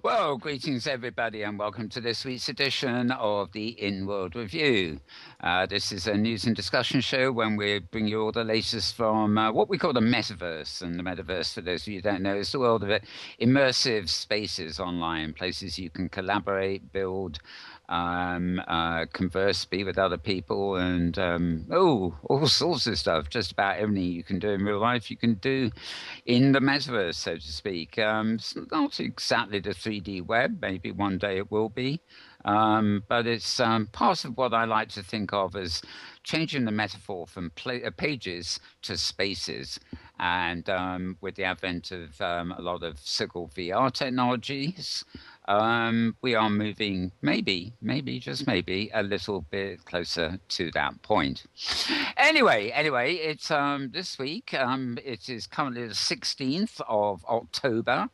Well, greetings everybody, and welcome to this week's edition of the Inworld Review. This is a news and discussion show when we bring you all the latest from what we call the metaverse. And the metaverse, for those of you who don't know, is the world of immersive spaces online, places you can collaborate, build, converse, be with other people, and all sorts of stuff. Just about everything you can do in real life, you can do in the metaverse, so to speak. It's not exactly the 3D web. Maybe one day it will be. But it's part of what I like to think of as changing the metaphor from pages to spaces. And with the advent of a lot of so-called VR technologies, we are moving just maybe, a little bit closer to that point. Anyway, it's this week. It is currently the 16th of October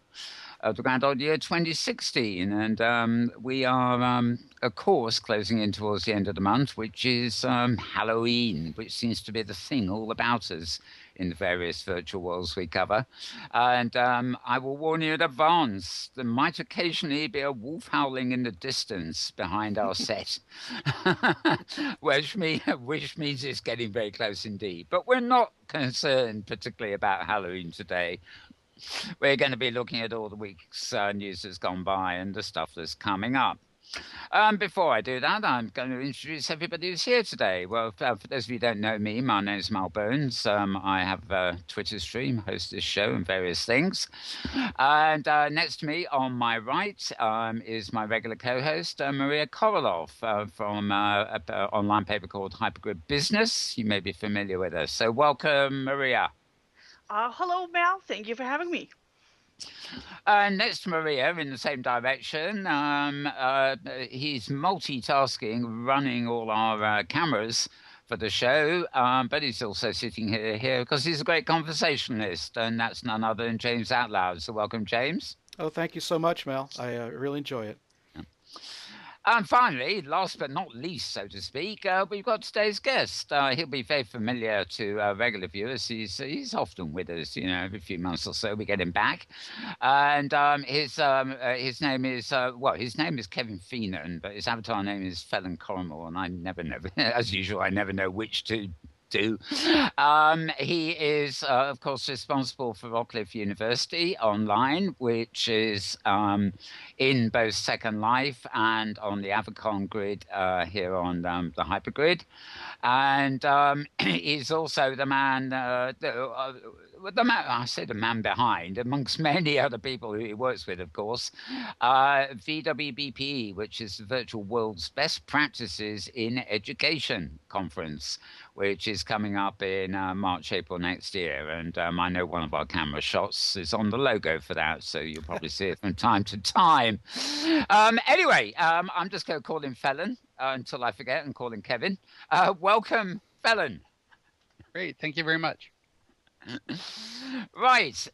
of the grand old year 2016. And we are, of course, closing in towards the end of the month, which is Halloween, which seems to be the thing all about us in the various virtual worlds we cover. And I will warn you in advance, there might occasionally be a wolf howling in the distance behind our set, which means it's getting very close indeed. But we're not concerned particularly about Halloween today. We're going to be looking at all the week's news that's gone by and the stuff that's coming up. Before I do that, I'm going to introduce everybody who's here today. Well, for those of you who don't know me, my name is Mal Bones. I have a Twitter stream, host this show and various things. And next to me on my right is my regular co-host, Maria Korolov, from an online paper called Hypergrid Business. You may be familiar with her. So welcome, Maria. Hello, Mel. Thank you for having me. Next to Maria, in the same direction, he's multitasking, running all our cameras for the show, but he's also sitting here because he's a great conversationalist, and that's none other than James Outloud. So welcome, James. Oh, thank you so much, Mel. I really enjoy it. And finally, last but not least, so to speak, we've got today's guest. He'll be very familiar to regular viewers. He's often with us, every few months or so we get him back. And his name is his name is Kevin Feenan, but his avatar name is Felon Corrimal, and I never know, as usual, I never know which to do. He is, of course, responsible for Rockcliffe University Online, which is in both Second Life and on the Avacon grid here on the Hypergrid. And he's also the man, the man behind, amongst many other people who he works with, of course, VWBP, which is the Virtual World's Best Practices in Education Conference, which is coming up in March, April next year. And I know one of our camera shots is on the logo for that, so you'll probably see it from time to time. Anyway, I'm just going to call him Felon until I forget and call him Kevin. Welcome, Felon. Great. Thank you very much. Right.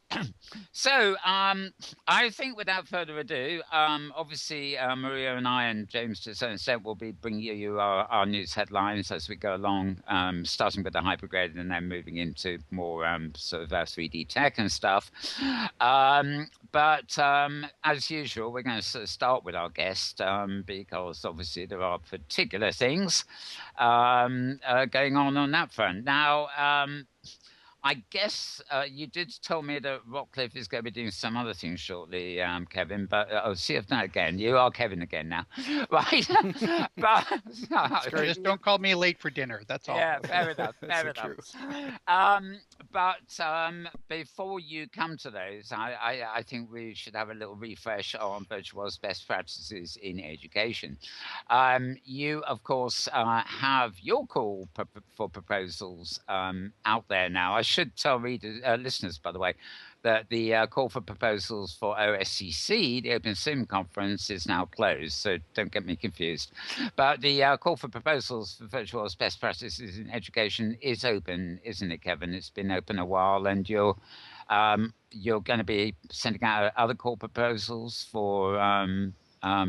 So I think without further ado, obviously Maria and I and James to a certain extent will be bringing you our news headlines as we go along, starting with the hypergrid and then moving into more sort of 3D tech and stuff. But as usual, we're going to sort of start with our guest because obviously there are particular things going on that front. Now, I guess you did tell me that Rockcliffe is going to be doing some other things shortly, Kevin, but I'll see if that again. You are Kevin again now. Right? But just don't call me late for dinner. That's all. Yeah, fair enough. Fair enough. But before you come to those, I think we should have a little refresh on Virtual World's best practices in education. You, of course, have your call for proposals out there now. I should tell listeners, by the way, that the call for proposals for OSCC, the Open Sim Conference, is now closed, so don't get me confused. But the call for proposals for Virtual World's best practices in education is open, isn't it, Kevin? It's been open a while, and you're going to be sending out other call proposals for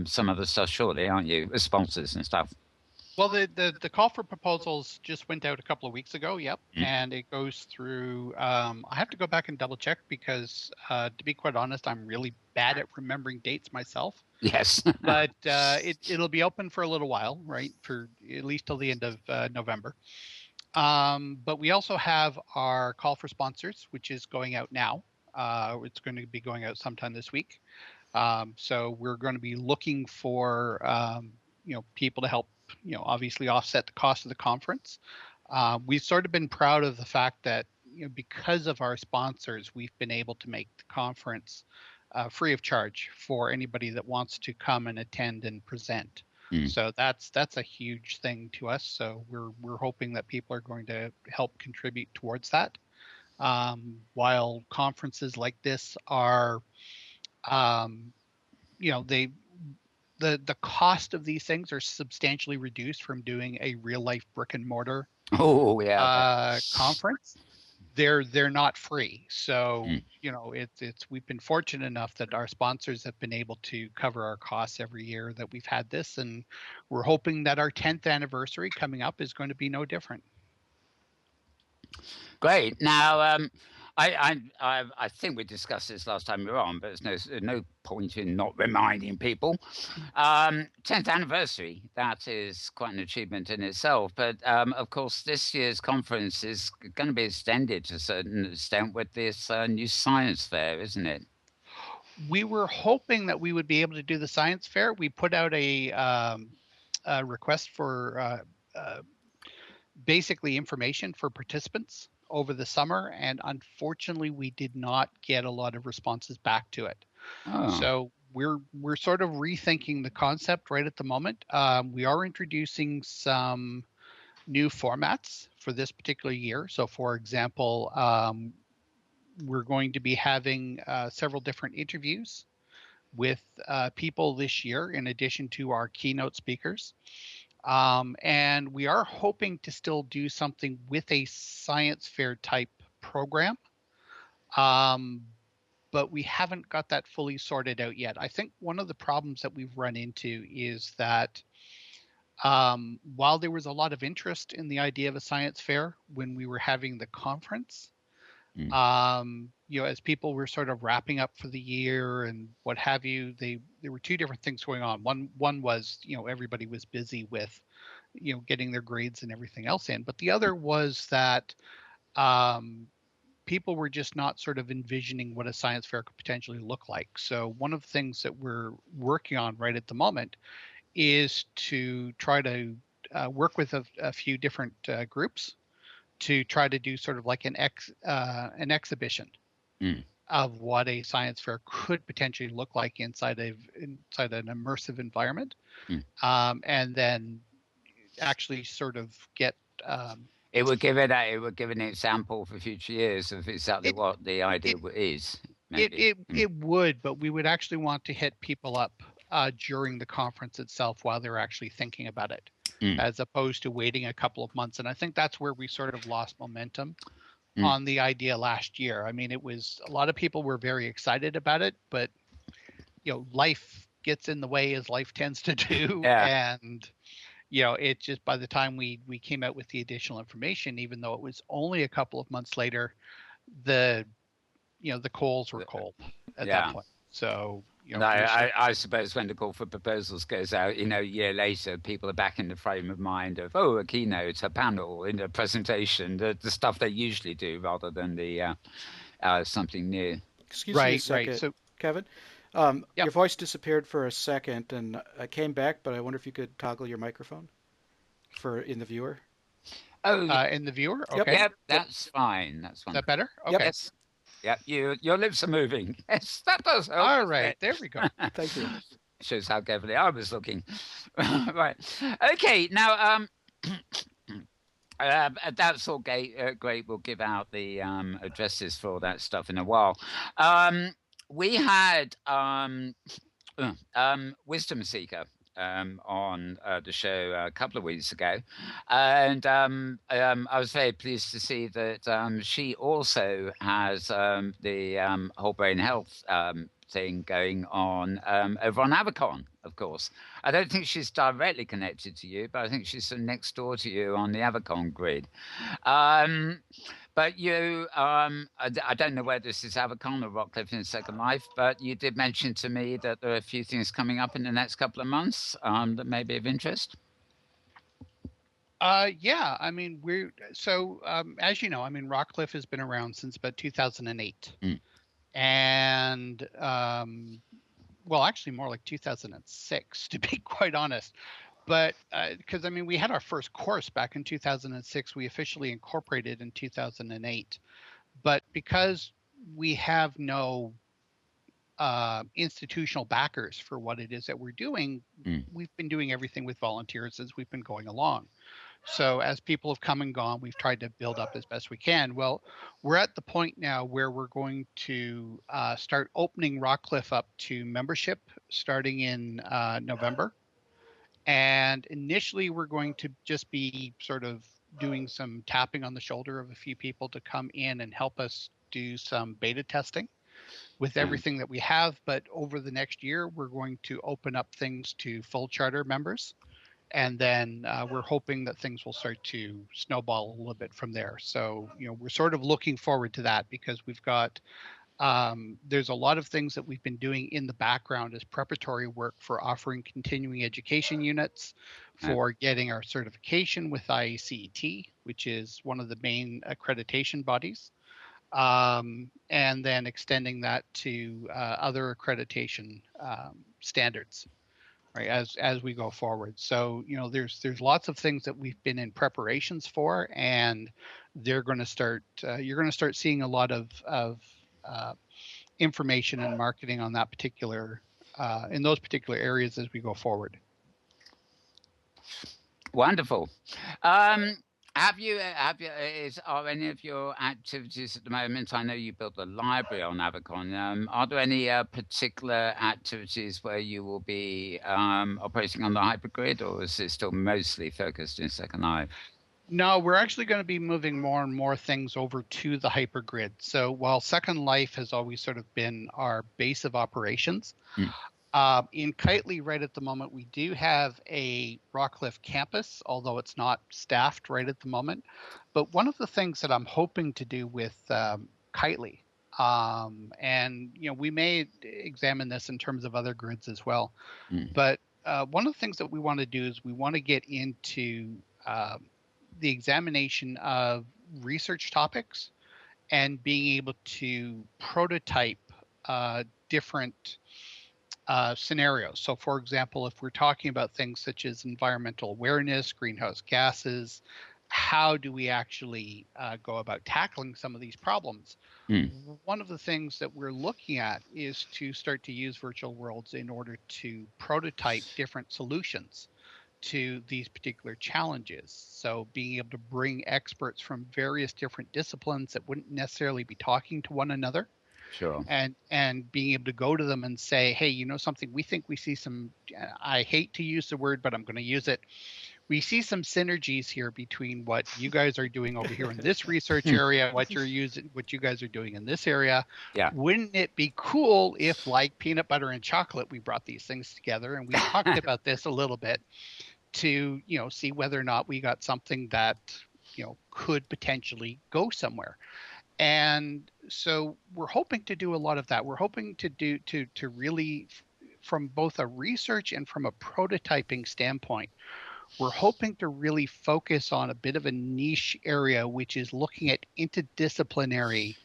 some other stuff shortly, aren't you? Sponsors and stuff. Well, the call for proposals just went out a couple of weeks ago. Yep, Mm. and it goes through. I have to go back and double check because, to be quite honest, I'm really bad at remembering dates myself. Yes. But it'll be open for a little while, right? For at least till the end of November. But we also have our call for sponsors, which is going out now. It's going to be going out sometime this week. So we're going to be looking for people to help obviously offset the cost of the conference. We've sort of been proud of the fact that because of our sponsors, we've been able to make the conference free of charge for anybody that wants to come and attend and present. So that's a huge thing to us. So we're hoping that people are going to help contribute towards that. While conferences like this are, the cost of these things are substantially reduced from doing a real life brick and mortar conference. They're not free. So it's we've been fortunate enough that our sponsors have been able to cover our costs every year that we've had this, and we're hoping that our 10th anniversary coming up is going to be no different. Great. Now, I think we discussed this last time we were on, but there's no point in not reminding people. 10th anniversary, that is quite an achievement in itself. But of course, this year's conference is going to be extended to a certain extent with this new science fair, isn't it? We were hoping that we would be able to do the science fair. We put out a request for basically information for participants over the summer, and unfortunately we did not get a lot of responses back to it. So we're sort of rethinking the concept right at the moment. We are introducing some new formats for this particular year. So for example, we're going to be having several different interviews with people this year in addition to our keynote speakers. And we are hoping to still do something with a science fair type program. But we haven't got that fully sorted out yet. I think one of the problems that we've run into is that while there was a lot of interest in the idea of a science fair when we were having the conference, as people were sort of wrapping up for the year and what have you, there were two different things going on. One was, everybody was busy with, getting their grades and everything else in. But the other was that people were just not sort of envisioning what a science fair could potentially look like. So one of the things that we're working on right at the moment is to try to work with a few different groups to try to do sort of like an exhibition of what a science fair could potentially look like inside an immersive environment, and then actually sort of get. It would give an example for future years of exactly what the idea is. Maybe. It would, but we would actually want to hit people up during the conference itself while they're actually thinking about it, as opposed to waiting a couple of months. And I think that's where we sort of lost momentum on the idea last year. I mean, it was a lot of people were very excited about it, but life gets in the way as life tends to do. And it just, by the time we came out with the additional information, even though it was only a couple of months later, the coals were cold at that point. So I suppose when the call for proposals goes out, a year later, people are back in the frame of mind of, a keynote, a panel, in a presentation, the stuff they usually do rather than the something new. Excuse me a second, right. So, Kevin. Your voice disappeared for a second, and I came back, but I wonder if you could toggle your microphone in the viewer. In the viewer? Okay. Yep, that's fine. That's fine. Is that better? Okay. Yes. Yeah, your lips are moving. Yes, that does help. All right, there we go. Thank you. Shows how carefully I was looking. Right. Okay, now, that's all great. We'll give out the addresses for all that stuff in a while. We had Wisdom Seeker on the show a couple of weeks ago, and I was very pleased to see that she also has the whole brain health thing going on over on Avacon, of course. I don't think she's directly connected to you, but I think she's sort of next door to you on the Avacon grid. But you, I don't know whether this is Avacon or Rockcliffe in Second Life, but you did mention to me that there are a few things coming up in the next couple of months that may be of interest. Yeah, I mean, as you know, I mean, Rockcliffe has been around since about 2008. And, well, actually more like 2006, to be quite honest. But because, I mean, we had our first course back in 2006. We officially incorporated in 2008. But because we have no institutional backers for what it is that we're doing, we've been doing everything with volunteers as we've been going along. So as people have come and gone, we've tried to build up as best we can. Well, we're at the point now where we're going to start opening Rockcliffe up to membership starting in November. And initially, we're going to just be sort of doing some tapping on the shoulder of a few people to come in and help us do some beta testing with everything that we have. But over the next year, we're going to open up things to full charter members. And then we're hoping that things will start to snowball a little bit from there. So, you know, we're sort of looking forward to that because we've got, there's a lot of things that we've been doing in the background as preparatory work for offering continuing education units, for getting our certification with IACET, which is one of the main accreditation bodies, and then extending that to other accreditation standards. Right, as we go forward. So, you know, there's lots of things that we've been in preparations for, and they're going to start. You're going to start seeing a lot of information and marketing on that particular in those particular areas as we go forward. Wonderful. Are any of your activities at the moment? I know you built a library on Avacon. Are there any particular activities where you will be operating on the hypergrid, or is it still mostly focused in Second Life? No, we're actually going to be moving more and more things over to the hypergrid. So while Second Life has always sort of been our base of operations, in Kitely right at the moment, we do have a Rockcliffe campus, although it's not staffed right at the moment. But one of the things that I'm hoping to do with Kitely, and you know, we may examine this in terms of other grids as well, but one of the things that we want to do is we want to get into the examination of research topics and being able to prototype different scenarios. So, for example, if we're talking about things such as environmental awareness, greenhouse gases, how do we actually go about tackling some of these problems? One of the things that we're looking at is to start to use virtual worlds in order to prototype different solutions to these particular challenges. So being able to bring experts from various different disciplines that wouldn't necessarily be talking to one another. Sure. And being able to go to them and say, hey, you know something, we think we see some, I hate to use the word, but I'm going to use it. We see some synergies here between what you guys are doing over here in this research area, what you guys are doing in this area. Yeah. Wouldn't it be cool if, like peanut butter and chocolate, we brought these things together and we talked about this a little bit to, you know, see whether or not we got something that, you know, could potentially go somewhere. And so we're hoping to do a lot of that. We're hoping to do to really, from both a research and from a prototyping standpoint, we're hoping to really focus on a bit of a niche area, which is looking at interdisciplinary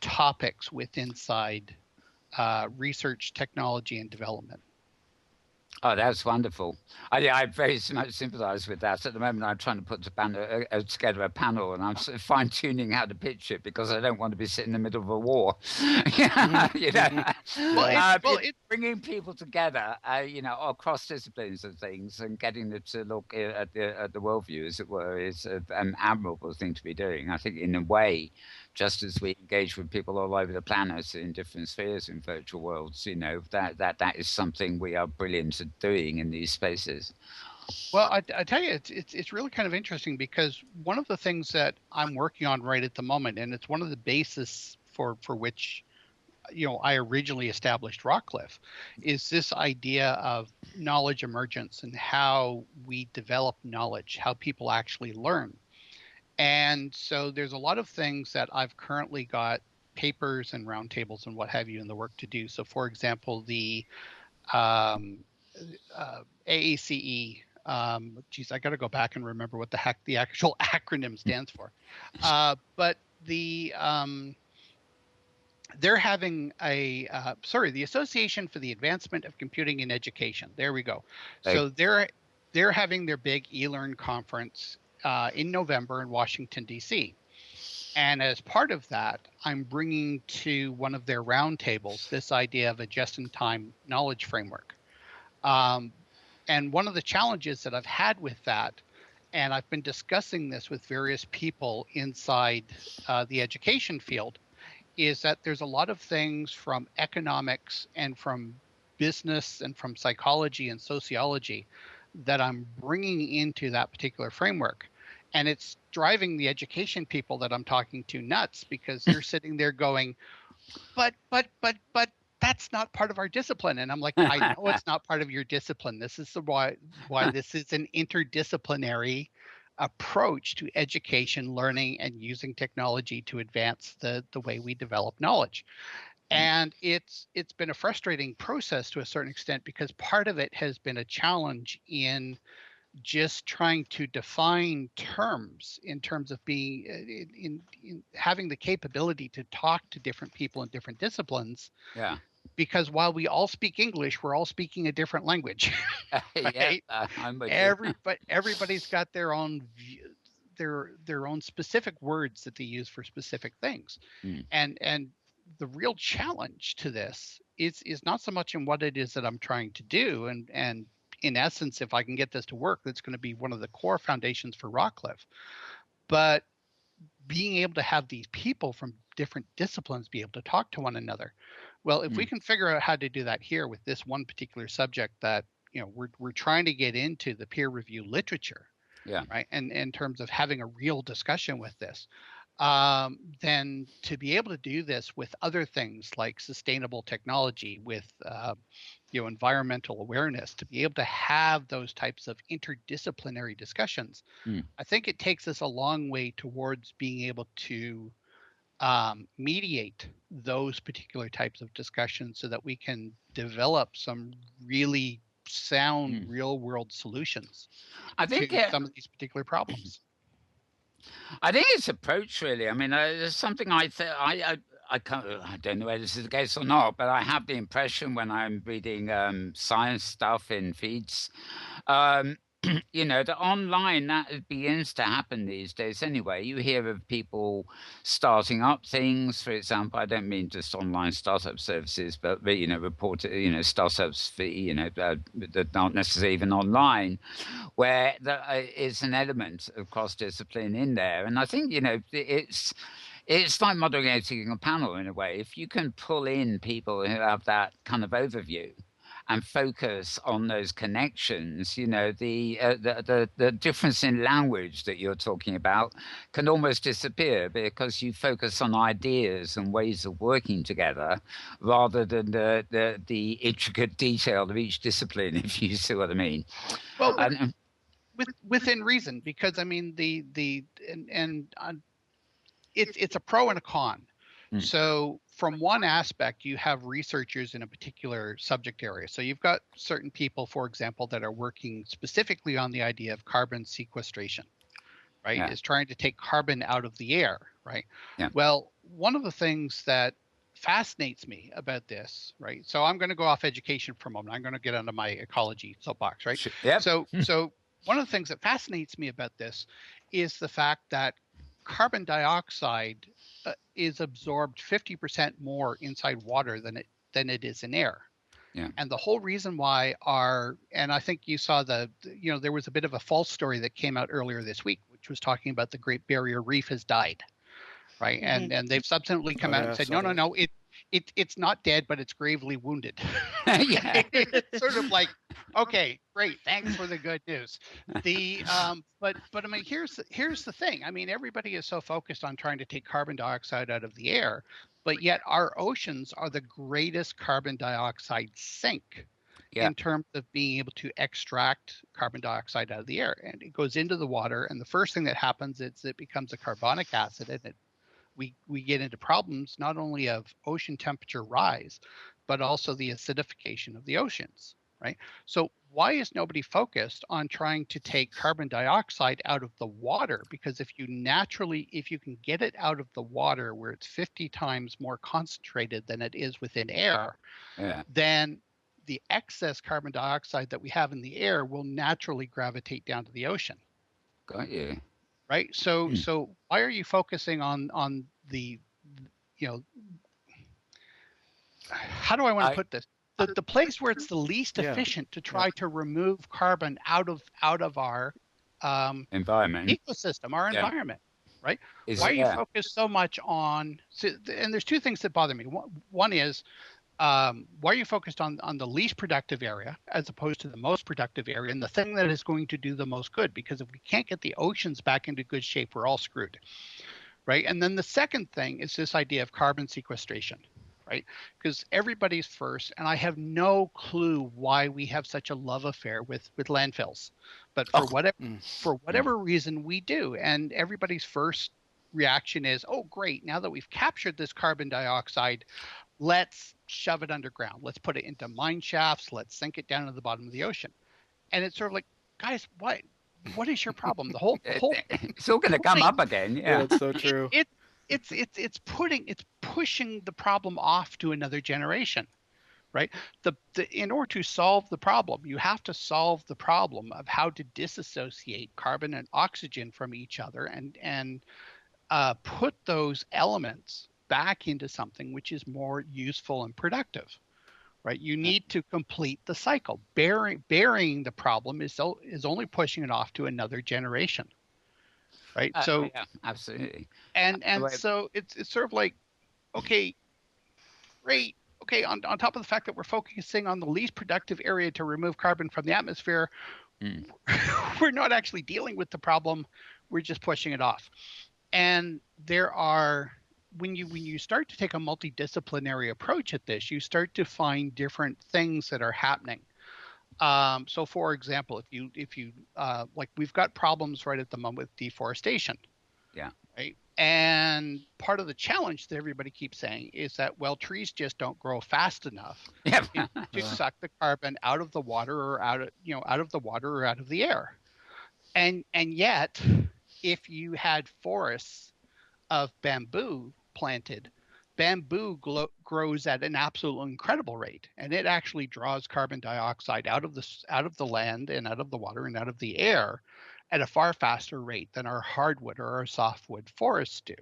topics inside research, technology, and development. Oh, that's wonderful. I very much sympathise with that. At the moment, I'm trying to put together a panel, and I'm sort of fine-tuning how to pitch it because I don't want to be sitting in the middle of a war. You know, bringing people together, you know, across disciplines and things, and getting them to look at the worldview, as it were, is an admirable thing to be doing. I think, in a way, just as we engage with people all over the planet in different spheres in virtual worlds, you know, that is something we are brilliant at doing in these spaces. Well, I tell you, it's really kind of interesting because one of the things that I'm working on right at the moment, and it's one of the basis for which I originally established Rockcliffe, is this idea of knowledge emergence and how we develop knowledge, how people actually learn. And so there's a lot of things that I've currently got papers and roundtables and what have you in the work to do. So, for example, the um, AACE. Geez, I got to go back and remember what the heck the actual acronym stands for. But they're having the Association for the Advancement of Computing in Education. There we go. So they're having their big eLearn conference in November in Washington, D.C. And as part of that, I'm bringing to one of their roundtables this idea of a just-in-time knowledge framework. And one of the challenges that I've had with that, and I've been discussing this with various people inside the education field, is that there's a lot of things from economics and from business and from psychology and sociology that I'm bringing into that particular framework. And it's driving the education people that I'm talking to nuts, because they're sitting there going, but that's not part of our discipline. And I'm like, I know it's not part of your discipline. This is why this is an interdisciplinary approach to education, learning, and using technology to advance the way we develop knowledge. And it's been a frustrating process to a certain extent, because part of it has been a challenge in just trying to define terms in terms of being in having the capability to talk to different people in different disciplines. Yeah. Because while we all speak English, we're all speaking a different language. Right? Yeah, I'm with you. Everybody's got their own their own specific words that they use for specific things. And the real challenge to this is not so much in what it is that I'm trying to do, and in essence, if I can get this to work, that's going to be one of the core foundations for Rockcliffe. But being able to have these people from different disciplines be able to talk to one another. Well, if we can figure out how to do that here with this one particular subject that, we're trying to get into the peer review literature, right? And in terms of having a real discussion with this, then to be able to do this with other things like sustainable technology, with environmental awareness, to be able to have those types of interdisciplinary discussions, I think it takes us a long way towards being able to mediate those particular types of discussions so that we can develop some really sound real world solutions to some of these particular problems. I think it's approach, really. I mean, there's something I don't know whether this is the case or not, but I have the impression when I'm reading science stuff in feeds, that online that begins to happen these days anyway. You hear of people starting up things, for example. I don't mean just online startup services, but startups for that aren't necessarily even online, where there is an element of cross discipline in there. And I think it's like moderating a panel in a way. If you can pull in people who have that kind of overview and focus on those connections, the difference in language that you're talking about can almost disappear, because you focus on ideas and ways of working together rather than the intricate detail of each discipline, if you see what I mean. Well, within reason, because I mean it's a pro and a con. So from one aspect, you have researchers in a particular subject area. So you've got certain people, for example, that are working specifically on the idea of carbon sequestration, right? Is trying to take carbon out of the air, right? Yeah. Well, one of the things that fascinates me about this, right? So I'm going to go off education for a moment. I'm going to get onto my ecology soapbox, right? Yeah. So one of the things that fascinates me about this is the fact that carbon dioxide is absorbed 50% more inside water than it is in air. Yeah. And the whole reason why and I think you saw there was a bit of a false story that came out earlier this week, which was talking about the Great Barrier Reef has died, right? And they've subsequently come out and said, no, it's not dead, but it's gravely wounded. Yeah. It's sort of like, okay, great, thanks for the good news. But I mean, here's the thing. I mean, everybody is so focused on trying to take carbon dioxide out of the air, but yet our oceans are the greatest carbon dioxide sink Yeah. in terms of being able to extract carbon dioxide out of the air. And it goes into the water, and the first thing that happens is it becomes a carbonic acid, and we get into problems not only of ocean temperature rise, but also the acidification of the oceans, right? So why is nobody focused on trying to take carbon dioxide out of the water? Because if you can get it out of the water where it's 50 times more concentrated than it is within air, Yeah. then the excess carbon dioxide that we have in the air will naturally gravitate down to the ocean. Got you. Right. So why are you focusing on the, how do I want to put this? The place where it's the least efficient to try to remove carbon out of our environment, ecosystem, our environment, right? Why are you focused so much on? And there's two things that bother me. One is, why are you focused on the least productive area as opposed to the most productive area and the thing that is going to do the most good? Because if we can't get the oceans back into good shape, we're all screwed, right? And then the second thing is this idea of carbon sequestration, right? Because everybody's first, and I have no clue why we have such a love affair with landfills, but for whatever reason we do, and everybody's first reaction is, oh great, now that we've captured this carbon dioxide, let's shove it underground. Let's put it into mine shafts. Let's sink it down to the bottom of the ocean. And it's sort of like, guys, what is your problem? The whole it's all going to come up again. Yeah, it's so true. It's pushing the problem off to another generation, right? In order to solve the problem, you have to solve the problem of how to disassociate carbon and oxygen from each other and put those elements back into something which is more useful and productive, right? You need to complete the cycle. Burying the problem is only pushing it off to another generation, right? So yeah, absolutely. And so it's sort of like, okay, great. Okay, on top of the fact that we're focusing on the least productive area to remove carbon from the atmosphere, we're not actually dealing with the problem. We're just pushing it off. And there are, when you start to take a multidisciplinary approach at this, you start to find different things that are happening. So for example, if you like, we've got problems right at the moment with deforestation. Yeah. Right. And part of the challenge that everybody keeps saying is that, well, trees just don't grow fast enough to suck the carbon out of the water or out of the air. And yet, if you had forests of bamboo planted, bamboo grows at an absolutely incredible rate, and it actually draws carbon dioxide out of the land and out of the water and out of the air at a far faster rate than our hardwood or our softwood forests do,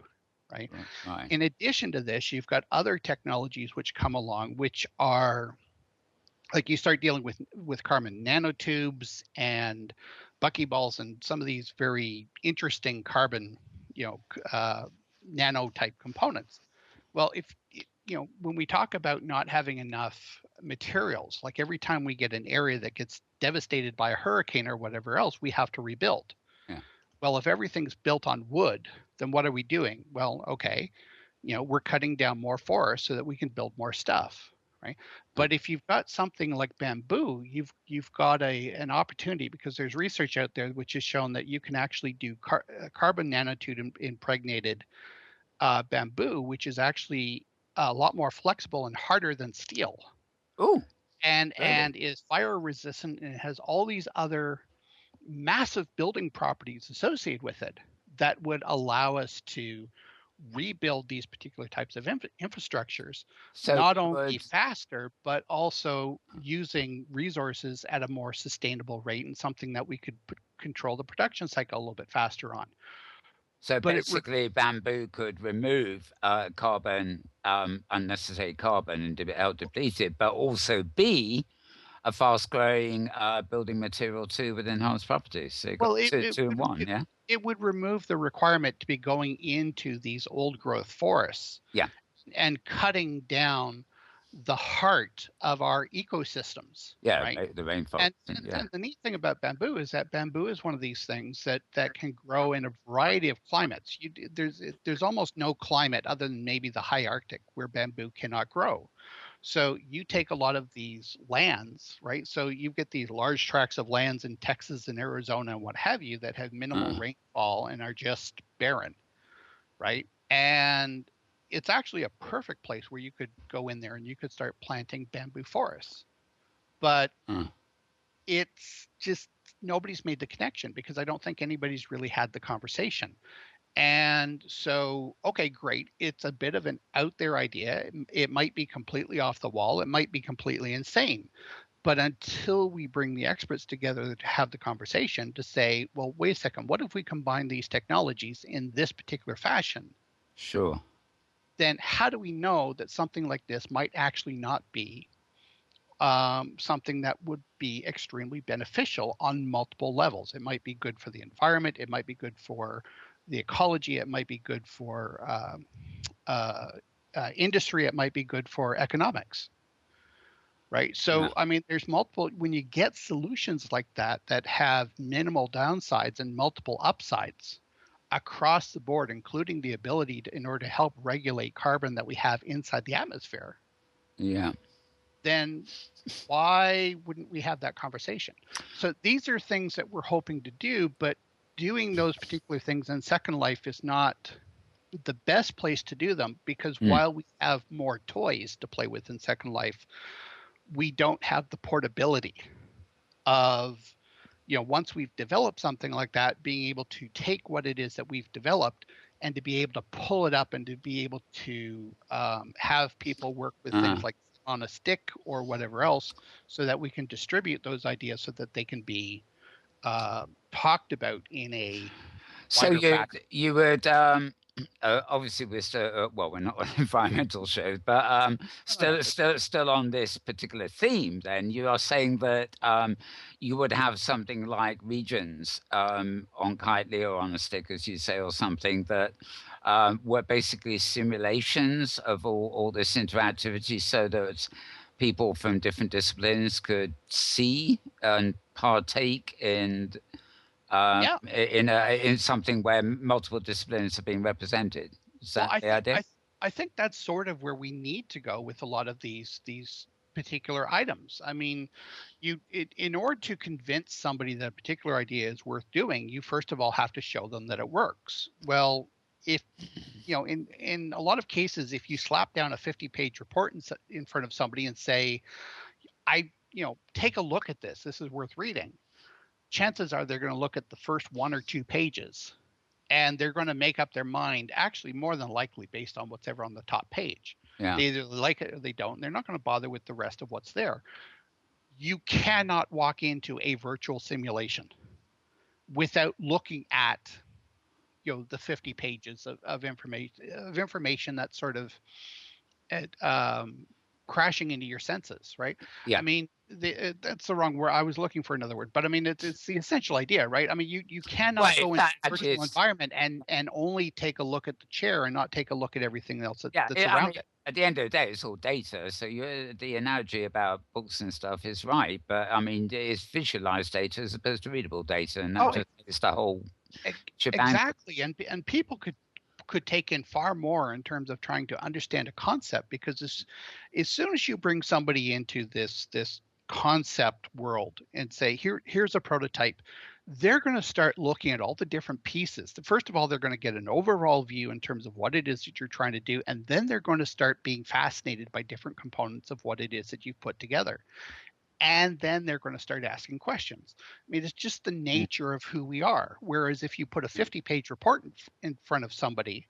right? Right. In addition to this, you've got other technologies which come along, which are like you start dealing with carbon nanotubes and buckyballs and some of these very interesting carbon, nano type components. Well, when we talk about not having enough materials, like every time we get an area that gets devastated by a hurricane or whatever else, we have to rebuild. Yeah. Well, if everything's built on wood, then what are we doing? Well, okay, we're cutting down more forests so that we can build more stuff, right? But if you've got something like bamboo, you've got an opportunity, because there's research out there which has shown that you can actually do carbon nanotube impregnated bamboo, which is actually a lot more flexible and harder than steel. Oh, and is fire resistant, and it has all these other massive building properties associated with it that would allow us to rebuild these particular types of infrastructures, not only faster, but also using resources at a more sustainable rate, and something that we could control the production cycle a little bit faster on. So basically, bamboo could remove carbon, unnecessary carbon, and help deplete it, but also be a fast-growing building material too with enhanced properties. So two in one, yeah? It would remove the requirement to be going into these old-growth forests, yeah, and cutting down the heart of our ecosystems. Yeah, right? the rainforest. And the neat thing about bamboo is that bamboo is one of these things that can grow in a variety of climates. There's almost no climate other than maybe the high Arctic where bamboo cannot grow. So you take a lot of these lands, right? So you get these large tracts of lands in Texas and Arizona and what have you that have minimal rainfall and are just barren, right? And it's actually a perfect place where you could go in there and you could start planting bamboo forests. But it's just nobody's made the connection because I don't think anybody's really had the conversation. And so, okay, great. It's a bit of an out there idea. It might be completely off the wall. It might be completely insane. But until we bring the experts together to have the conversation to say, well, wait a second, what if we combine these technologies in this particular fashion? Sure. Then how do we know that something like this might actually not be something that would be extremely beneficial on multiple levels? It might be good for the environment. It might be good for the ecology. It might be good for industry. It might be good for economics. Right. So, I mean, there's multiple, when you get solutions like that, that have minimal downsides and multiple upsides across the board, including the ability to, in order to help regulate carbon that we have inside the atmosphere. Yeah. Then why wouldn't we have that conversation? So these are things that we're hoping to do, but doing those particular things in Second Life is not the best place to do them because while we have more toys to play with in Second Life, we don't have the portability of, once we've developed something like that, being able to take what it is that we've developed and to be able to pull it up and to be able to have people work with things like on a stick or whatever else so that we can distribute those ideas so that they can be talked about in a wider fashion. You would obviously we're still we're not an environmental show, but still on this particular theme. Then you are saying that you would have something like regions on Kitely or on a stick, as you say, or something that were basically simulations of all this interactivity, so that people from different disciplines could see and partake in something where multiple disciplines have been represented. Is that the idea? I think that's sort of where we need to go with a lot of these particular items. I mean, in order to convince somebody that a particular idea is worth doing, you first of all have to show them that it works. Well, if in a lot of cases, if you slap down a 50-page report in front of somebody and say, take a look at this. This is worth reading. Chances are they're going to look at the first 1 or 2 pages and they're going to make up their mind, actually more than likely based on what's ever on the top page. Yeah. They either like it or they don't. They're not going to bother with the rest of what's there. You cannot walk into a virtual simulation without looking at the 50 pages of information that's sort of crashing into your senses, right? Yeah. I mean, that's the wrong word. I was looking for another word, but I mean, it's the essential idea, right? I mean, you cannot go into a virtual environment and only take a look at the chair and not take a look at everything else that's around it. At the end of the day, it's all data. So the analogy about books and stuff is right, but I mean, it's visualized data as opposed to readable data, and it's the whole shebang. Exactly, and people could take in far more in terms of trying to understand a concept, because as soon as you bring somebody into this concept world and say, here's a prototype, they're going to start looking at all the different pieces. First of all, they're going to get an overall view in terms of what it is that you're trying to do, and then they're going to start being fascinated by different components of what it is that you've put together. And then they're going to start asking questions. I mean, it's just the nature of who we are. Whereas if you put a 50-page report in front of somebody,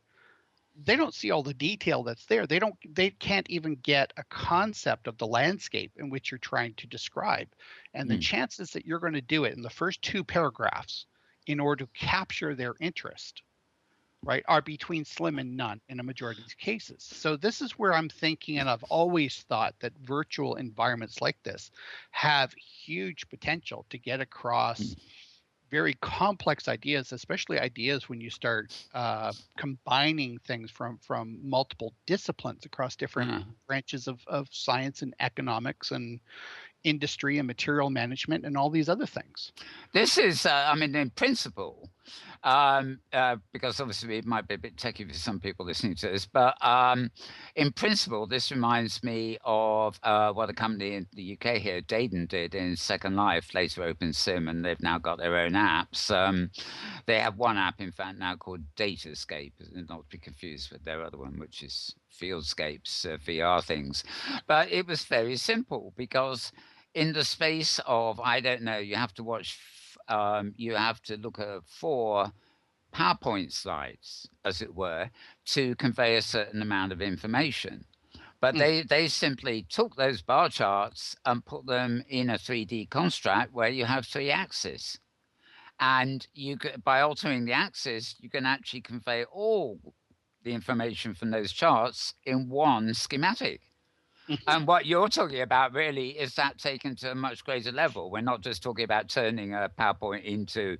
they don't see all the detail that's there. They can't even get a concept of the landscape in which you're trying to describe. And the chances that you're going to do it in the first 2 paragraphs in order to capture their interest, right, are between slim and none in a majority of cases. So this is where I'm thinking, and I've always thought that virtual environments like this have huge potential to get across very complex ideas, especially ideas when you start combining things from multiple disciplines across different branches of science and economics and industry and material management and all these other things. This is, I mean, in principle, because obviously it might be a bit techy for some people listening to this, but in principle, this reminds me of what a company in the UK here, Dayton, did in Second Life, later OpenSim, and they've now got their own apps. They have one app, in fact, now called Datascape, not to be confused with their other one, which is Fieldscapes, VR things. But it was very simple because in the space of, I don't know, you have to watch, you have to look at 4 PowerPoint slides, as it were, to convey a certain amount of information. But they simply took those bar charts and put them in a 3D construct where you have 3 axes. And by altering the axis, you can actually convey all the information from those charts in one schematic. And what you're talking about really is that taken to a much greater level. We're not just talking about turning a PowerPoint into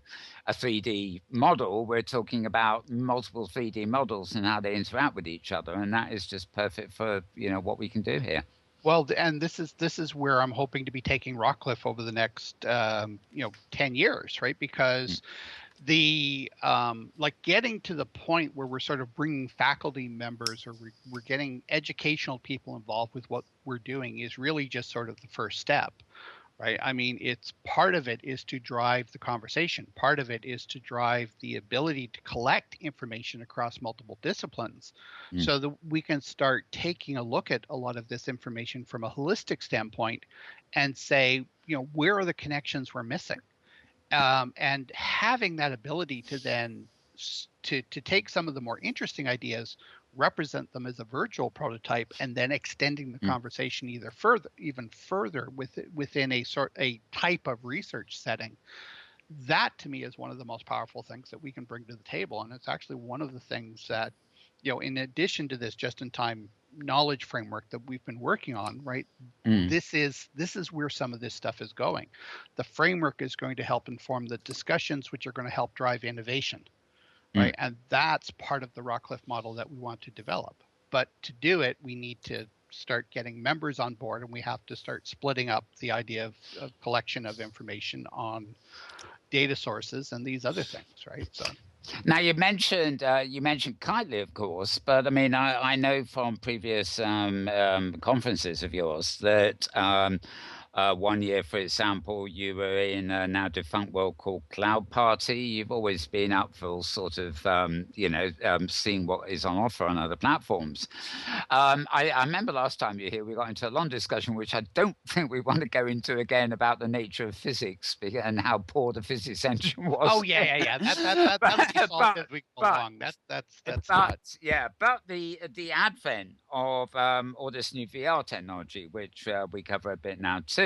a 3D model. We're talking about multiple 3D models and how they interact with each other. And that is just perfect for, what we can do here. Well, and this is where I'm hoping to be taking Rockcliffe over the next 10 years, right? Because the getting to the point where we're sort of bringing faculty members or we're getting educational people involved with what we're doing is really just sort of the first step, right? I mean, it's part of it is to drive the conversation. Part of it is to drive the ability to collect information across multiple disciplines so that we can start taking a look at a lot of this information from a holistic standpoint and say, where are the connections we're missing? And having that ability to then to take some of the more interesting ideas, represent them as a virtual prototype, and then extending the conversation even further within a type of research setting. That to me is one of the most powerful things that we can bring to the table, and it's actually one of the things that, in addition to this just-in-time knowledge framework that we've been working on, right? This is where some of this stuff is going. The framework is going to help inform the discussions, which are going to help drive innovation, right? And that's part of the Rockcliffe model that we want to develop. But to do it, we need to start getting members on board, and we have to start splitting up the idea of collection of information on data sources and these other things, right? So. Now you mentioned Kitely, of course, but I mean I know from previous conferences of yours that one year, for example, you were in a now defunct world called Cloud Party. You've always been up for sort of seeing what is on offer on other platforms. I remember last time you were here, we got into a long discussion, which I don't think we want to go into again, about the nature of physics and how poor the physics engine was. Oh yeah. That'll be solved as we go along. But the advent of all this new VR technology, which we cover a bit now too.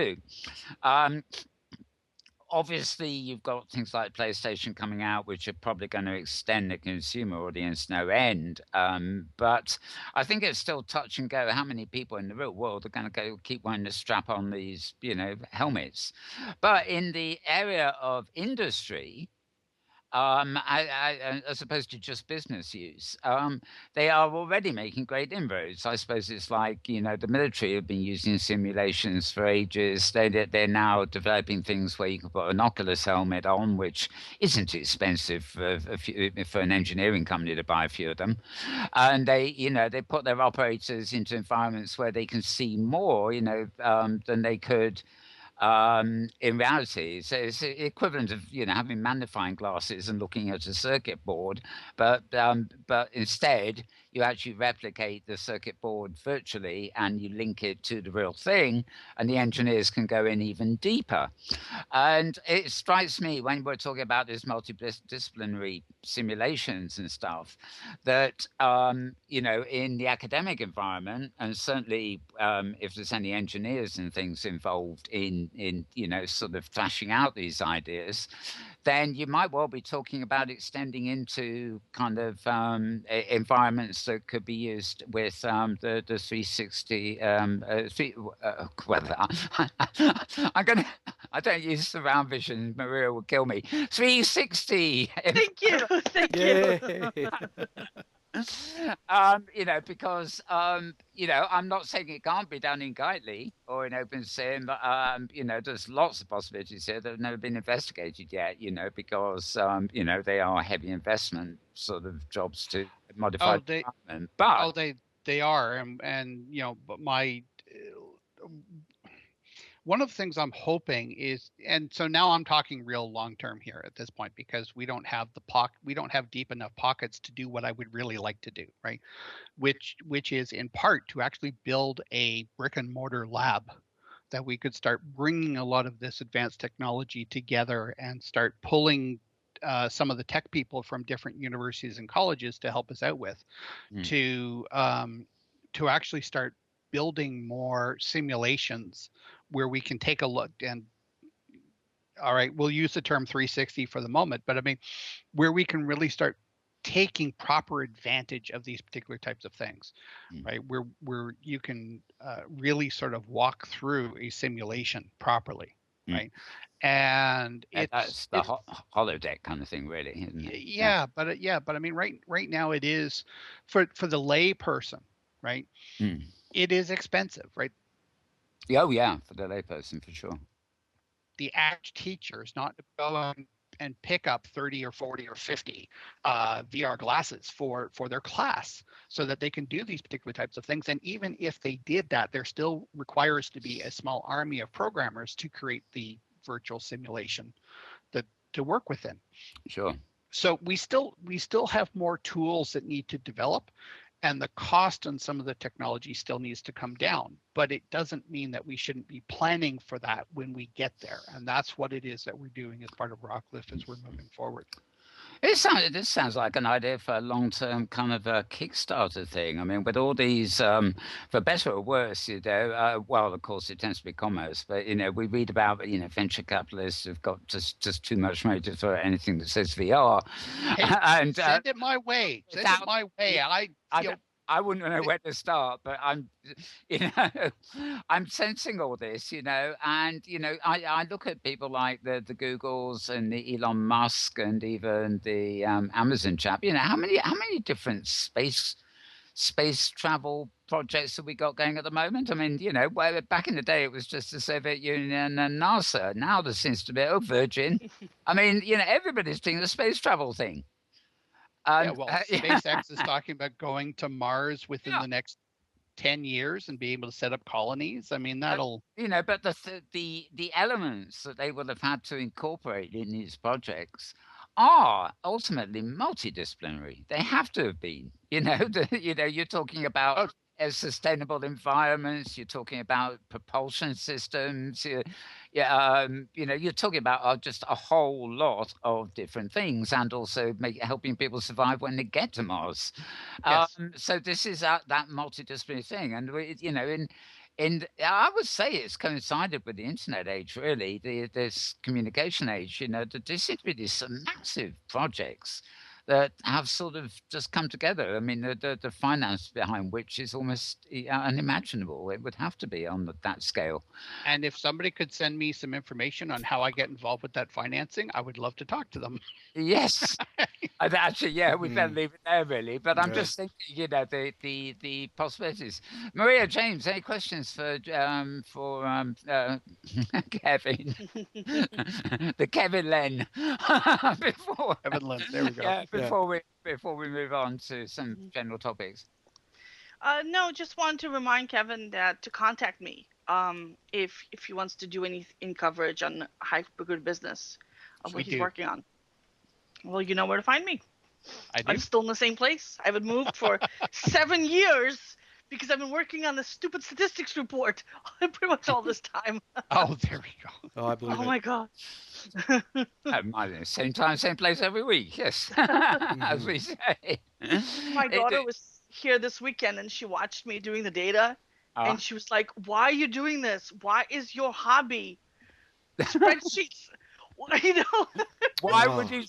Obviously, you've got things like PlayStation coming out, which are probably going to extend the consumer audience no end. But I think it's still touch and go how many people in the real world are going to keep wanting to strap on these, helmets. But in the area of industry, as opposed to just business use, they are already making great inroads. I suppose it's like, the military have been using simulations for ages. They're now developing things where you can put an Oculus helmet on, which isn't expensive for an engineering company to buy a few of them. And they put their operators into environments where they can see more, than they could in reality. So it's the equivalent of having magnifying glasses and looking at a circuit board, but instead you actually replicate the circuit board virtually and you link it to the real thing, and the engineers can go in even deeper. And it strikes me, when we're talking about this multidisciplinary simulations and stuff, that in the academic environment, and certainly if there's any engineers and things involved in sort of thrashing out these ideas, then you might well be talking about extending into kind of environments that could be used with the 360. I'm I don't use surround vision. Maria will kill me. 360. Thank you. Thank you. Yay! Because I'm not saying it can't be done in Gately or in OpenSim, but there's lots of possibilities here that have never been investigated yet. Because they are heavy investment sort of jobs to modify the environment. But they are, and but one of the things I'm hoping is, and so now I'm talking real long term here at this point, because we don't have deep enough pockets to do what I would really like to do, right? Which is in part to actually build a brick and mortar lab that we could start bringing a lot of this advanced technology together and start pulling some of the tech people from different universities and colleges to help us out with, to actually start building more simulations where we can take a look and, all right, we'll use the term 360 for the moment, but I mean, where we can really start taking proper advantage of these particular types of things, right? Where you can really sort of walk through a simulation properly, right? And that's the holodeck kind of thing, really, isn't it? Yeah, but I mean, right now it is for the lay person, right? It is expensive, right? Oh yeah, for the layperson, for sure. The average teacher is not to go and pick up 30 or 40 or 50 VR glasses for their class so that they can do these particular types of things. And even if they did that, there still requires to be a small army of programmers to create the virtual simulation to work within. Sure. So we still have more tools that need to develop, and the cost on some of the technology still needs to come down, but it doesn't mean that we shouldn't be planning for that when we get there. And that's what it is that we're doing as part of Rockcliffe as we're moving forward. This sounds like an idea for a long-term kind of a Kickstarter thing. I mean, with all these, for better or worse, well, of course, it tends to be commerce, but, we read about, venture capitalists who've got just too much money to throw at anything that says VR. Hey, and send it my way. Send it my way. I wouldn't know where to start, but I'm sensing all this, and I look at people like the Googles and the Elon Musk and even the Amazon chap. How many different space travel projects have we got going at the moment? I mean, back in the day it was just the Soviet Union and NASA. Now there seems to be Virgin. I mean, everybody's doing the space travel thing. SpaceX is talking about going to Mars within the next 10 years and be able to set up colonies. I mean, that'll... but the elements that they will have had to incorporate in these projects are ultimately multidisciplinary. They have to have been. You're talking about sustainable environments. You're talking about propulsion systems. You're talking about just a whole lot of different things, and also helping people survive when they get to Mars. Yes. So this is that multidisciplinary thing, and I would say it's coincided with the internet age, really, this communication age. There seem to be these massive projects that have sort of just come together. I mean, the finance behind which is almost unimaginable. It would have to be on that scale. And if somebody could send me some information on how I get involved with that financing, I would love to talk to them. Yes. Actually, yeah, we better leave it there, really. But I'm just thinking, the possibilities. Maria, James, any questions for Kevin? The Kevin Len. Before Kevin Len, there we go. Yeah, before we move on to some general topics. No, just wanted to remind Kevin that to contact me if he wants to do any coverage on hypergrid business of what he's working on. Well, you know where to find me. I'm still in the same place. I haven't moved for 7 years because I've been working on the stupid statistics report pretty much all this time. Oh, there we go. Oh, I believe it. Oh my God. Same time, same place every week. Yes, as we say. My daughter was here this weekend and she watched me doing the data, and she was like, "Why are you doing this? Why is your hobby spreadsheets?" Why would you?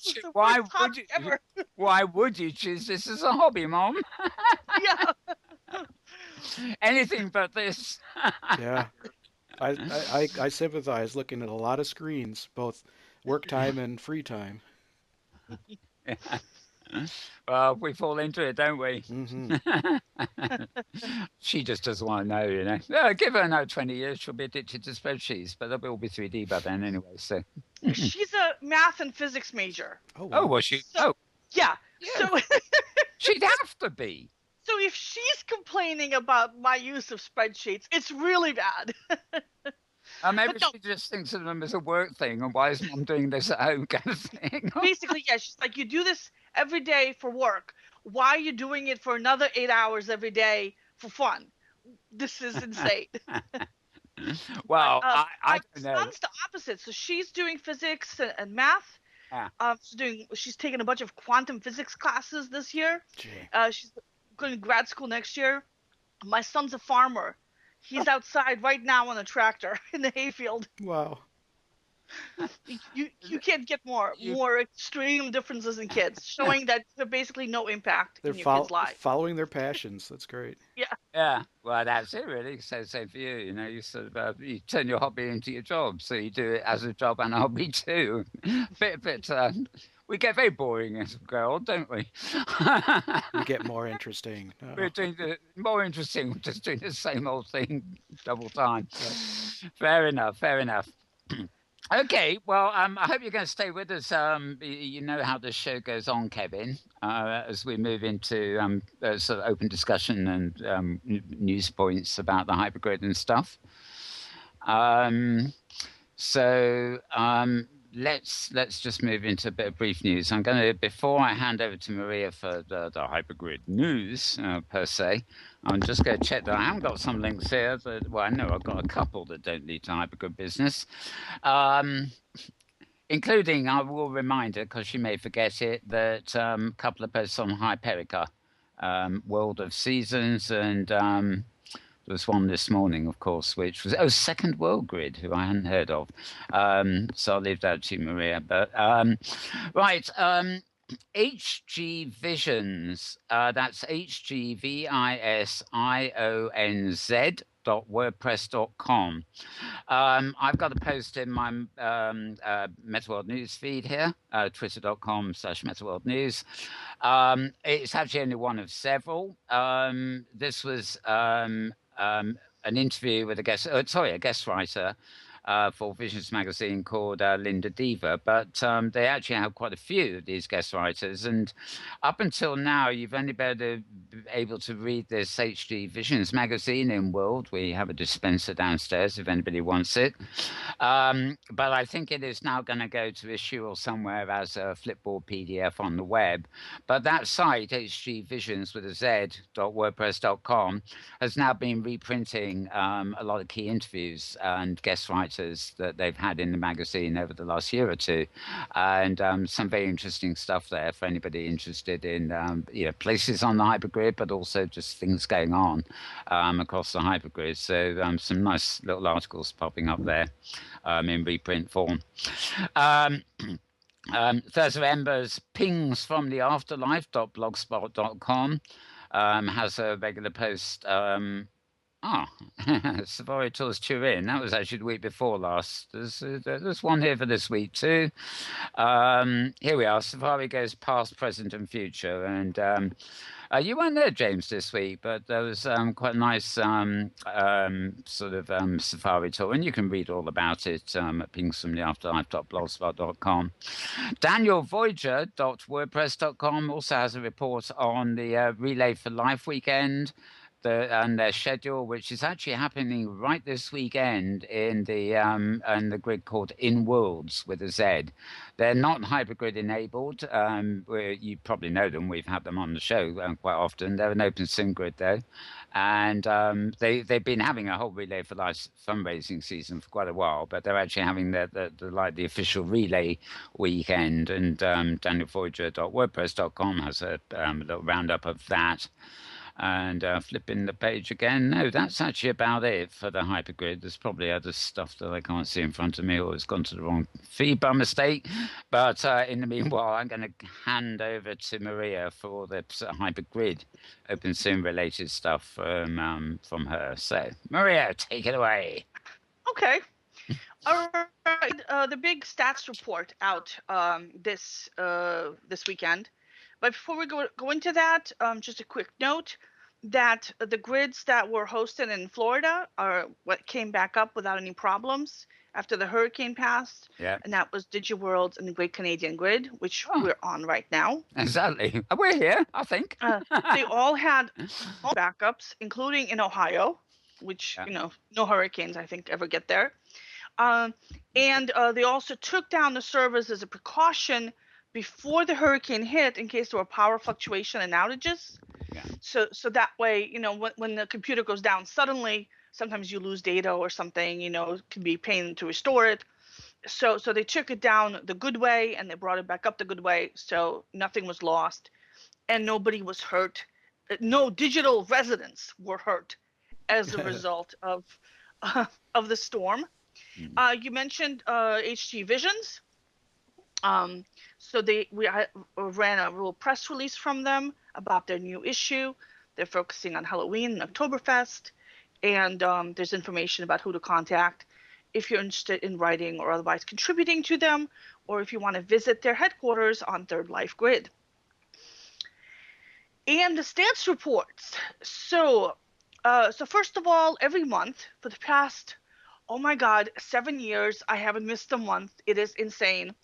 Why would you choose this as a hobby, Mom? Yeah. Anything but this. Yeah. I sympathize looking at a lot of screens, both work time and free time. Yeah. Well, we fall into it, don't we? Mm-hmm. She just doesn't want to know, you know. Give her another 20 years, she'll be addicted to spreadsheets, but they'll all be 3D by then anyway. So She's a math and physics major. Oh, wow. Oh, was she? So, yeah. Yeah. So She'd have to be. So if she's complaining about my use of spreadsheets, it's really bad. Maybe no. she just thinks of them as a work thing, and why is Mom doing this at home kind of thing? Basically, yeah, she's like, you do this every day for work. Why are you doing it for another 8 hours every day for fun? This is insane. Well, I don't know. My son's the opposite. So she's doing physics and math. Yeah. She's taking a bunch of quantum physics classes this year. She's going to grad school next year. My son's a farmer. He's outside right now on a tractor in the hayfield. Wow. You can't get more extreme differences in kids, showing that there's basically no impact in your kids' lives. Following their passions. That's great. Yeah. Yeah. Well, that's it, really. So same for you. You know, you sort of you turn your hobby into your job, so you do it as a job and a hobby too. We get very boring as we grow old, don't we? We get more interesting. Oh. We're doing more interesting. We're just doing the same old thing double time. Right. Fair enough. Okay, well, I hope you're going to stay with us. You know how this show goes on, Kevin, as we move into sort of open discussion and news points about the hypergrid and stuff. Let's just move into a bit of brief news. I'm going to, before I hand over to Maria for the hypergrid news per se, I'm just going to check that I haven't got some links here. Well, I know I've got a couple that don't lead to hypergrid business, including, I will remind her, because she may forget it, that a couple of posts on Hyperica, World of Seasons, and there was one this morning, of course, which was Second World Grid, who I hadn't heard of. So I'll leave that to you, Maria. But right, HG Visions. That's HGVISIONZ.wordpress.com. I've got a post in my Metaworld News feed here, twitter.com/Metaworld News. It's actually only one of several. This was an interview with a guest writer for Visions magazine called Linda Deaver, but they actually have quite a few of these guest writers, and up until now you've only been able to read this HG Visions magazine Inworld. We have a dispenser downstairs if anybody wants it, but I think it is now going to go to issue or somewhere as a flipboard PDF on the web. But that site, hgvisions with a z.wordpress.com, has now been reprinting a lot of key interviews and guest writers that they've had in the magazine over the last year or two, and some very interesting stuff there for anybody interested in places on the hypergrid, but also just things going on across the hypergrid. So some nice little articles popping up there in reprint form. Thursday Embers Pings from the Afterlife.blogspot.com has a regular post. Safari Tours Turin. That was actually the week before last. There's one here for this week too. Here we are. Safari goes past, present, and future. And you weren't there, James, this week, but there was quite a nice safari tour, and you can read all about it at pingsfromtheafterlife.blogspot.com. DanielVoyager.wordpress.com also has a report on the Relay for Life weekend. And their schedule, which is actually happening right this weekend in the grid called Inworlds with a Z. They're not hypergrid enabled. You probably know them. We've had them on the show quite often. They're an open sim grid though, and they've been having a whole Relay for Life fundraising season for quite a while. But they're actually having the official relay weekend. And DanielVoyager.wordpress.com has a little roundup of that. And flipping the page again, no, that's actually about it for the hypergrid. There's probably other stuff that I can't see in front of me, or it's gone to the wrong feed by mistake. But in the meanwhile, I'm going to hand over to Maria for all the hypergrid open sim related stuff from her. So, Maria, take it away. Okay. All right. The big stats report out this weekend. But before we go into that, just a quick note that the grids that were hosted in Florida are what came back up without any problems after the hurricane passed. Yeah. And that was DigiWorld and the Great Canadian Grid, which we're on right now. Exactly. We're here, I think. They all had backups, including in Ohio, which, no hurricanes, I think, ever get there. And they also took down the servers as a precaution before the hurricane hit in case there were power fluctuation and outages. Yeah. So that way, when the computer goes down suddenly, sometimes you lose data or something, it can be a pain to restore it. So they took it down the good way and they brought it back up the good way. So nothing was lost and nobody was hurt. No digital residents were hurt as a result of the storm. You mentioned HG Visions. So we ran a little press release from them about their new issue. They're focusing on Halloween and Oktoberfest, and there's information about who to contact if you're interested in writing or otherwise contributing to them, or if you want to visit their headquarters on Third Life Grid. And the stats reports. So first of all, every month for the past, 7 years, I haven't missed a month. It is insane.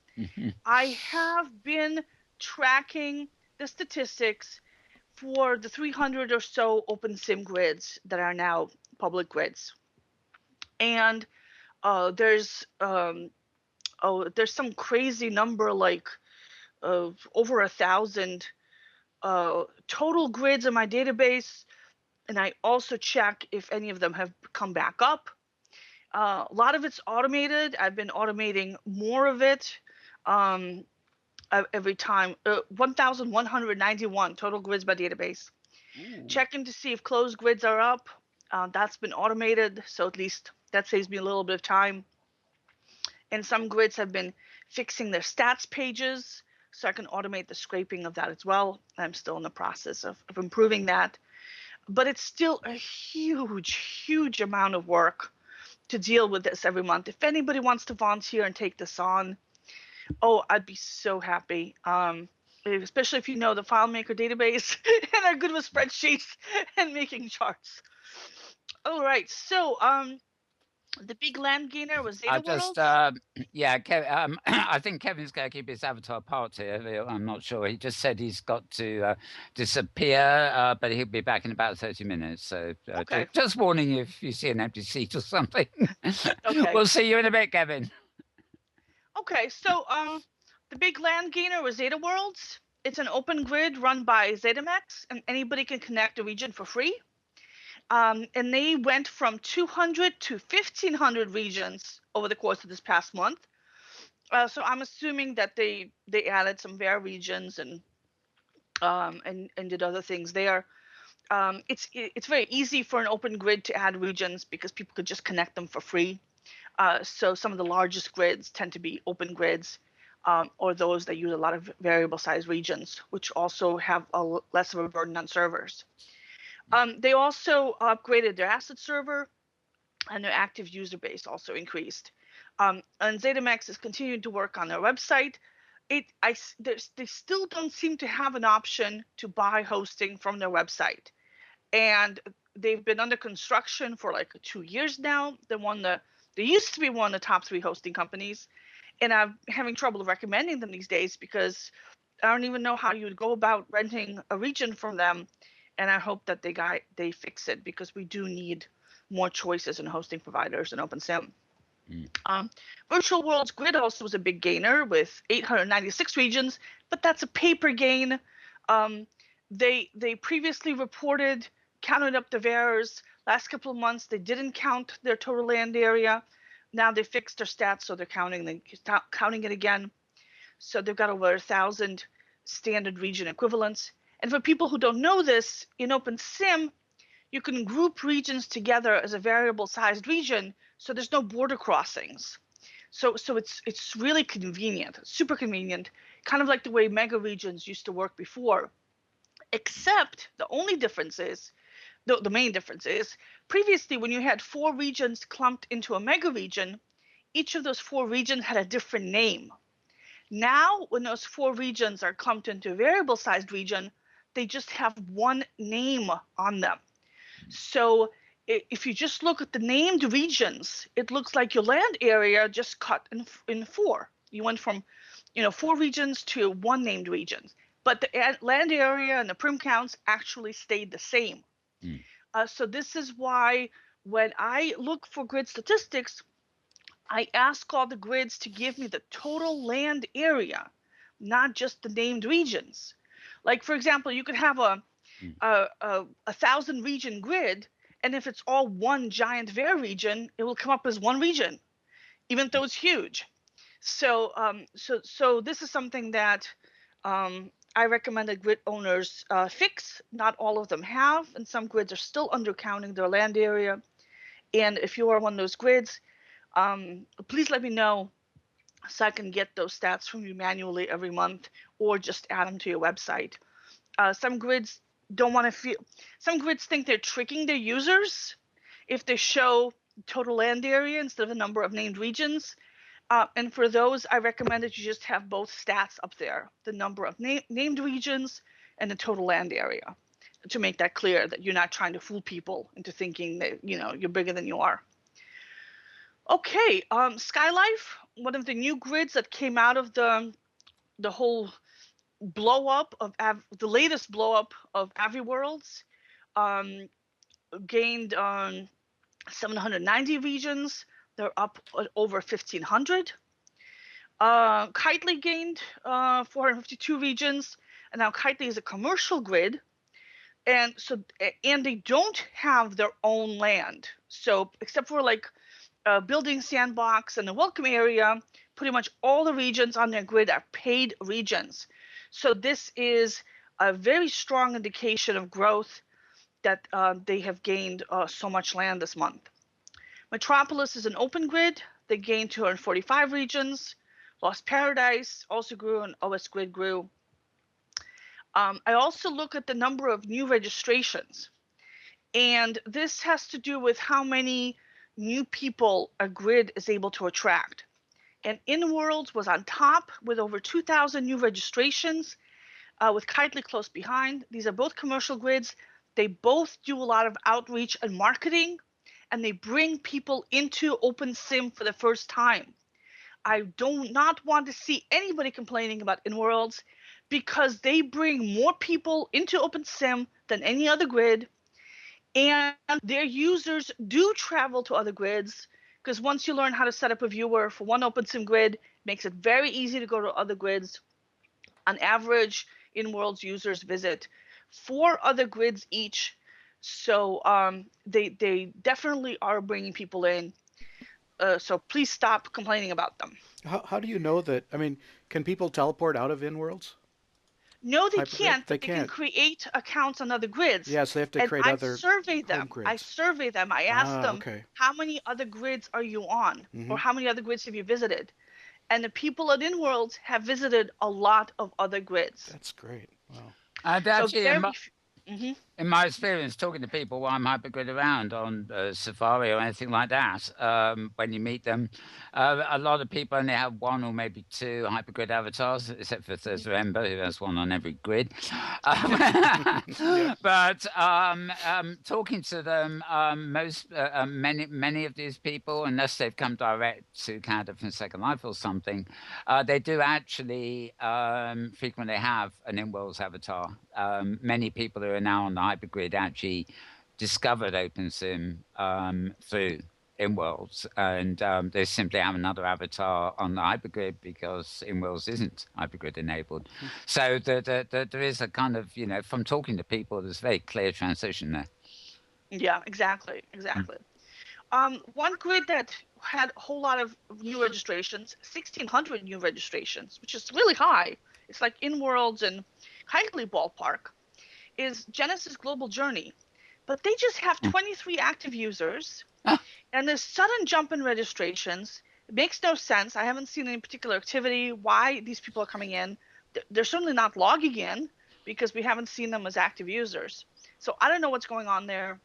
I have been tracking the statistics for the 300 or so OpenSim grids that are now public grids. And there's some crazy number, like over 1,000 total grids in my database. And I also check if any of them have come back up. A lot of it's automated. I've been automating more of it every time. 1,191 total grids by database. Ooh. Checking to see if closed grids are up. That's been automated, so at least that saves me a little bit of time. And some grids have been fixing their stats pages, so I can automate the scraping of that as well. I'm still in the process of improving that. But it's still a huge, huge amount of work to deal with this every month. If anybody wants to volunteer and take this on, I'd be so happy. Especially if you know the FileMaker database and are good with spreadsheets and making charts. All right, so the big land gainer was Zeta World. I think Kevin's going to keep his avatar apart here. I'm not sure. He just said he's got to disappear, but he'll be back in about 30 minutes. So okay. just warning you if you see an empty seat or something. Okay. We'll see you in a bit, Kevin. Okay, so the big land gainer was Zeta Worlds. It's an open grid run by ZetaMex, and anybody can connect a region for free. And they went from 200 to 1,500 regions over the course of this past month. So I'm assuming that they added some VAR regions and did other things there. It's very easy for an open grid to add regions because people could just connect them for free. So some of the largest grids tend to be open grids, or those that use a lot of variable size regions, which also have less of a burden on servers. They also upgraded their asset server, and their active user base also increased. And ZetaMex is continuing to work on their website. They still don't seem to have an option to buy hosting from their website, and they've been under construction for like 2 years now. They used to be one of the top 3 hosting companies, and I'm having trouble recommending them these days because I don't even know how you would go about renting a region from them. And I hope that they fix it because we do need more choices in hosting providers in OpenSim. Virtual Worlds Grid also was a big gainer with 896 regions, but that's a paper gain. They previously counted up the VARs. Last couple of months, they didn't count their total land area. Now they fixed their stats, so they're counting it again. So they've got over 1,000 standard region equivalents. And for people who don't know this, in OpenSim, you can group regions together as a variable sized region, so there's no border crossings. So it's really convenient, super convenient, kind of like the way mega regions used to work before. Except the only difference is the main difference is previously when you had 4 regions clumped into a mega region, each of those 4 regions had a different name. Now, when those 4 regions are clumped into a variable sized region, they just have one name on them. So if you just look at the named regions, it looks like your land area just cut in 4. You went from 4 regions to 1 named region, but the land area and the prim counts actually stayed the same. So this is why when I look for grid statistics, I ask all the grids to give me the total land area, not just the named regions. Like, for example, you could have a 1,000 region grid, and if it's all one giant var region, it will come up as one region, even though it's huge. So so this is something that I recommend that grid owners fix. Not all of them have, and some grids are still undercounting their land area. And if you are one of those grids, please let me know so I can get those stats from you manually every month, or just add them to your website. Some grids don't want to feel. Some grids think they're tricking their users if they show total land area instead of the number of named regions. And for those, I recommend that you just have both stats up there, the number of named regions and the total land area, to make that clear that you're not trying to fool people into thinking that you're bigger than you are. Okay, Skylife, one of the new grids that came out of the whole blow up of the latest blow up of Aviworlds, gained 790 regions. They're up over 1,500. Kitely gained 452 regions, and now Kitely is a commercial grid, and they don't have their own land. So except for like building sandbox and the welcome area, pretty much all the regions on their grid are paid regions. So this is a very strong indication of growth that they have gained so much land this month. Metropolis is an open grid. They gained 245 regions. Lost Paradise also grew, and OS Grid grew. I also look at the number of new registrations, and this has to do with how many new people a grid is able to attract. And Inworld was on top with over 2,000 new registrations, with Kitely close behind. These are both commercial grids. They both do a lot of outreach and marketing, and they bring people into OpenSim for the first time. I do not want to see anybody complaining about Inworlds, because they bring more people into OpenSim than any other grid, and their users do travel to other grids, because once you learn how to set up a viewer for one OpenSim grid, it makes it very easy to go to other grids. On average, Inworlds users visit 4 other grids each, so they definitely are bringing people in. So please stop complaining about them. How do you know that? I mean, can people teleport out of Inworlds? No, they can't. But they can create accounts on other grids. Yeah, so they have to create other. I survey them. Grids. I survey them. I ask them, how many other grids are you on, or how many other grids have you visited? And the people at Inworlds have visited a lot of other grids. That's great. Wow. And actually, in my experience, talking to people while I'm hypergrid around on Safari or anything like that, when you meet them, a lot of people only have 1 or maybe 2 hypergrid avatars, except for Thursday Ember, who has 1 on every grid. But talking to them, many of these people, unless they've come direct to Canada from Second Life or something, they do actually frequently have an Inworlds avatar. Many people who are now on the hypergrid actually discovered OpenSim through Inworlds, and they simply have another avatar on the hypergrid because Inworlds isn't hypergrid enabled. So there is a kind of, from talking to people, there's a very clear transition there. Yeah, exactly. One grid that had a whole lot of new registrations, 1,600 new registrations, which is really high. It's like Inworlds and Kitely ballpark, is Genesis Global Journey. But they just have 23 active users, and this sudden jump in registrations. It makes no sense. I haven't seen any particular activity, why these people are coming in. They're certainly not logging in, because we haven't seen them as active users. So I don't know what's going on there.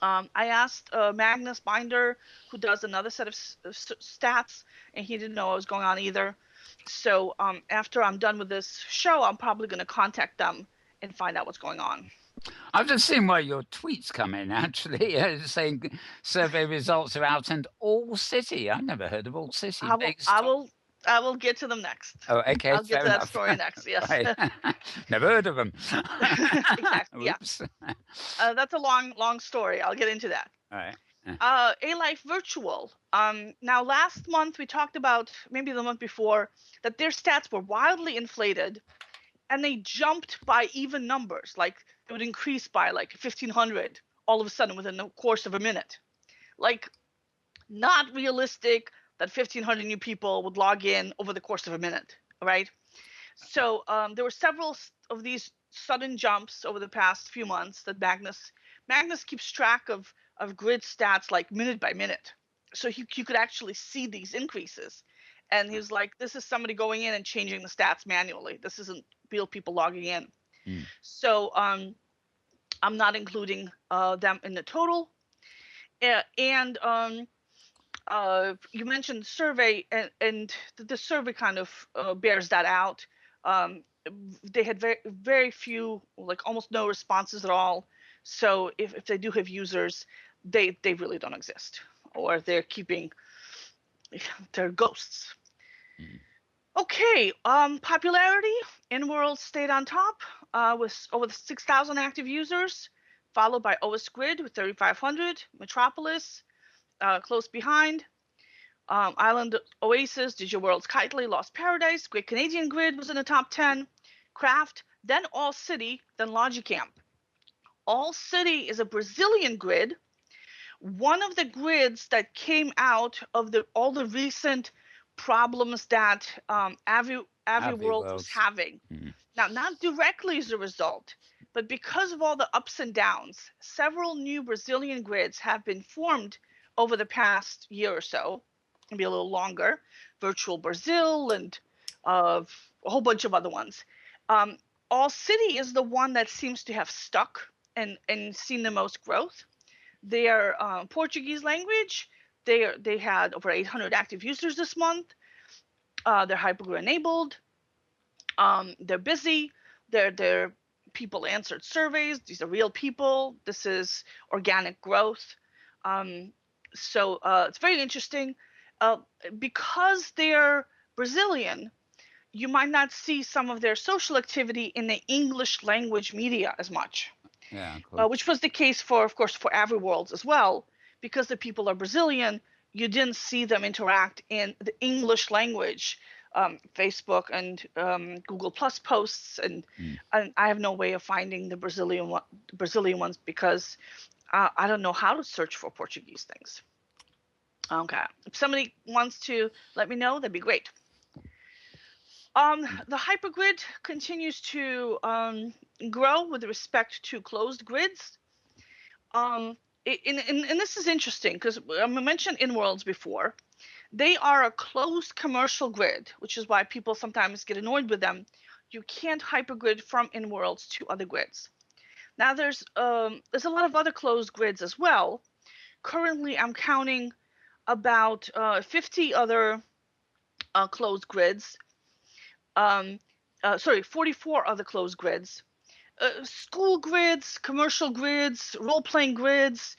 I asked Magnus Binder, who does another set of stats, and he didn't know what was going on either. So after I'm done with this show, I'm probably going to contact them and find out what's going on. I've just seen one of your tweets come in, actually, saying survey results are out and All City. I've never heard of All City. I will get to them next. Oh, okay. I'll get to enough. that story next. Yes. Right. Never heard of them. Exactly. Oops. Yeah. That's a long story. I'll get into that. All right. A-Life Virtual. Now, last month we talked about, maybe the month before, that their stats were wildly inflated, and they jumped by even numbers. Like it would increase by like 1,500 all of a sudden within the course of a minute. Like, not realistic that 1,500 new people would log in over the course of a minute, right? So there were several of these sudden jumps over the past few months that Magnus keeps track of grid stats like minute by minute. So you could actually see these increases. And he was like, this is somebody going in and changing the stats manually. This isn't real people logging in. So I'm not including them in the total. And you mentioned survey, and the survey kind of bears that out. They had very few, like almost no responses at all. So if they do have users, they really don't exist, or they're keeping their ghosts. Okay, popularity. Inworld stayed on top with over 6,000 active users, followed by OS Grid with 3,500, Metropolis close behind. Island Oasis, DigiWorld's Kitely, Lost Paradise, Great Canadian Grid was in the top 10, Craft, then All City, then Logicamp. All City is a Brazilian grid, one of the grids that came out of all the recent problems that AviWorld was having. Now, not directly as a result, but because of all the ups and downs, several new Brazilian grids have been formed over the past year or so, maybe a little longer, Virtual Brazil and a whole bunch of other ones. All City is the one that seems to have stuck and seen the most growth. Their Portuguese language, they had over 800 active users this month. They're hypergrid enabled. They're busy. Their people answered surveys. These are real people. This is organic growth. So it's very interesting. Because they're Brazilian, you might not see some of their social activity in the English language media as much. Yeah, cool. Which was the case of course, for AviWorlds as well. Because the people are Brazilian, you didn't see them interact in the English language, Facebook and Google Plus posts, and I have no way of finding the Brazilian ones because I don't know how to search for Portuguese things. Okay, if somebody wants to let me know, that'd be great. The hypergrid continues to grow with respect to closed grids. And this is interesting because I mentioned Inworlds before. They are a closed commercial grid, which is why people sometimes get annoyed with them. You can't hypergrid from Inworlds to other grids. Now there's a lot of other closed grids as well. Currently, I'm counting about 50 other closed grids. 44 other closed grids. School grids, commercial grids, role-playing grids,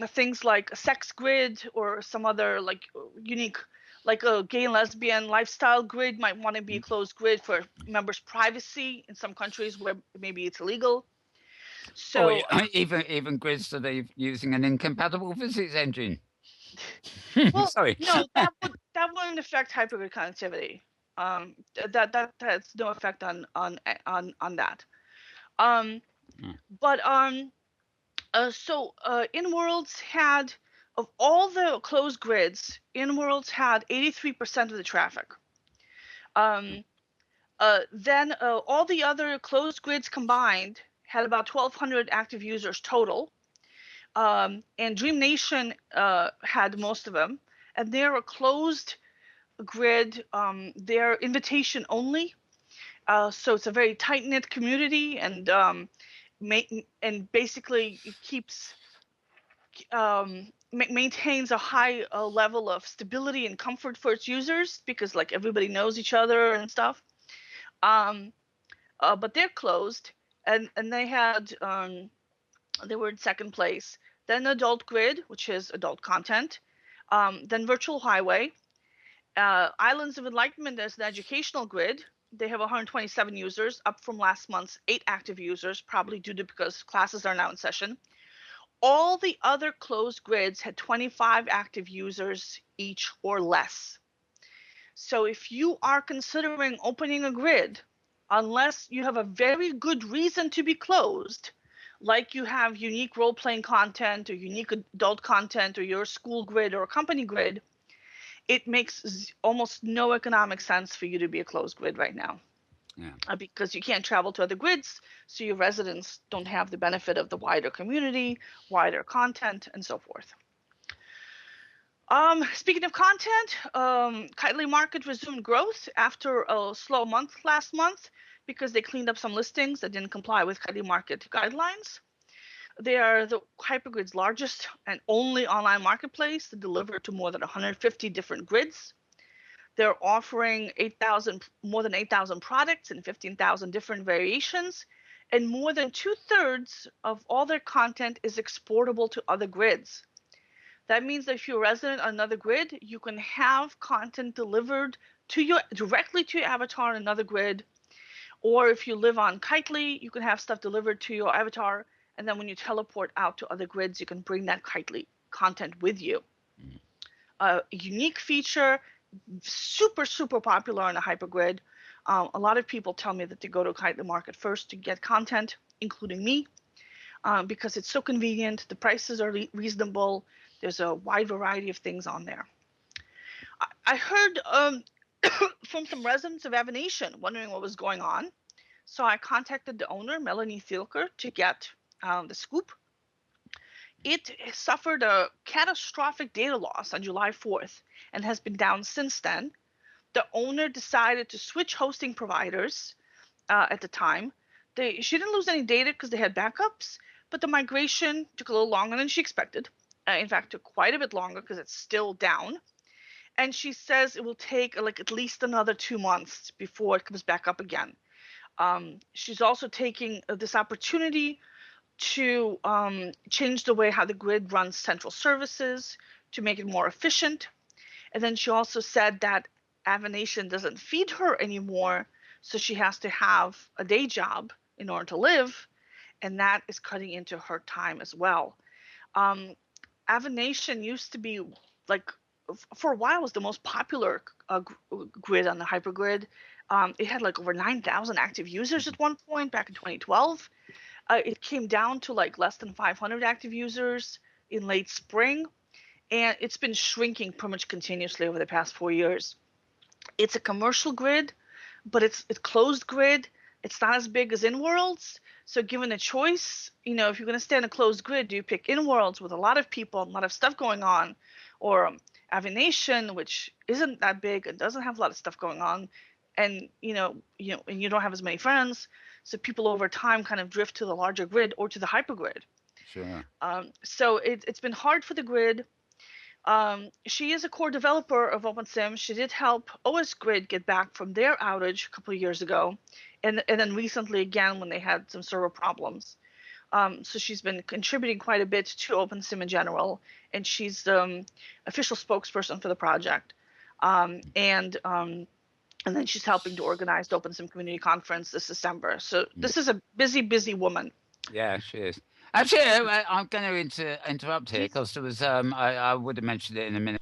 things like a sex grid or some other like unique, like a gay and lesbian lifestyle grid might want to be a closed grid for members' privacy in some countries where maybe it's illegal. So even grids that are using an incompatible physics engine. Well, Sorry. No, that wouldn't affect hypergrid connectivity. That has no effect on that. But Inworlds had, of all the closed grids, Inworlds had 83% of the traffic. Then all the other closed grids combined had about 1,200 active users total. And Dream Nation had most of them, and they're a closed grid. They're invitation only, so it's a very tight-knit community, and and basically it keeps maintains a high level of stability and comfort for its users because like everybody knows each other and stuff. But they're closed, and they were in second place. Then Adult Grid, which is adult content. Then Virtual Highway. Islands of Enlightenment is an educational grid. They have 127 users, up from last month's 8 active users, probably due to because classes are now in session. All the other closed grids had 25 active users each or less. So if you are considering opening a grid, unless you have a very good reason to be closed, like you have unique role-playing content or unique adult content or your school grid or a company grid, it makes almost no economic sense for you to be a closed grid right now. Yeah. Because you can't travel to other grids, so your residents don't have the benefit of the wider community, wider content, and so forth. Speaking of content, Kitely Market resumed growth after a slow month last month because they cleaned up some listings that didn't comply with Kitely Market guidelines. They are the Hypergrid's largest and only online marketplace to deliver to more than 150 different grids. They're offering more than 8,000 products in 15,000 different variations, and more than 2/3 of all their content is exportable to other grids. That means that if you're a resident on another grid, you can have content delivered directly to your avatar on another grid. Or if you live on Kitely, you can have stuff delivered to your avatar, and then when you teleport out to other grids, you can bring that Kitely content with you. A unique feature, super, super popular on a hypergrid. A lot of people tell me that they go to Kitely Market first to get content, including me, because it's so convenient. The prices are reasonable. There's a wide variety of things on there. I heard from some residents of Avenation wondering what was going on. So I contacted the owner, Melanie Thielker, to get the scoop. It suffered a catastrophic data loss on July 4th and has been down since then. The owner decided to switch hosting providers at the time. She didn't lose any data because they had backups, but the migration took a little longer than she expected. In fact, took quite a bit longer because it's still down. And she says it will take like at least another 2 months before it comes back up again. She's also taking this opportunity to change the way how the grid runs central services to make it more efficient. And then she also said that Avenation doesn't feed her anymore, so she has to have a day job in order to live, and that is cutting into her time as well. Avenation used to be, like, for a while was the most popular grid on the hypergrid. It had like over 9,000 active users at one point back in 2012. It came down to like less than 500 active users in late spring, and it's been shrinking pretty much continuously over the past 4 years. It's a commercial grid, but it's a closed grid. It's not as big as Inworld's. So given a choice, if you're going to stay on a closed grid, do you pick Inworld's with a lot of people, a lot of stuff going on, or Avenation, which isn't that big and doesn't have a lot of stuff going on, and and you don't have as many friends, so people over time kind of drift to the larger grid or to the hypergrid. Sure. So it's been hard for the grid. She is a core developer of OpenSim. She did help OS Grid get back from their outage a couple of years ago, and then recently again when they had some server problems. So she's been contributing quite a bit to OpenSim in general, and she's the official spokesperson for the project. And then she's helping to organize the OpenSim Community Conference this December. So this is a busy, busy woman. Yeah, she is. Actually, I'm going to interrupt here because there was I would have mentioned it in a minute.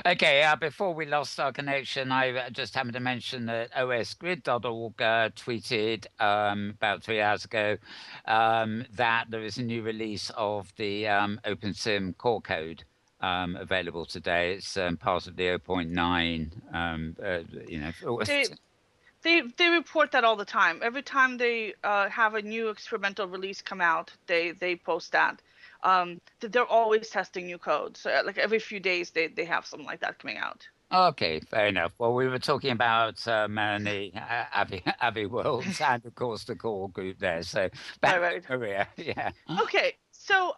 Okay, before we lost our connection, I just happened to mention that osgrid.org tweeted about 3 hours ago that there is a new release of the OpenSim core code available today. It's part of the 0.9. They report that all the time. Every time they have a new experimental release come out, they post that. They're always testing new code. So like every few days they have something like that coming out. Okay, fair enough. Well, we were talking about Melanie, Abbey Worlds, and of course the core group there. So back Right. to Maria. Yeah. Okay, so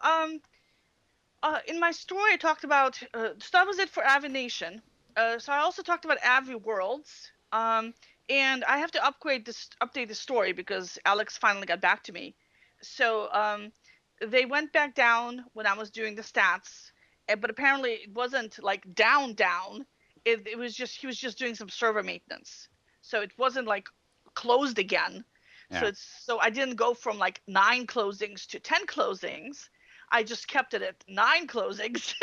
in my story, I talked about so that was it for Avination. So I also talked about Avi Worlds. And I have to update the story because Alex finally got back to me. So they went back down when I was doing the stats, but apparently it wasn't like down. It was just he was just doing some server maintenance. So it wasn't like closed again. Yeah. So I didn't go from like 9 closings to 10 closings. I just kept it at 9 closings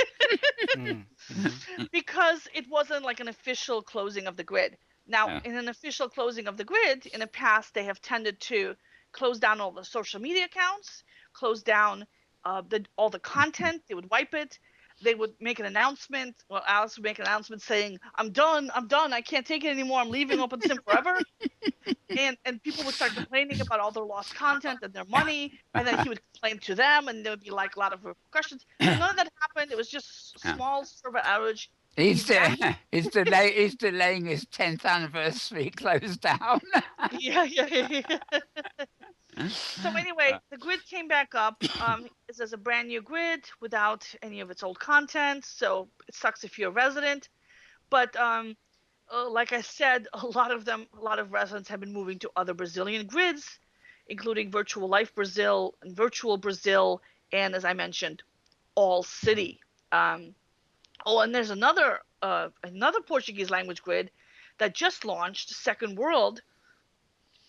because it wasn't like an official closing of the grid. Now, in an official closing of the grid, in the past, they have tended to close down all the social media accounts, close down all the content. They would wipe it. They would make an announcement. Well, Alice would make an announcement saying, I'm done. I can't take it anymore. I'm leaving OpenSim forever. And people would start complaining about all their lost content and their money, and then he would complain to them, and there would be like a lot of repercussions. None of that happened. It was just small server outage. He's delaying his 10th anniversary close down. Yeah. So anyway, the grid came back up. This is a brand new grid without any of its old content, so it sucks if you're a resident. But like I said, a lot of residents have been moving to other Brazilian grids, including Virtual Life Brazil and Virtual Brazil, and as I mentioned, All City. And there's another Portuguese language grid that just launched, Second World,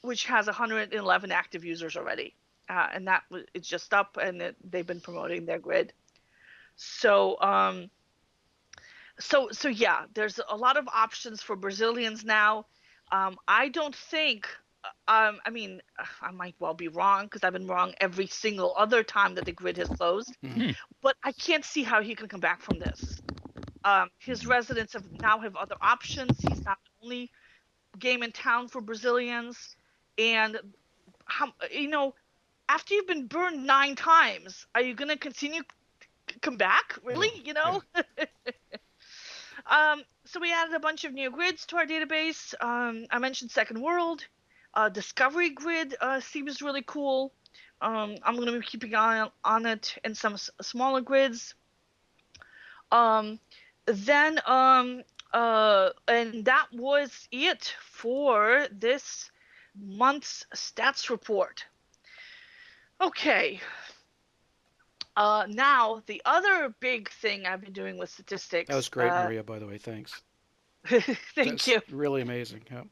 which has 111 active users already, and it's just up, and they've been promoting their grid. So yeah, there's a lot of options for Brazilians now. I don't think, I mean, I might well be wrong because I've been wrong every single other time that the grid has closed, but I can't see how he can come back from this. His residents now have other options. He's not the only game in town for Brazilians. And, after you've been burned 9 times, are you going to continue come back? Really? So we added a bunch of new grids to our database. I mentioned Second World. Discovery Grid seems really cool. I'm going to be keeping an eye on it and some smaller grids. And that was it for this month's stats report. Okay. Now, the other big thing I've been doing with statistics... That was great, Maria, by the way. Thanks. Thank you. Really amazing. Yeah.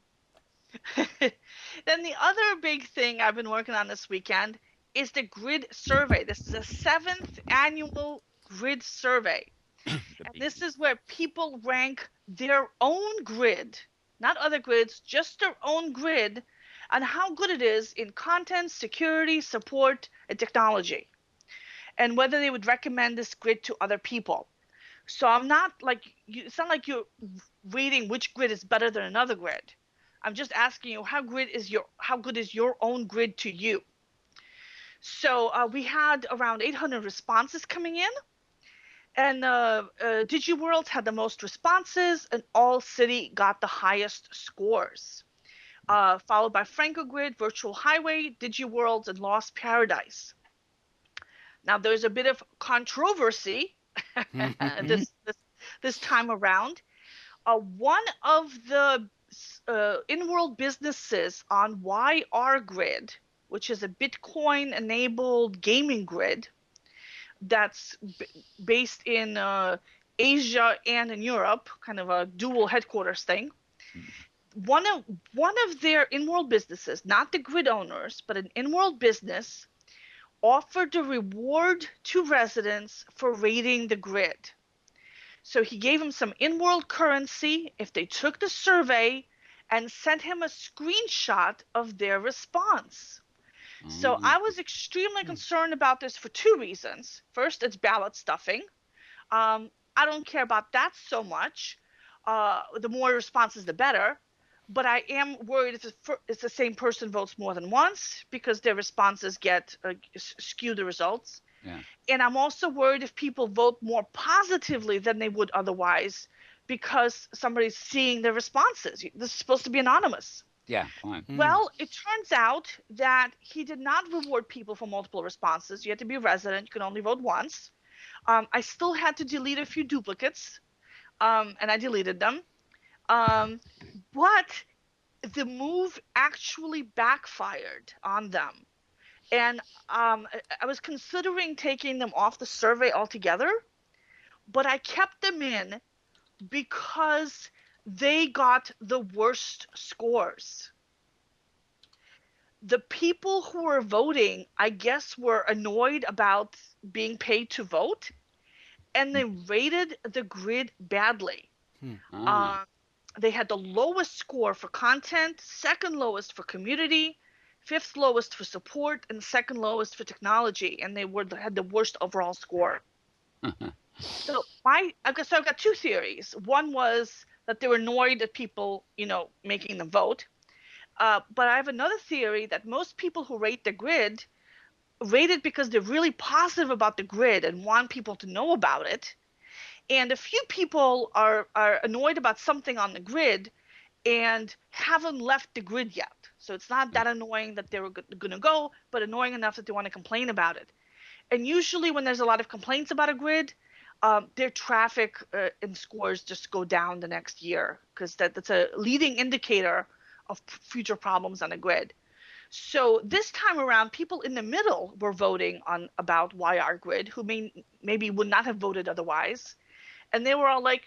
Then the other big thing I've been working on this weekend is the grid survey. This is the 7th annual grid survey. And this is where people rank their own grid, not other grids, just their own grid, and how good it is in content, security, support, and technology, and whether they would recommend this grid to other people. So I'm not like it's not like you're rating which grid is better than another grid. I'm just asking you how good is your own grid to you. So we had around 800 responses coming in, and DigiWorld had the most responses, and All City got the highest scores, followed by Franco Grid, Virtual Highway, DigiWorld, and Lost Paradise. Now there's a bit of controversy this time around. One of the Inworld businesses on YR Grid, which is a Bitcoin-enabled gaming grid that's based in Asia and in Europe, kind of a dual headquarters thing. One of their Inworld businesses, not the grid owners, but an Inworld business, offered a reward to residents for rating the grid. So he gave them some Inworld currency if they took the survey and sent him a screenshot of their response. So I was extremely concerned about this for 2 reasons. First, it's ballot stuffing. I don't care about that so much. The more responses, the better. But I am worried if the same person votes more than once because their responses skew the results. Yeah. And I'm also worried if people vote more positively than they would otherwise because somebody's seeing the responses. This is supposed to be anonymous. Yeah, fine. Well, it turns out that he did not reward people for multiple responses. You had to be a resident. You could only vote once. I still had to delete a few duplicates, and I deleted them. But the move actually backfired on them. And I was considering taking them off the survey altogether, but I kept them in because they got the worst scores. The people who were voting, I guess, were annoyed about being paid to vote, and they rated the grid badly. They had the lowest score for content, second lowest for community, fifth lowest for support, and second lowest for technology, and they had the worst overall score. So I've got two theories. One was that they were annoyed at people, making them vote. But I have another theory that most people who rate the grid rate it because they're really positive about the grid and want people to know about it. And a few people are annoyed about something on the grid and haven't left the grid yet. So it's not that annoying that they were going to go, but annoying enough that they want to complain about it. And usually when there's a lot of complaints about a grid, their traffic and scores just go down the next year, because that's a leading indicator of future problems on a grid. So this time around, people in the middle were voting about YR grid, who maybe would not have voted otherwise. And they were all like,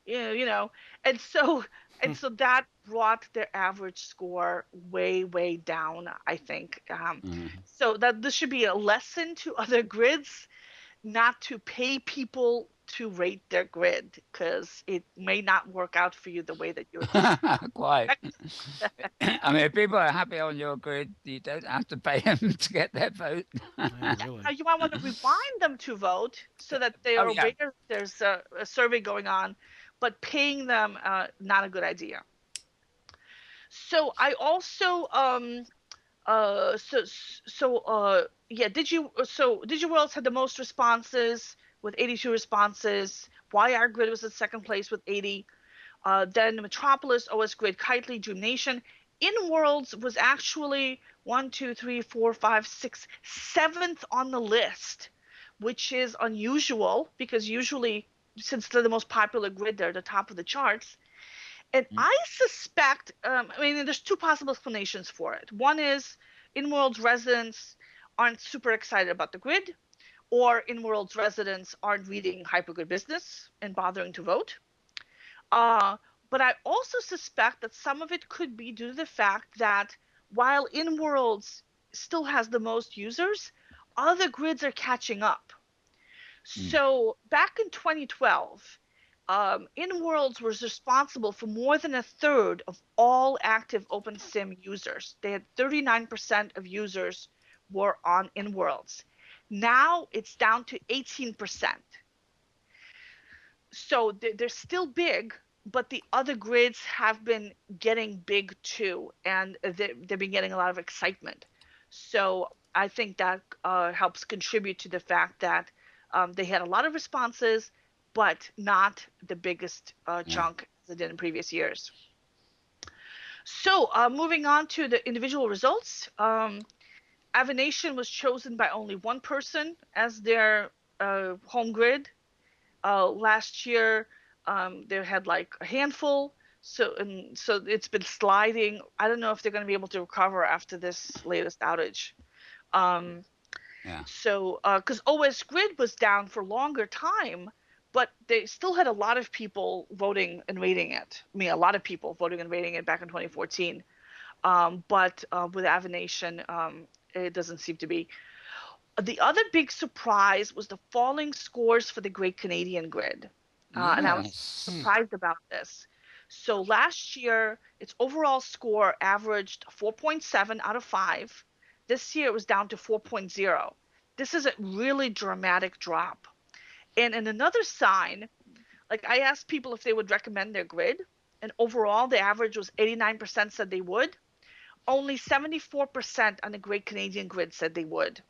and so that brought their average score way, way down, I think. So that this should be a lesson to other grids not to pay people to rate their grid, because it may not work out for you the way that you expect. Quite. I mean, if people are happy on your grid, you don't have to pay them to get their vote. Really? Now you might want to remind them to vote so that they are aware there's a survey going on, but paying them, not a good idea. So I also Digiworlds had the most responses with 82 responses. YR Grid was in second place with 80. Then Metropolis, OS Grid, Kitely, Dream Nation. Inworlds was actually 7th on the list, which is unusual because usually, since they're the most popular grid, they're at the top of the charts. And I suspect, there's two possible explanations for it. One is Inworld's residents aren't super excited about the grid, or Inworld's residents aren't reading Hypergrid Business and bothering to vote. But I also suspect that some of it could be due to the fact that while Inworlds still has the most users, other grids are catching up. So back in 2012, Inworlds was responsible for more than a third of all active OpenSim users. They had 39% of users were on Inworlds. Now it's down to 18%. So they're still big, but the other grids have been getting big too, and they've been getting a lot of excitement. So I think that helps contribute to the fact that they had a lot of responses, but not the biggest chunk as they did in previous years. So moving on to the individual results, Avanation was chosen by only one person as their home grid. Last year, they had like a handful, so it's been sliding. I don't know if they're going to be able to recover after this latest outage. So because OS Grid was down for longer time, but they still had a lot of people voting and rating it. I mean, a lot of people voting and rating it back in 2014. But with Avanation, it doesn't seem to be. The other big surprise was the falling scores for the Great Canadian Grid. And I was surprised about this. So last year, its overall score averaged 4.7 out of 5. This year, it was down to 4.0. This is a really dramatic drop. And in another sign, like I asked people if they would recommend their grid, and overall, the average was 89% said they would. Only 74% on the Great Canadian Grid said they would.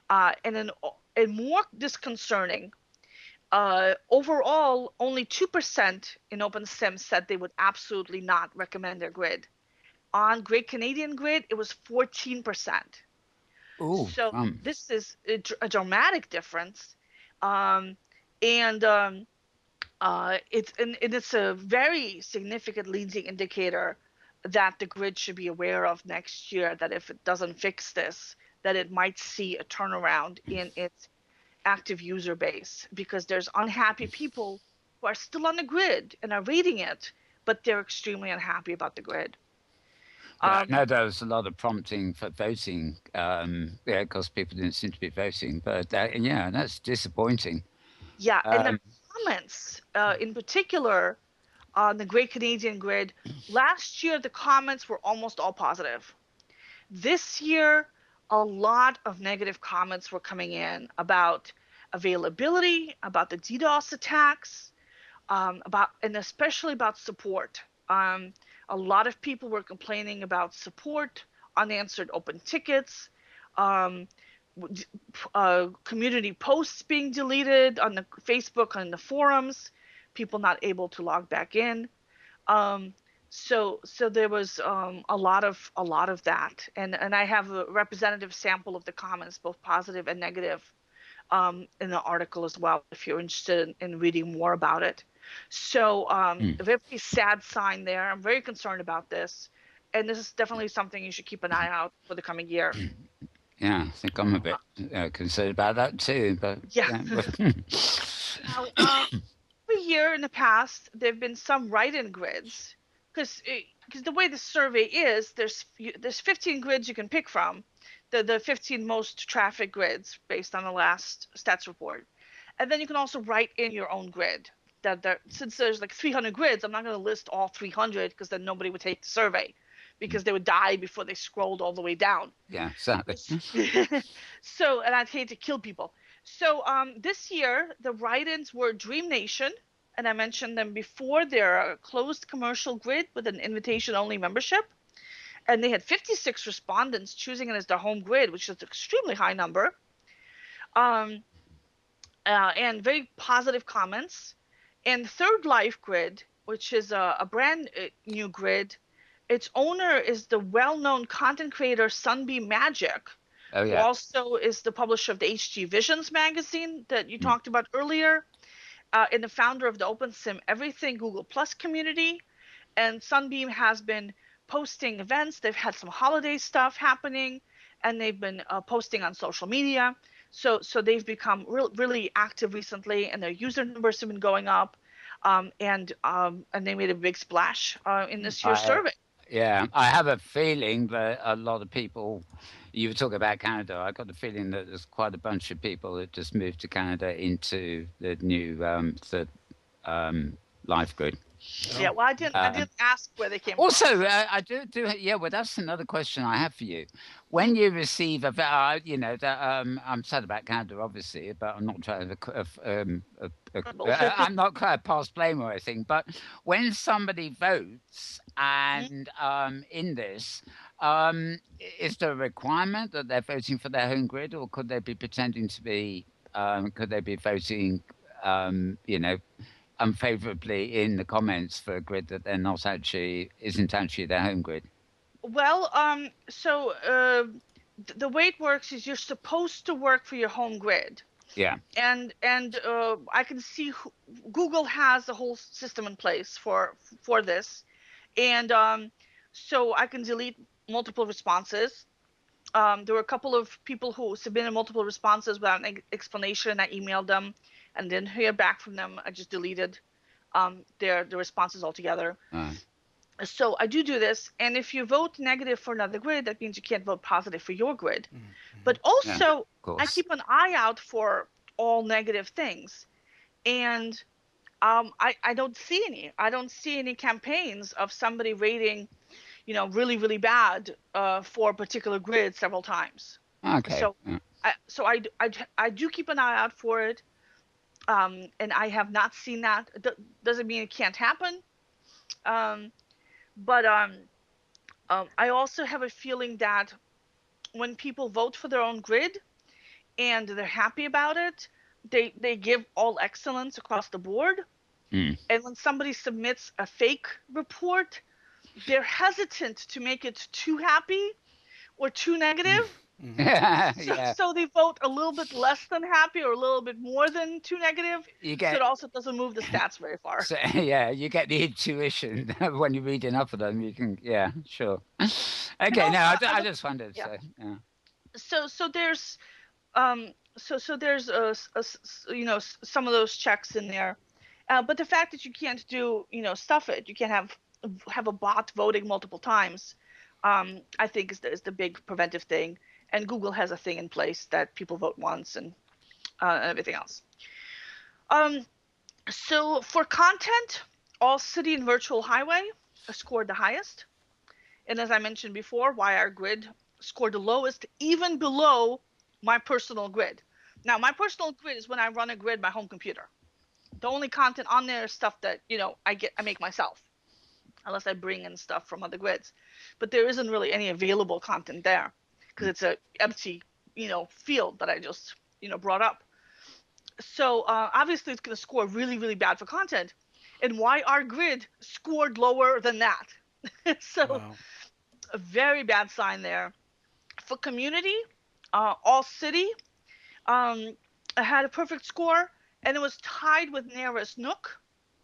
And more disconcerting, Overall, only 2% in OpenSim said they would absolutely not recommend their grid. On Great Canadian Grid, it was 14%. Oh, So this is a dramatic difference, and it's a very significant leading indicator that the grid should be aware of next year. That if it doesn't fix this, that it might see a turnaround in its active user base, because there's unhappy people who are still on the grid and are reading it, but they're extremely unhappy about the grid. Yeah, no, there was a lot of prompting for voting, because people didn't seem to be voting. But that's disappointing. Yeah, and the comments, in particular, on the Great Canadian Grid, last year the comments were almost all positive. This year, a lot of negative comments were coming in about availability, about the DDoS attacks, and especially about support. A lot of people were complaining about support, unanswered open tickets, community posts being deleted on the Facebook, on the forums, people not able to log back in. So there was a lot of that, and I have a representative sample of the comments, both positive and negative, in the article as well, if you're interested in reading more about it. So a very sad sign there. I'm very concerned about this, and this is definitely something you should keep an eye out for the coming year. Yeah, I think I'm a bit concerned about that too. But now, every year in the past, there have been some write-in grids, because the way the survey is, there's 15 grids you can pick from, the 15 most traffic grids based on the last stats report, and then you can also write in your own grid. Since there's like 300 grids, I'm not going to list all 300, because then nobody would take the survey, because they would die before they scrolled all the way down. Yeah, exactly. So, and I'd hate to kill people. So this year, the write-ins were Dream Nation, and I mentioned them before. They're a closed commercial grid with an invitation-only membership. And they had 56 respondents choosing it as their home grid, which is an extremely high number. And very positive comments. And Third Life Grid, which is a brand new grid, its owner is the well-known content creator Sunbeam Magic, who also is the publisher of the HG Visions magazine that you talked about earlier, and the founder of the OpenSim Everything Google Plus community. And Sunbeam has been posting events. They've had some holiday stuff happening, and they've been posting on social media. So they've become really active recently, and their user numbers have been going up, and they made a big splash in this year's survey. Yeah, I have a feeling that a lot of people, you were talking about Canada, I got the feeling that there's quite a bunch of people that just moved to Canada into the new Life Grid. Yeah, well, I didn't ask where they came from. Also, I do. Yeah, well, that's another question I have for you. When you receive I'm sad about Canada, obviously, but I'm not trying to. I'm not quite past blame or anything. But when somebody votes, and in this, is there a requirement that they're voting for their home grid, or could they be pretending to be? Could they be voting? Unfavorably in the comments for a grid that they're not isn't actually their home grid? Well, so the way it works is you're supposed to work for your home grid. Yeah. And I can see Google has a whole system in place for this, and so I can delete multiple responses. There were a couple of people who submitted multiple responses without an explanation. I emailed them and didn't hear back from them. I just deleted their responses altogether. So I do this, and if you vote negative for another grid, that means you can't vote positive for your grid. But also, I keep an eye out for all negative things, and I don't see any. I don't see any campaigns of somebody rating, really, really bad for a particular grid several times. Okay. So I do keep an eye out for it, and I have not seen that. Doesn't mean it can't happen. But I also have a feeling that when people vote for their own grid and they're happy about it, they give all excellence across the board. Mm. And when somebody submits a fake report, they're hesitant to make it too happy or too negative. Yeah. So they vote a little bit less than happy or a little bit more than too negative. You So get it also doesn't move the stats very far. so, yeah, you get the intuition when you read enough of them. You can, yeah, sure. Okay, also, no, I just wondered. yeah. So, yeah. So there's so there's you know, some of those checks in there, but the fact that you can't do, you know, stuff it, you can't have a bot voting multiple times, I think is the big preventive thing. And Google has a thing in place that people vote once and everything else. So for content, all city and virtual highway scored the highest. And as I mentioned before, YR Grid scored the lowest, even below my personal grid. Now, my personal grid is when I run a grid my home computer. The only content on there is stuff that, you know, I make myself, unless I bring in stuff from other grids. But there isn't really any available content there because it's a empty, you know, field that I just, you know, brought up. So obviously it's going to score really, really bad for content. And YR Grid scored lower than that. So Wow. a very bad sign there. For community, all city had a perfect score, and it was tied with Nearest Nook.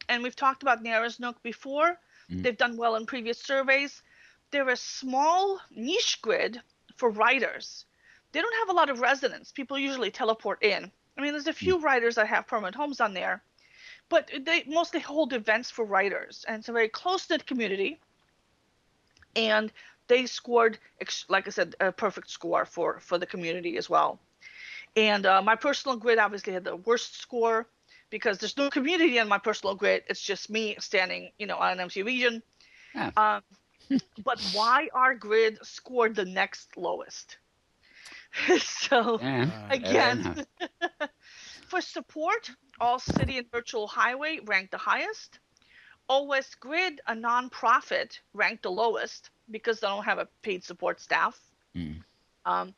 And we've talked about Nearest Nook before. They've done well in previous surveys. They're a small niche grid for writers. They don't have a lot of residents. People usually teleport in. I mean, there's a few writers that have permanent homes on there, but they mostly hold events for writers, and it's a very close-knit community. And they scored, like I said, a perfect score for the community as well. And my personal grid obviously had the worst score because there's no community on my personal grid. It's just me standing, you know, on an empty region. Yeah. But YR Grid scored the next lowest. So again, for support, all city and virtual highway ranked the highest. OS Grid, a nonprofit, ranked the lowest because they don't have a paid support staff. A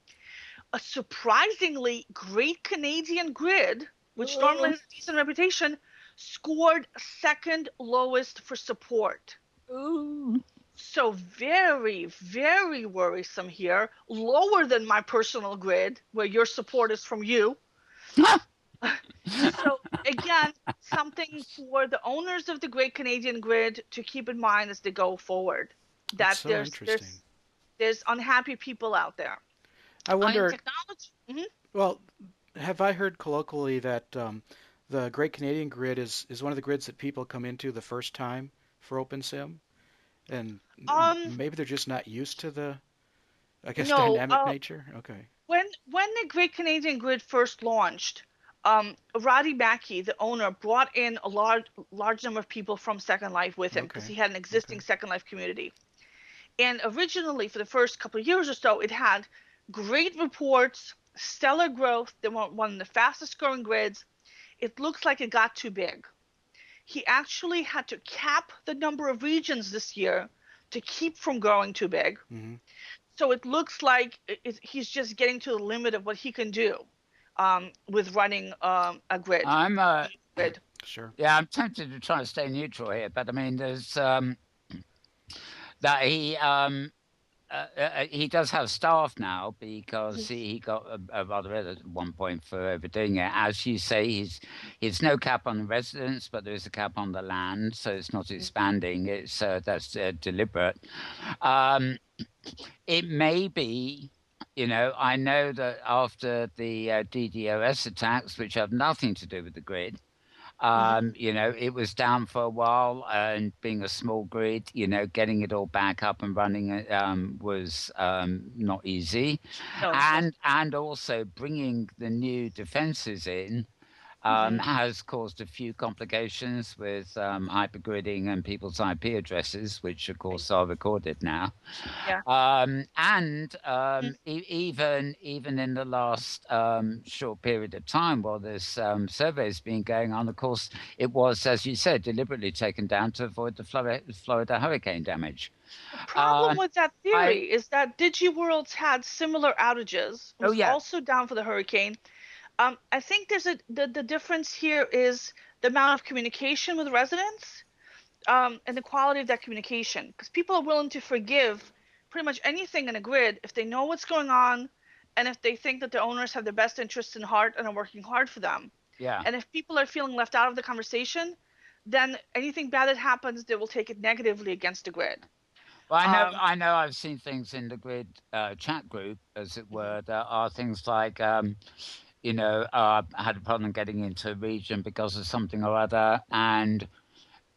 surprisingly Great Canadian Grid, which normally has a decent reputation, scored second lowest for support. Ooh. So very, very worrisome here. Lower than my personal grid, where your support is from you. So again, something for the owners of the Great Canadian Grid to keep in mind as they go forward. That That's so interesting. There's unhappy people out there. I wonder. Technology. Well, have I heard colloquially that the Great Canadian Grid is one of the grids that people come into the first time for OpenSim, and maybe they're just not used to the, I guess, dynamic nature. Okay. When the Great Canadian Grid first launched, Roddy Mackey, the owner, brought in a large number of people from Second Life with him because he had an existing Second Life community. And originally, for the first couple of years or so, it had great reports, stellar growth. They were one of the fastest growing grids. It looks like it got too big. He actually had to cap the number of regions this year to keep from growing too big. So it looks like he's just getting to the limit of what he can do with running a grid. Sure. Yeah, I'm tempted to try to stay neutral here, but I mean, there's that he does have staff now because he got a rather at one point for overdoing it. As you say, he's no cap on the residents, but there is a cap on the land, so it's not expanding. It's that's deliberate. It may be, you know, I know that after the DDoS attacks, which have nothing to do with the grid, you know, it was down for a while, and being a small grid, you know, getting it all back up and running was not easy. And also bringing the new defenses in has caused a few complications with hypergridding and people's IP addresses, which of course are recorded now. Even in the last short period of time while this survey has been going on, of course, it was, as you said, deliberately taken down to avoid the Florida hurricane damage. The problem with that theory is that DigiWorlds had similar outages. It was also down for the hurricane. I think there's the difference here is the amount of communication with residents, and the quality of that communication. Because people are willing to forgive pretty much anything in a grid if they know what's going on, and if they think that the owners have their best interests in heart and are working hard for them. Yeah. And if people are feeling left out of the conversation, then anything bad that happens, they will take it negatively against the grid. Well, I know I've seen things in the grid chat group, as it were, that are things like, I had a problem getting into a region because of something or other, and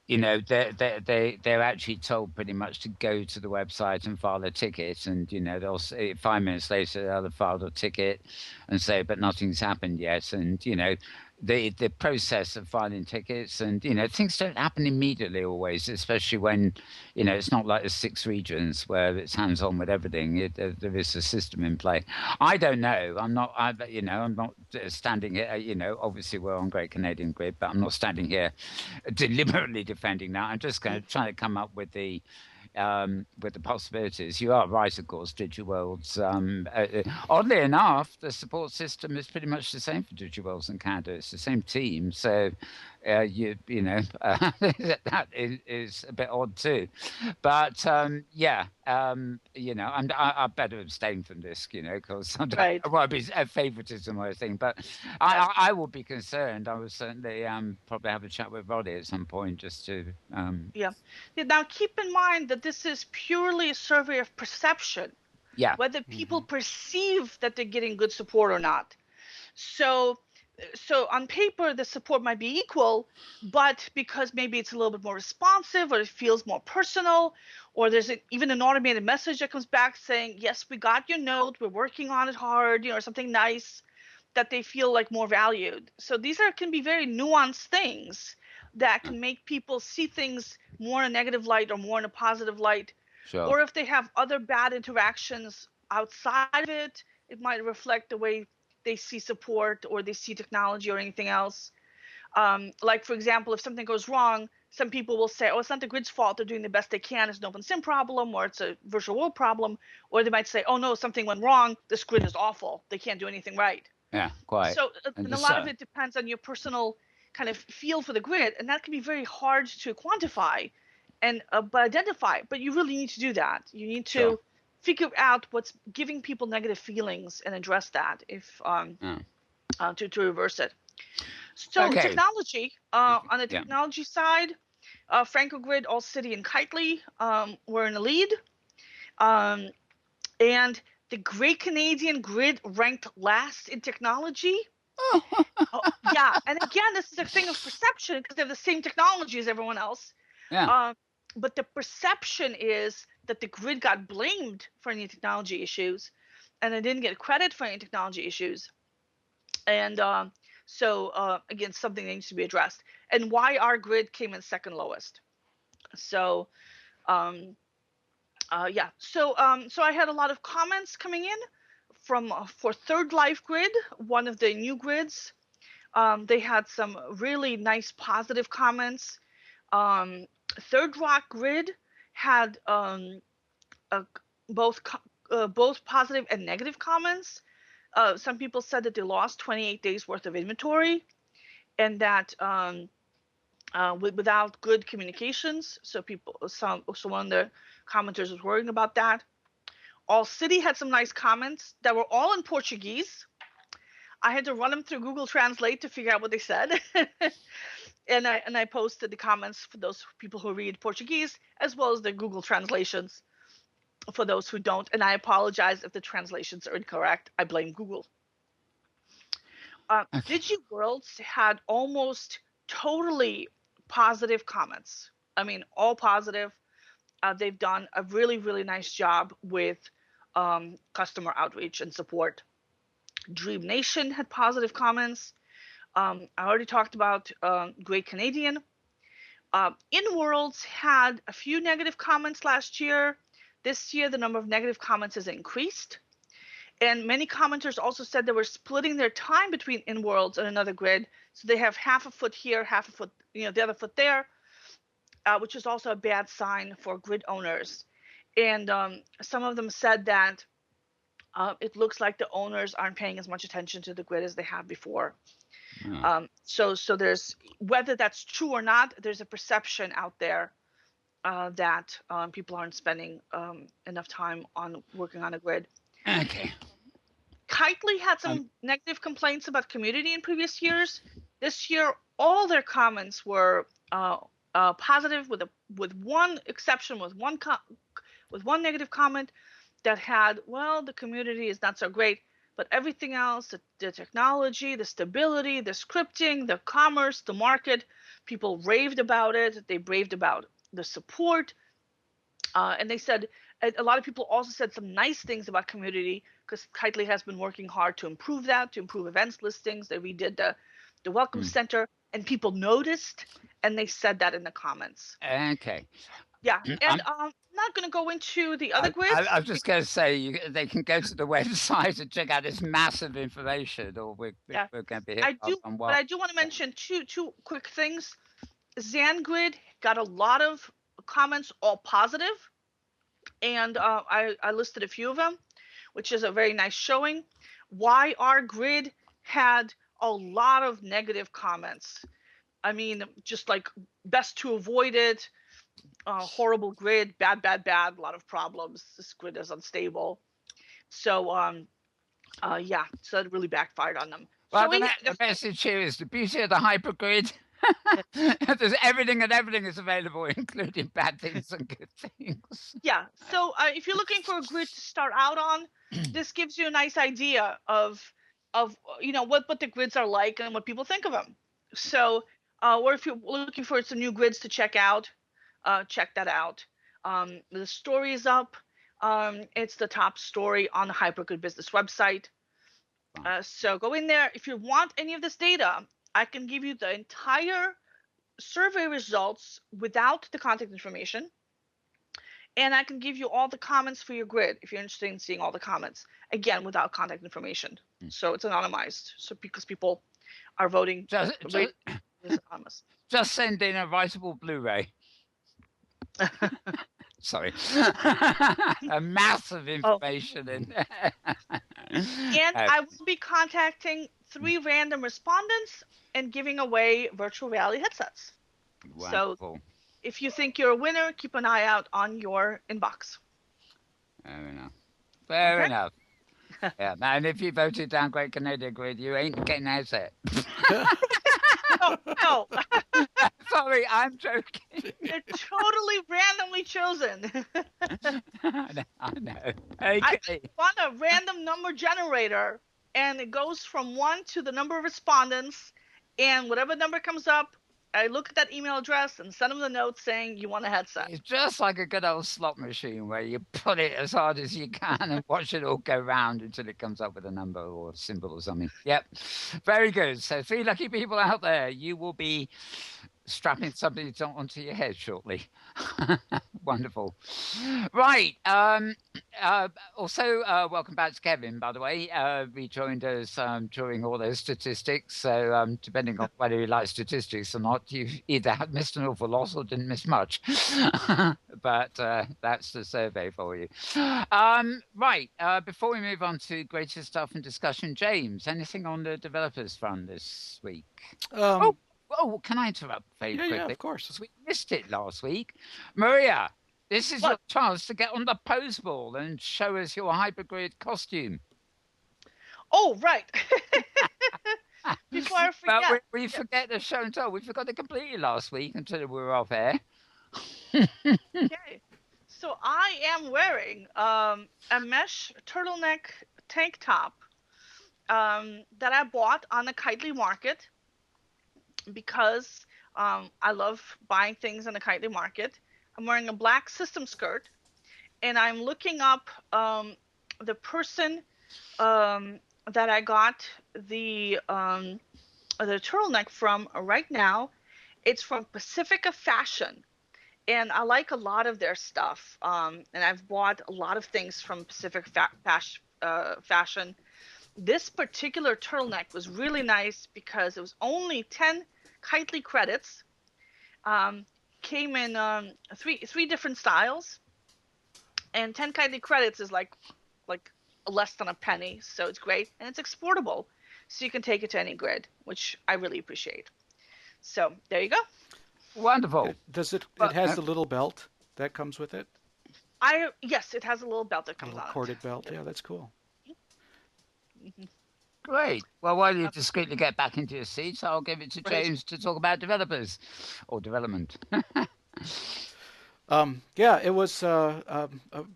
they're actually told pretty much to go to the website and file a ticket, and they'll say 5 minutes later they'll have filed a ticket and say, but nothing's happened yet, and the process of filing tickets, and things don't happen immediately always, especially when it's not like the 6 regions where it's hands on with everything. There is a system in play. I don't know. I'm not standing here. Obviously we're on Great Canadian Grid, but I'm not standing here deliberately defending that. I'm just going to try to come up with the possibilities. You are right, of course. DigiWorlds. Oddly enough, the support system is pretty much the same for DigiWorlds and Canada. It's the same team, so that is a bit odd too. But I better abstain from this, because Right. well, it'd be a favoritism or a thing. But I will be concerned. I will certainly probably have a chat with Roddy at some point just to. Yeah. Now keep in mind that this is purely a survey of perception. Yeah. Whether people perceive that they're getting good support or not. So on paper, the support might be equal, but because maybe it's a little bit more responsive, or it feels more personal, or there's even an automated message that comes back saying, yes, we got your note, we're working on it hard, or something nice, that they feel like more valued. So these can be very nuanced things that can make people see things more in a negative light or more in a positive light. Sure. Or if they have other bad interactions outside of it, it might reflect the way they see support or they see technology or anything else. Like, for example, if something goes wrong, some people will say, oh, it's not the grid's fault. They're doing the best they can. It's an open sim problem, or it's a virtual world problem. Or they might say, oh, no, something went wrong. This grid is awful. They can't do anything right. Yeah, quite. So and a lot of it depends on your personal kind of feel for the grid. And that can be very hard to quantify and but identify. But you really need to do that. You need to figure out what's giving people negative feelings and address that to reverse it. So technology, on the technology side, FrancoGrid, All City, and Kitely were in the lead. And the Great Canadian Grid ranked last in technology. Yeah, and again, this is a thing of perception because they have the same technology as everyone else. Yeah. But the perception is that the grid got blamed for any technology issues, and they didn't get credit for any technology issues. And so again, something that needs to be addressed. And why our grid came in second lowest. So So I had a lot of comments coming in for Third Life Grid, one of the new grids. They had some really nice positive comments. Third Rock Grid had both positive and negative comments. Some people said that they lost 28 days worth of inventory, and that without good communications, so one of the commenters was worrying about that. All City had some nice comments that were all in Portuguese. I had to run them through Google Translate to figure out what they said. And I posted the comments for those people who read Portuguese, as well as the Google translations for those who don't. And I apologize if the translations are incorrect. I blame Google. DigiWorlds had almost totally positive comments. I mean, all positive. They've done a really, really nice job with customer outreach and support. Dream Nation had positive comments. I already talked about Great Canadian. Inworlds had a few negative comments last year. This year, the number of negative comments has increased. And many commenters also said they were splitting their time between Inworlds and another grid. So they have half a foot here, half a foot, the other foot there, which is also a bad sign for grid owners. And some of them said that It looks like the owners aren't paying as much attention to the grid as they have before. Oh. So there's, whether that's true or not, there's a perception out there that people aren't spending enough time on working on a grid. Okay. Kitely had some negative complaints about community in previous years. This year, all their comments were positive, with one exception, with one negative comment that had, well, the community is not so great, but everything else, the technology, the stability, the scripting, the commerce, the market, people raved about it. They raved about the support. And they said, a lot of people also said some nice things about community, because Kitely has been working hard to improve that, to improve events listings. They redid the welcome center, and people noticed, and they said that in the comments. Okay. Yeah, and I'm not going to go into the other grids. I was just going to say, they can go to the website and check out this massive information, or we're going to be hit on what. But I do want to mention two quick things. ZanGrid got a lot of comments, all positive, and I listed a few of them, which is a very nice showing. YR Grid had a lot of negative comments. I mean, just like best to avoid it, horrible grid, bad, a lot of problems. This grid is unstable. So, yeah, so it really backfired on them. Well, the message here is the beauty of the hypergrid. There's everything, and everything is available, including bad things and good things. Yeah. So if you're looking for a grid to start out on, this gives you a nice idea of what the grids are like and what people think of them. So, or if you're looking for some new grids to check out, check that out. The story is up. It's the top story on the Hypergrid Business website. So go in there. If you want any of this data, I can give you the entire survey results without the contact information. And I can give you all the comments for your grid if you're interested in seeing all the comments, again, without contact information. So it's anonymized. So because people are voting, it's anonymous. Just send in a writable Blu-ray. Sorry. A massive information in there. And I will be contacting 3 random respondents and giving away virtual reality headsets. Wonderful. So if you think you're a winner, keep an eye out on your inbox. Fair enough. Yeah, and if you voted down Great Canadian Grid, you ain't getting a headset. No. Sorry, I'm joking. They're totally randomly chosen. I know. Okay. I want a random number generator, and it goes from 1 to the number of respondents, and whatever number comes up, I look at that email address and send them the note saying you want a headset. It's just like a good old slot machine where you put it as hard as you can and watch it all go round until it comes up with a number or a symbol or something. Yep. Very good. So 3 lucky people out there, you will be strapping something onto your head shortly. Wonderful. Right. Also, welcome back to Kevin, by the way. He joined us during all those statistics. So depending on whether you like statistics or not, you either have missed an awful lot or didn't miss much. But that's the survey for you. Right. Before we move on to greater stuff and discussion, James, anything on the developers front this week? Oh, can I interrupt very quickly? Yeah, of course. We missed it last week. Maria, this is your chance to get on the pose ball and show us your hypergrid costume. Oh, right. Before I forget. But we forget the show and tell. We forgot it completely last week until we were off air. Okay. So I am wearing a mesh turtleneck tank top that I bought on the Kitely market, because I love buying things on the Kitely market. I'm wearing a black system skirt, and I'm looking up the person that I got the turtleneck from right now. It's from Pacifica Fashion, and I like a lot of their stuff. And I've bought a lot of things from Pacific Fashion. This particular turtleneck was really nice because it was only 10 Kitely credits. Came in three different styles, and 10 Kitely credits is like less than a penny, so it's great, and it's exportable, so you can take it to any grid, which I really appreciate. So there you go. Wonderful. Does it? Well, It has the little belt that comes with it. Yes, it has a little belt that comes on it. Corded belt. Yeah, that's cool. Great. Well, while you discreetly get back into your seats, I'll give it to Right. James to talk about developers or development. Yeah, it was a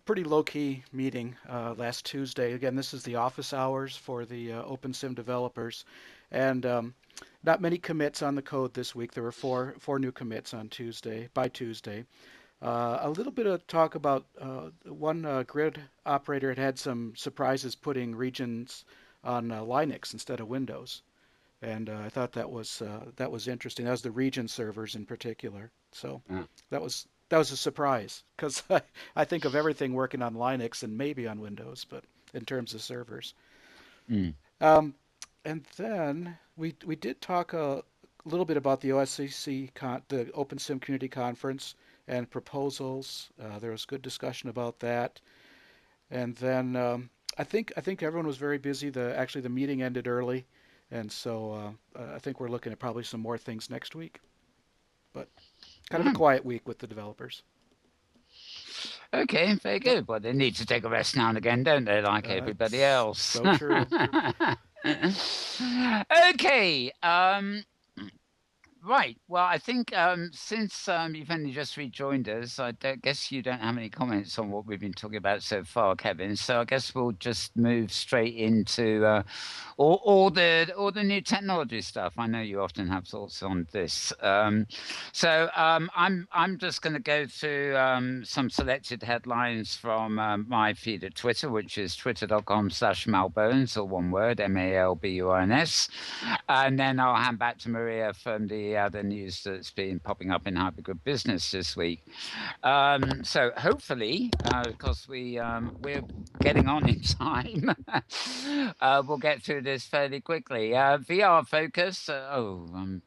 pretty low-key meeting last Tuesday. Again, this is the office hours for the OpenSim developers, and not many commits on the code this week. There were four new commits on Tuesday. By Tuesday, a little bit of talk about one grid operator had some surprises putting regions on Linux instead of Windows, and I thought that was interesting. That was the region servers in particular. So that was a surprise because I think of everything working on Linux and maybe on Windows, but in terms of servers. And then we did talk a little bit about the OSCC the OpenSim Community Conference and proposals. There was good discussion about that. And then I think everyone was very busy. Actually the meeting ended early, and so I think we're looking at probably some more things next week. But kind of a quiet week with the developers. Okay, very good. Well, they need to take a rest now and again, don't they, like everybody else? So true. Okay. Right. Well, I think since you've only just rejoined us, guess you don't have any comments on what we've been talking about so far, Kevin. So I guess we'll just move straight into all the new technology stuff. I know you often have thoughts on this. I'm just going to go through some selected headlines from my feed at Twitter, which is twitter.com/Malbones, or one word, MALBUNS, and then I'll hand back to Maria from the news that's been popping up in Hypergrid Business this week. So hopefully, because we're getting on in time, we'll get through this fairly quickly. VR focus. I'm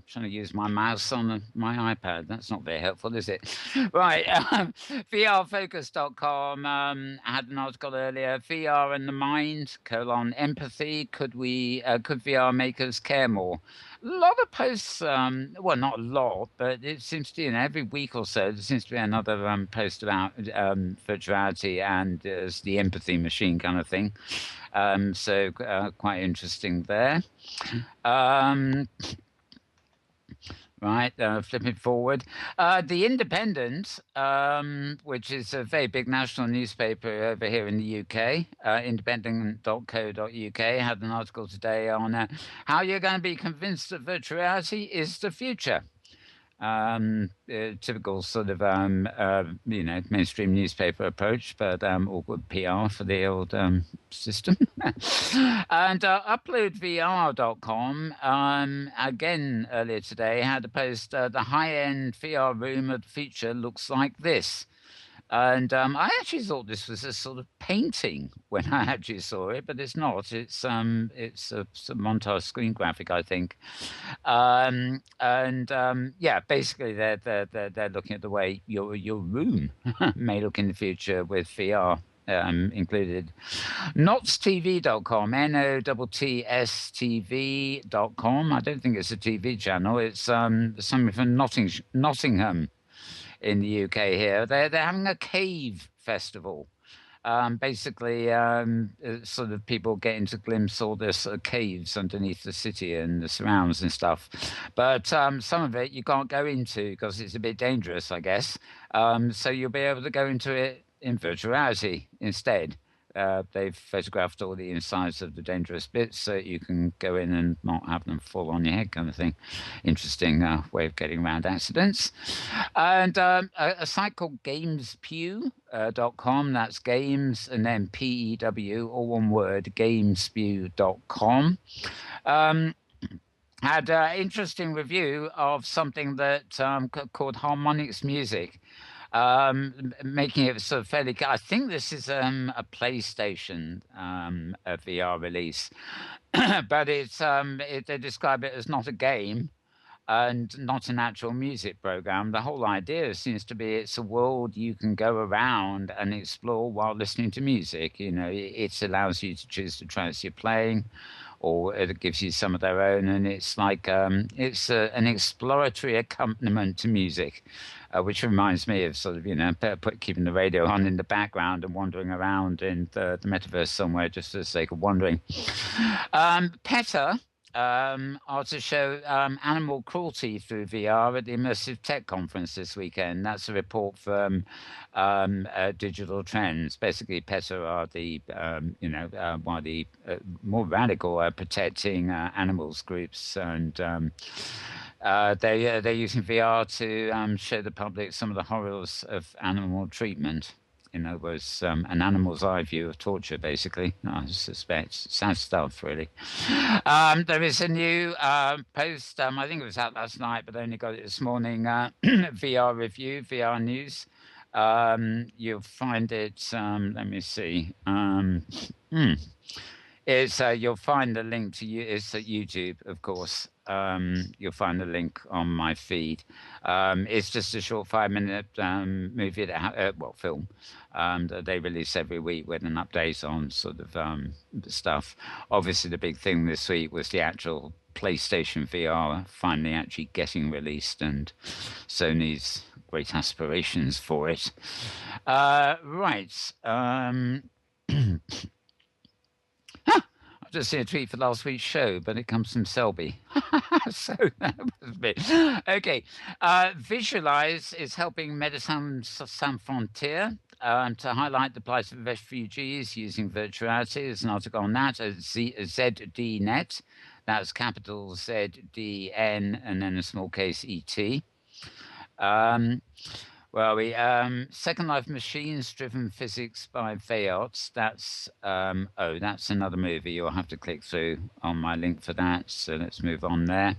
trying to use my mouse on my iPad. That's not very helpful, is it? Right. VRfocus.com had an article earlier. VR and the mind: empathy. Could VR make us care more? A lot of posts, well, not a lot, but it seems to be every week or so, there seems to be another post about virtuality and the empathy machine kind of thing. So quite interesting there. Right, flipping forward. The Independent, which is a very big national newspaper over here in the UK, independent.co.uk, had an article today on how you're going to be convinced that virtual reality is the future. Typical sort of mainstream newspaper approach, but awkward PR for the old system. And uploadvr.com again earlier today had a post. The high-end VR room of the future looks like this. And I actually thought this was a sort of painting when I actually saw it, but it's not. It's a montage screen graphic, I think. Basically they're looking at the way your room may look in the future with VR. Included. NotsTV.com, NOTTSTV.com. I don't think it's a TV channel. It's something from Nottingham in the UK here. They're having a cave festival. Basically, sort of people getting to glimpse all this caves underneath the city and the surrounds and stuff. But some of it you can't go into because it's a bit dangerous, I guess. So you'll be able to go into it in virtual reality instead. They've photographed all the insides of the dangerous bits so you can go in and not have them fall on your head, kind of thing. Interesting way of getting around accidents. And a site called gamespew.com. That's games and then PEW, all one word, gamespew.com. Had an interesting review of something that called Harmonix Music. Making it sort of fairly. I think this is a PlayStation a VR release, but it's they describe it as not a game, and not an actual music program. The whole idea seems to be it's a world you can go around and explore while listening to music. It allows you to choose the tracks you're playing, or it gives you some of their own, and it's like it's an exploratory accompaniment to music. Which reminds me of sort of, keeping the radio on in the background and wandering around in the metaverse somewhere just for the sake of wandering. PETA are to show animal cruelty through VR at the Immersive Tech Conference this weekend. That's a report from Digital Trends. Basically, PETA are the, one of the more radical protecting animals groups, and they're using VR to show the public some of the horrors of animal treatment. In other words, an animal's eye view of torture, basically. I suspect. Sad stuff, really. There is a new post. I think it was out last night, but I only got it this morning. VR review, VR news. You'll find it. Let me see. You'll find the link to you. It's at YouTube, of course. You'll find the link on my feed. It's just a short 5-minute movie, film that they release every week with an update on sort of stuff. Obviously, the big thing this week was the actual PlayStation VR finally actually getting released, and Sony's great aspirations for it. Right. I've just seen a tweet for last week's show, but it comes from Selby. So that was a bit. Okay. Visualize is helping Médecins Sans Frontières to highlight the plight of refugees using virtuality. There's an article on that at ZDNet. That's capital ZDN and then a small case ET. Second Life Machines-Driven Physics by Veyot. That's another movie. You'll have to click through on my link for that. So let's move on there.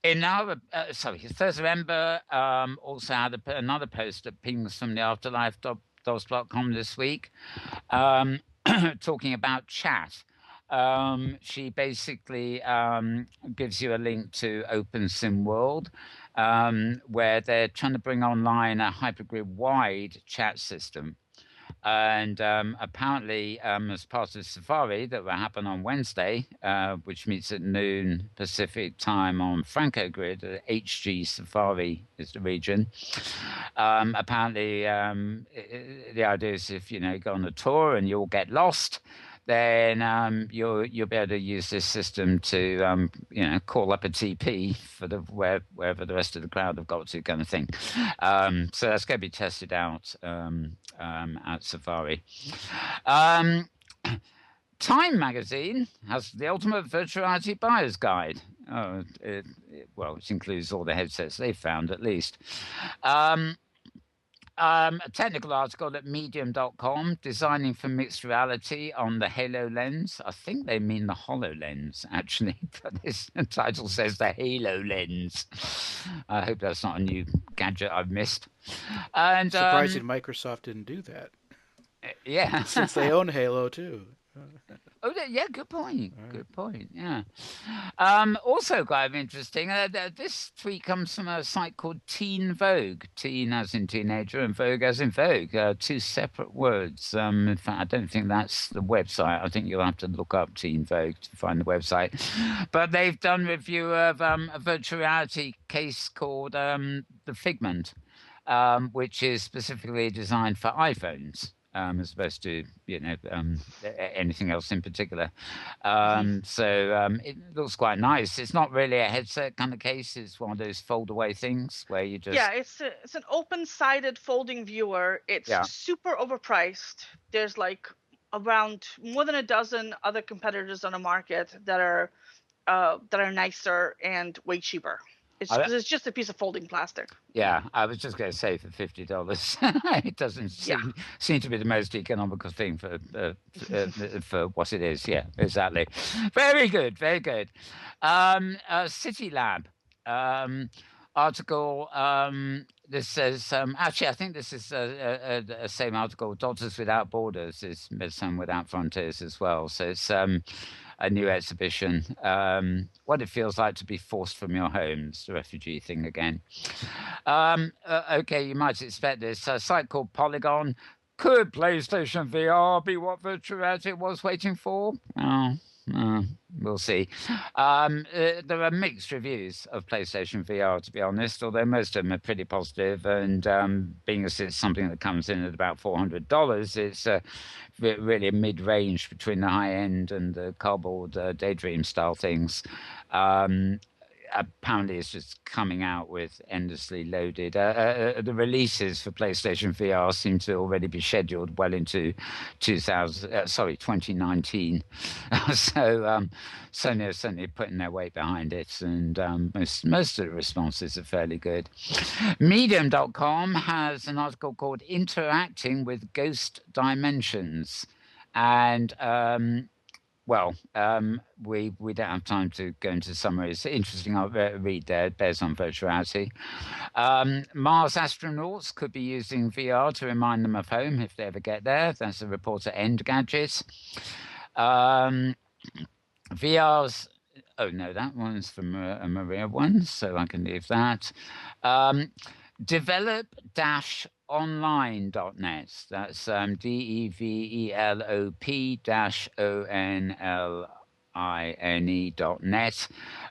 Thursday November also had another post at pingsfromtheafterlife.com this week, talking about chat. She basically gives you a link to Inworld, where they're trying to bring online a hypergrid-wide chat system. And apparently, as part of Safari that will happen on Wednesday, which meets at noon Pacific time on Franco Grid, HG Safari is the region. Apparently, the idea is if you go on a tour and you'll get lost, then you'll be able to use this system to call up a TP for wherever the rest of the crowd have got to, kind of thing. So that's going to be tested out at Safari. Time magazine has the ultimate virtual reality buyer's guide. Which includes all the headsets they've found, at least. A technical article at medium.com, designing for mixed reality on the HoloLens. I think they mean the HoloLens, actually, but this title says the HoloLens. I hope that's not a new gadget I've missed. And surprising Microsoft didn't do that. Yeah. Since they own Halo, too. Oh, yeah, good point. Right. Good point, yeah. Also quite interesting, this tweet comes from a site called Teen Vogue. Teen as in teenager and Vogue as in Vogue. Two separate words. In fact, I don't think that's the website. I think you'll have to look up Teen Vogue to find the website. But they've done a review of a virtual reality case called the Figment, which is specifically designed for iPhones. As opposed to anything else in particular. So it looks quite nice. It's not really a headset kind of case. It's one of those fold away things where you just it's an open-sided folding viewer. It's super overpriced. There's like around more than a dozen other competitors on the market that are nicer and way cheaper. It's just a piece of folding plastic. Yeah, I was just going to say for $50. It doesn't seem to be the most economical thing for what it is. Yeah, exactly. Very good, very good. City Lab article. This says, actually, I think this is a same article. Doctors Without Borders is Medicine Without Frontiers as well. So it's a new exhibition. What it feels like to be forced from your homes, the refugee thing again. Okay, you might expect this. A site called Polygon. Could PlayStation VR be what virtual reality was waiting for? We'll see. There are mixed reviews of PlayStation VR, to be honest, although most of them are pretty positive. And being as it's something that comes in at about $400, it's really a mid-range between the high end and the cardboard Daydream style things. Apparently it's just coming out with endlessly loaded. The releases for PlayStation VR seem to already be scheduled well into 2019. So Sony are certainly putting their weight behind it, and most of the responses are fairly good. Medium.com has an article called "Interacting with Ghost Dimensions," and we don't have time to go into summaries. Interesting, I'll read there, bears on virtuality. Mars astronauts could be using VR to remind them of home if they ever get there. That's a report at Engadget. VR's... Oh, no, that one's from a Maria one, so I can leave that. Develop-online.net. That's develop-online.net.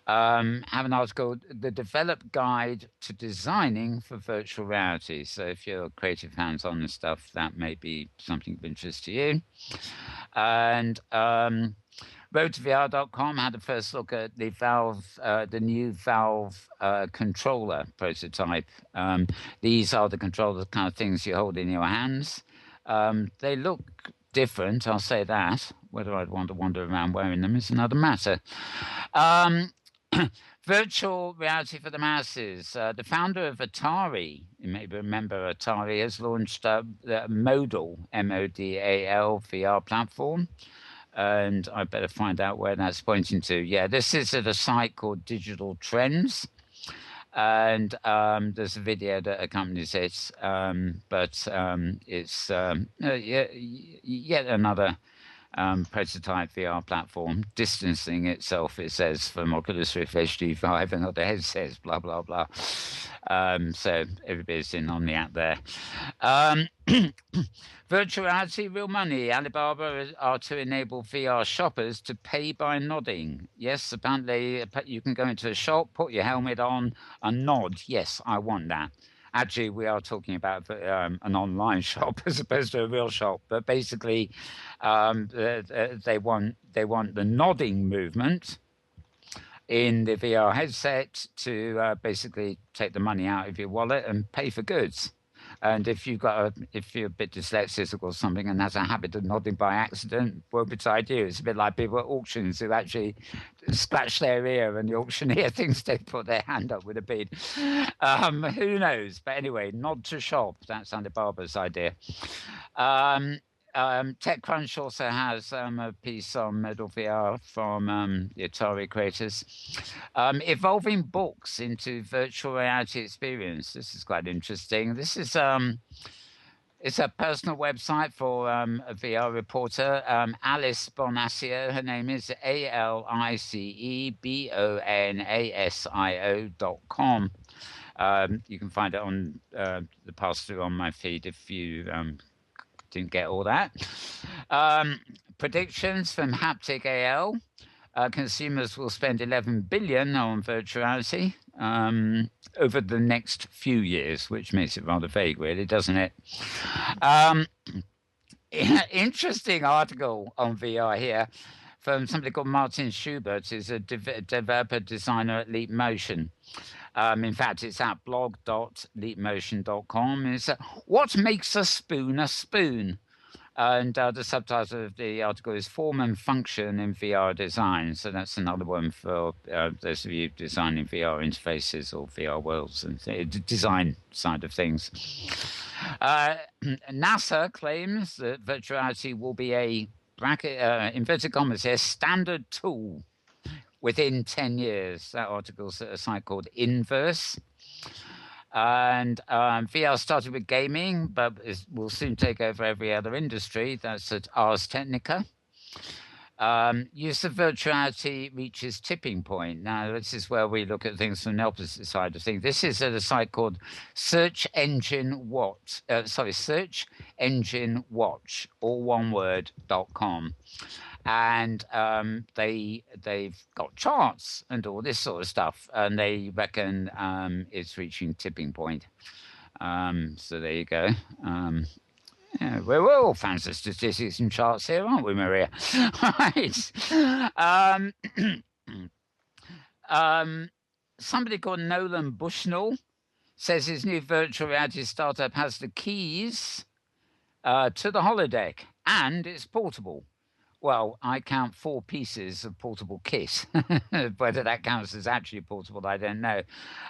Have an article, The Develop Guide to Designing for Virtual Reality. So if you're creative hands-on and stuff, that may be something of interest to you. And RoadToVR.com had a first look at the new Valve controller prototype. These are the controller kind of things you hold in your hands. They look different, I'll say that. Whether I'd want to wander around wearing them is another matter. Virtual reality for the masses. The founder of Atari, you may remember Atari, has launched the Modal, MODAL VR platform. And I better find out where that's pointing to. Yeah, this is at a site called Digital Trends. And there's a video that accompanies it. But it's yet another prototype VR platform, distancing itself, it says, from Oculus Rift HD5 and other headsets, blah, blah, blah. So everybody's in on the app there. Virtual reality, real money. Alibaba are to enable VR shoppers to pay by nodding. Yes, apparently you can go into a shop, put your helmet on, and nod. Yes, I want that. Actually, we are talking about an online shop as opposed to a real shop. But basically, they want the nodding movement in the VR headset to basically take the money out of your wallet and pay for goods. And if you're a bit dyslexic or something and has a habit of nodding by accident, woe betide you. It's a bit like people at auctions who actually scratch their ear and the auctioneer thinks they put their hand up with a bead. Who knows? But anyway, nod to shop. That's Alibaba's idea. TechCrunch also has a piece on Modal VR from the Atari creators. Evolving books into virtual reality experience. This is quite interesting. This is it's a personal website for a VR reporter. Alice Bonasio, her name is ALICEBONASIO.com. You can find it on the pass-through on my feed if you didn't get all that. Predictions from Haptic AL. Consumers will spend 11 billion on virtuality over the next few years, which makes it rather vague, really, doesn't it? Interesting article on VR here from somebody called Martin Schubert, who's a developer designer at Leap Motion. In fact, it's at blog.leapmotion.com. It's what makes a spoon a spoon? And the subtitle of the article is Form and Function in VR Design. So that's another one for those of you designing VR interfaces or VR worlds and the design side of things. NASA claims that virtuality will be a inverted commas here, standard tool within 10 years. That article's at a site called Inverse. And VR started with gaming, but will soon take over every other industry. That's at Ars Technica. Use of virtuality reaches tipping point. Now, this is where we look at things from the opposite side of things. This is at a site called Search Engine Watch, all one word, .com. And they've got charts and all this sort of stuff, and they reckon it's reaching tipping point. So there you go. Yeah, we're all fans of statistics and charts here, aren't we, Maria? Right. Somebody called Nolan Bushnell says his new virtual reality startup has the keys to the holodeck, and it's portable. Well, I count 4 pieces of portable kit. Whether that counts as actually portable, I don't know.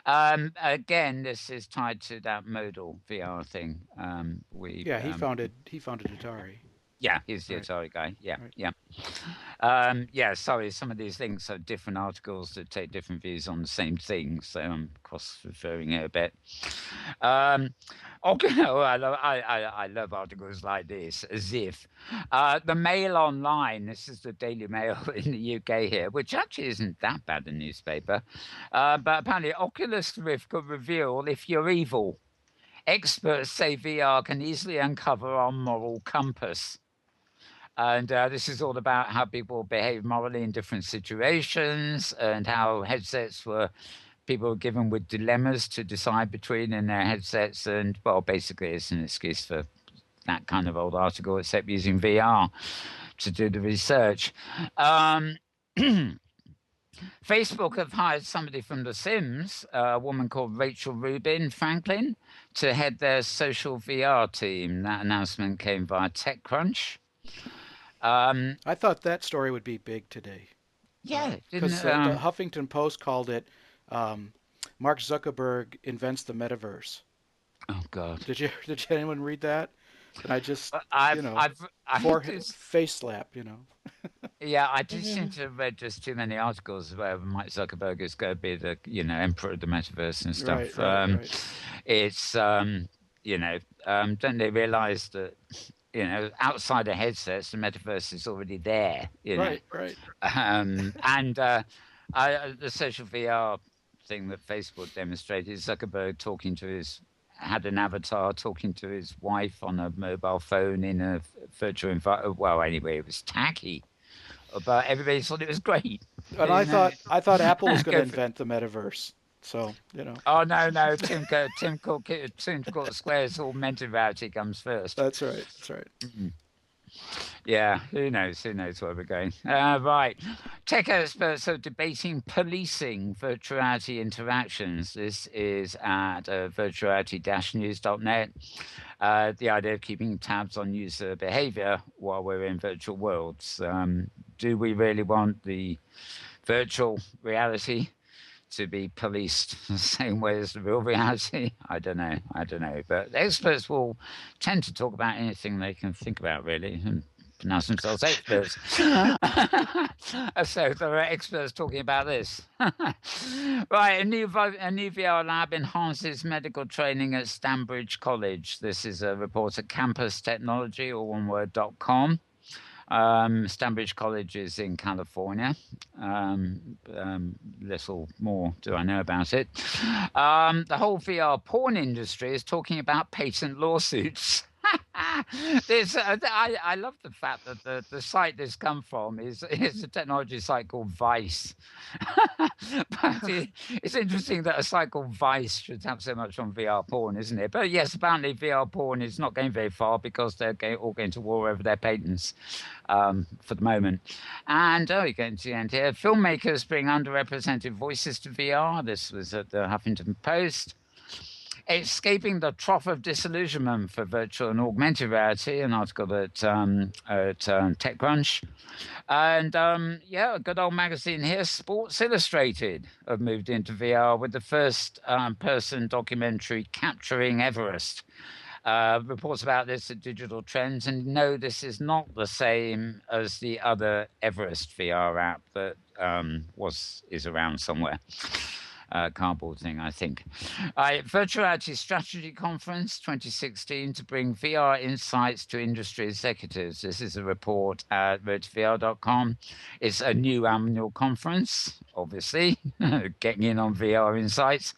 Again, this is tied to that modal VR thing. He founded Atari. Yeah, he's the Atari guy. Yeah, right. yeah. Sorry, some of these things are different articles that take different views on the same thing, so I'm cross-referring it a bit. I love articles like this, as if the Mail Online. This is the Daily Mail in the UK here, which actually isn't that bad a newspaper, but apparently Oculus Rift could reveal if you're evil. Experts say VR can easily uncover our moral compass. And this is all about how people behave morally in different situations, and how people were given with dilemmas to decide between in their headsets. And, well, basically it's an excuse for that kind of old article, except using VR to do the research. Facebook have hired somebody from The Sims, a woman called Rachel Rubin Franklin, to head their social VR team. That announcement came via TechCrunch. I thought that story would be big today. Yeah, because the Huffington Post called it Mark Zuckerberg invents the metaverse. Oh God! Did anyone read that? And I just face slap, Yeah, I just seem to have read just too many articles where Mike Zuckerberg is going to be the emperor of the metaverse and stuff. Right. It's don't they realise that outside of headsets, the metaverse is already there. Right. And the social VR thing that Facebook demonstrated, Zuckerberg had an avatar talking to his wife on a mobile phone in a virtual environment. Well, anyway, it was tacky, but everybody thought it was great. And I thought Apple was going to invent the metaverse. So, Oh no! Tim Cook Square's augmented reality comes first. That's right. Mm-hmm. Yeah, who knows where we're going. Right. Tech experts are debating policing virtuality interactions. This is at virtuality-news.net. The idea of keeping tabs on user behavior while we're in virtual worlds. Do we really want the virtual reality to be policed the same way as the real reality? I don't know. But experts will tend to talk about anything they can think about, really, and pronounce themselves experts. So there are experts talking about this. Right, a new VR lab enhances medical training at Stanbridge College. This is a report at Campus Technology, all one word, .com. Stanbridge College is in California. Little more do I know about it. The whole VR porn industry is talking about patent lawsuits. I love the fact that the site this come from is a technology site called Vice. But it's interesting that a site called Vice should have so much on VR porn, isn't it? But yes, apparently VR porn is not going very far because they're all going to war over their patents for the moment. And you're getting to the end here. Filmmakers bring underrepresented voices to VR. This was at the Huffington Post. Escaping the Trough of Disillusionment for Virtual and Augmented Reality, an article at TechCrunch. And a good old magazine here, Sports Illustrated, have moved into VR with the first person documentary Capturing Everest. Reports about this at Digital Trends, and no, this is not the same as the other Everest VR app that is around somewhere. cardboard thing, I think. Virtual Reality Strategy Conference 2016 to bring VR insights to industry executives. This is a report at roadtovr.com. It's a new annual conference, obviously, getting in on VR insights.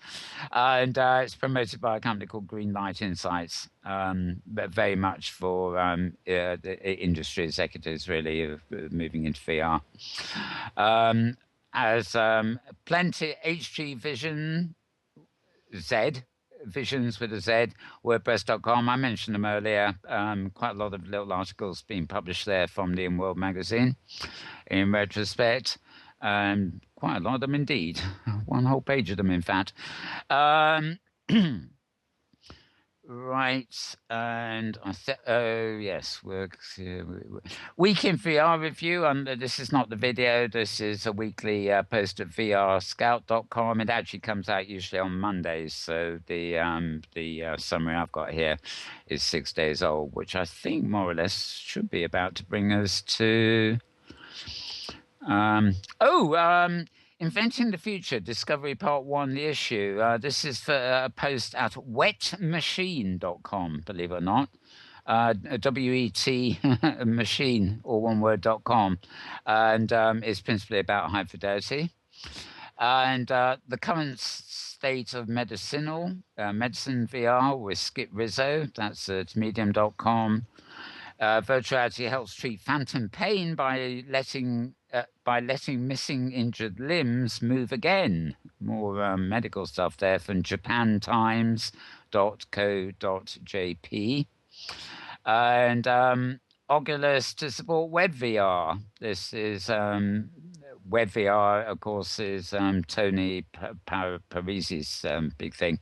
And it's promoted by a company called Greenlight Insights, but very much for the industry executives, really, moving into VR. As plenty HG Vision Z, Visions with a Z, WordPress.com. I mentioned them earlier. Quite a lot of little articles being published there from the Inworld magazine. In retrospect, quite a lot of them indeed. One whole page of them, in fact. Right, and I said, oh yes, week in VR review. This is not the video. This is a weekly post at VRScout.com. It actually comes out usually on Mondays. So the summary I've got here is 6 days old, which I think more or less should be about to bring us to. Inventing the Future, Discovery Part 1, the issue. This is for a post at wetmachine.com, believe it or not. WET machine, or one word.com. And it's principally about high fidelity. And the current state of medicine VR with Skip Rizzo. That's at medium.com. Virtual reality helps treat phantom pain by letting missing injured limbs move again. More medical stuff there from japantimes.co.jp. And Oculus to support WebVR. This is WebVR, of course, is Tony Parisi's big thing.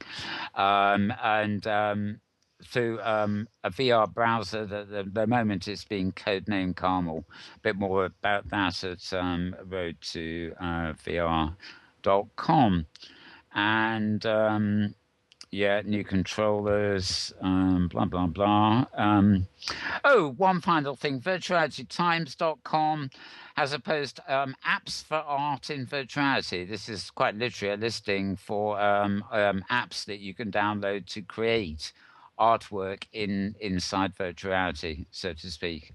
Through a VR browser that at the moment is being codenamed Carmel. A bit more about that at roadtovr.com. And new controllers, blah, blah, blah. One final thing, virtualitytimes.com has a post, apps for art in virtuality. This is quite literally a listing for apps that you can download to create artwork inside virtuality, so to speak.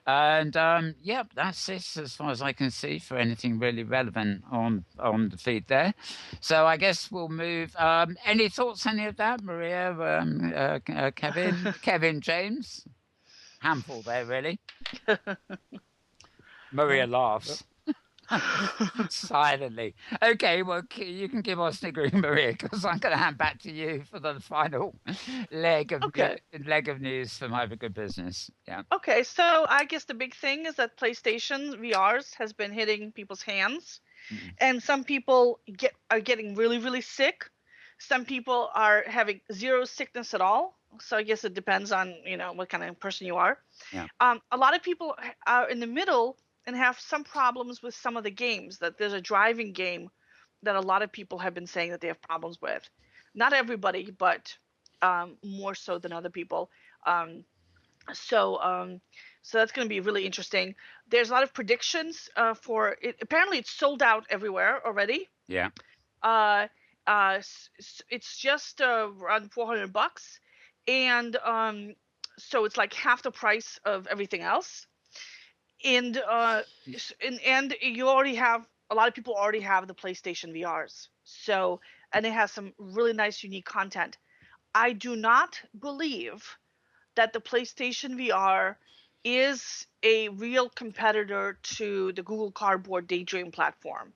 And that's it as far as I can see for anything really relevant on the feed there. So I guess we'll move. Any thoughts, any of that, Maria, Kevin, James? Handful there, really. Maria laughs. Silently. Okay, well, you can give us sniggering, Maria, because I'm going to hand back to you for the final leg of news from Hypergood Business. Yeah. Okay, so I guess the big thing is that PlayStation VRs has been hitting people's hands, and some people are getting really, really sick. Some people are having zero sickness at all. So I guess it depends on what kind of person you are. Yeah. A lot of people are in the middle and have some problems with some of the games. That there's a driving game that a lot of people have been saying that they have problems with. Not everybody, but more so than other people. So that's going to be really interesting. There's a lot of predictions for it. Apparently, it's sold out everywhere already. Yeah. It's just around $400, and so it's like half the price of everything else. And you already have a lot of people already have the PlayStation VRs. So, and it has some really nice, unique content. I do not believe that the PlayStation VR is a real competitor to the Google Cardboard Daydream platform.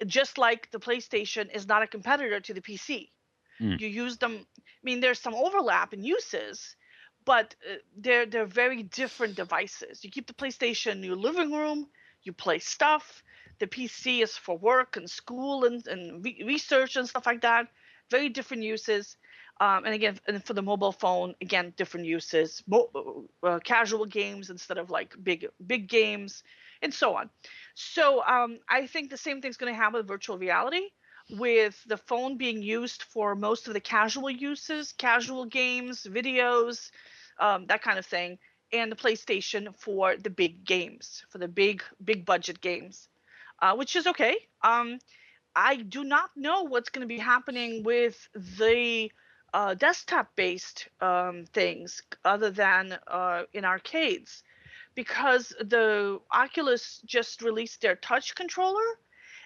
Just like the PlayStation is not a competitor to the PC. You use them. I mean, there's some overlap in uses, but they're very different devices. You keep the PlayStation in your living room, you play stuff. The PC is for work and school and research and stuff like that. Very different uses. And again, and for the mobile phone, again, different uses. Casual games instead of like big games, and so on. So I think the same thing's going to happen with virtual reality, with the phone being used for most of the casual uses, casual games, videos, that kind of thing, and the PlayStation for the big games, for the big budget games, which is okay. I do not know what's going to be happening with the desktop-based things other than in arcades, because the Oculus just released their touch controller,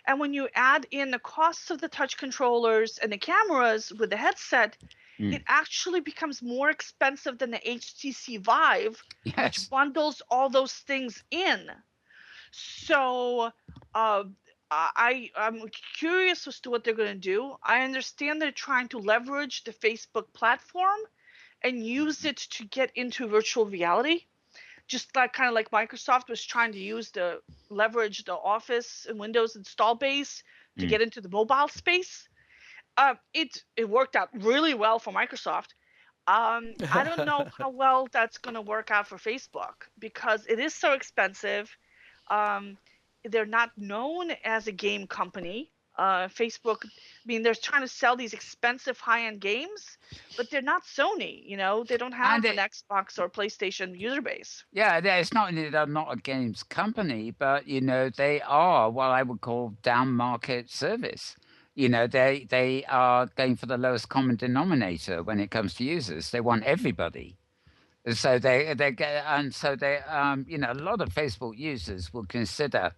and when you add in the costs of the touch controllers and the cameras with the headset, it actually becomes more expensive than the HTC Vive, which bundles all those things in. So I'm curious as to what they're going to do. I understand they're trying to leverage the Facebook platform and use it to get into virtual reality, just like kind of like Microsoft was trying to leverage the Office and Windows install base to get into the mobile space. It worked out really well for Microsoft. I don't know how well that's going to work out for Facebook, because it is so expensive. They're not known as a game company. Facebook, I mean, they're trying to sell these expensive high-end games, but they're not Sony. They don't have an Xbox or PlayStation user base. Yeah, it's not only they're not a games company, but they are what I would call down market service. They are going for the lowest common denominator when it comes to users. They want everybody. So a lot of Facebook users will consider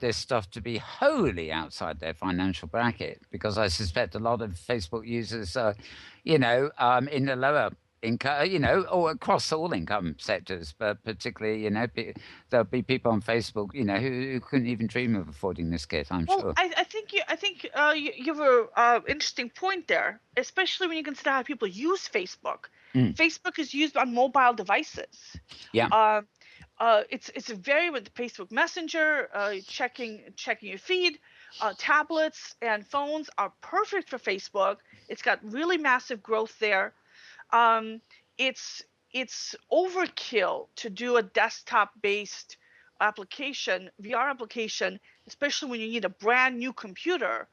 this stuff to be wholly outside their financial bracket, because I suspect a lot of Facebook users are, in the lower income, or across all income sectors, but particularly, there'll be people on Facebook, who couldn't even dream of affording this kit. I'm sure. I think you have an interesting point there, especially when you consider how people use Facebook. Facebook is used on mobile devices. Yeah. It's very with Facebook Messenger, checking your feed. Tablets and phones are perfect for Facebook. It's got really massive growth there. It's overkill to do a desktop-based application, VR application, especially when you need a brand new computer.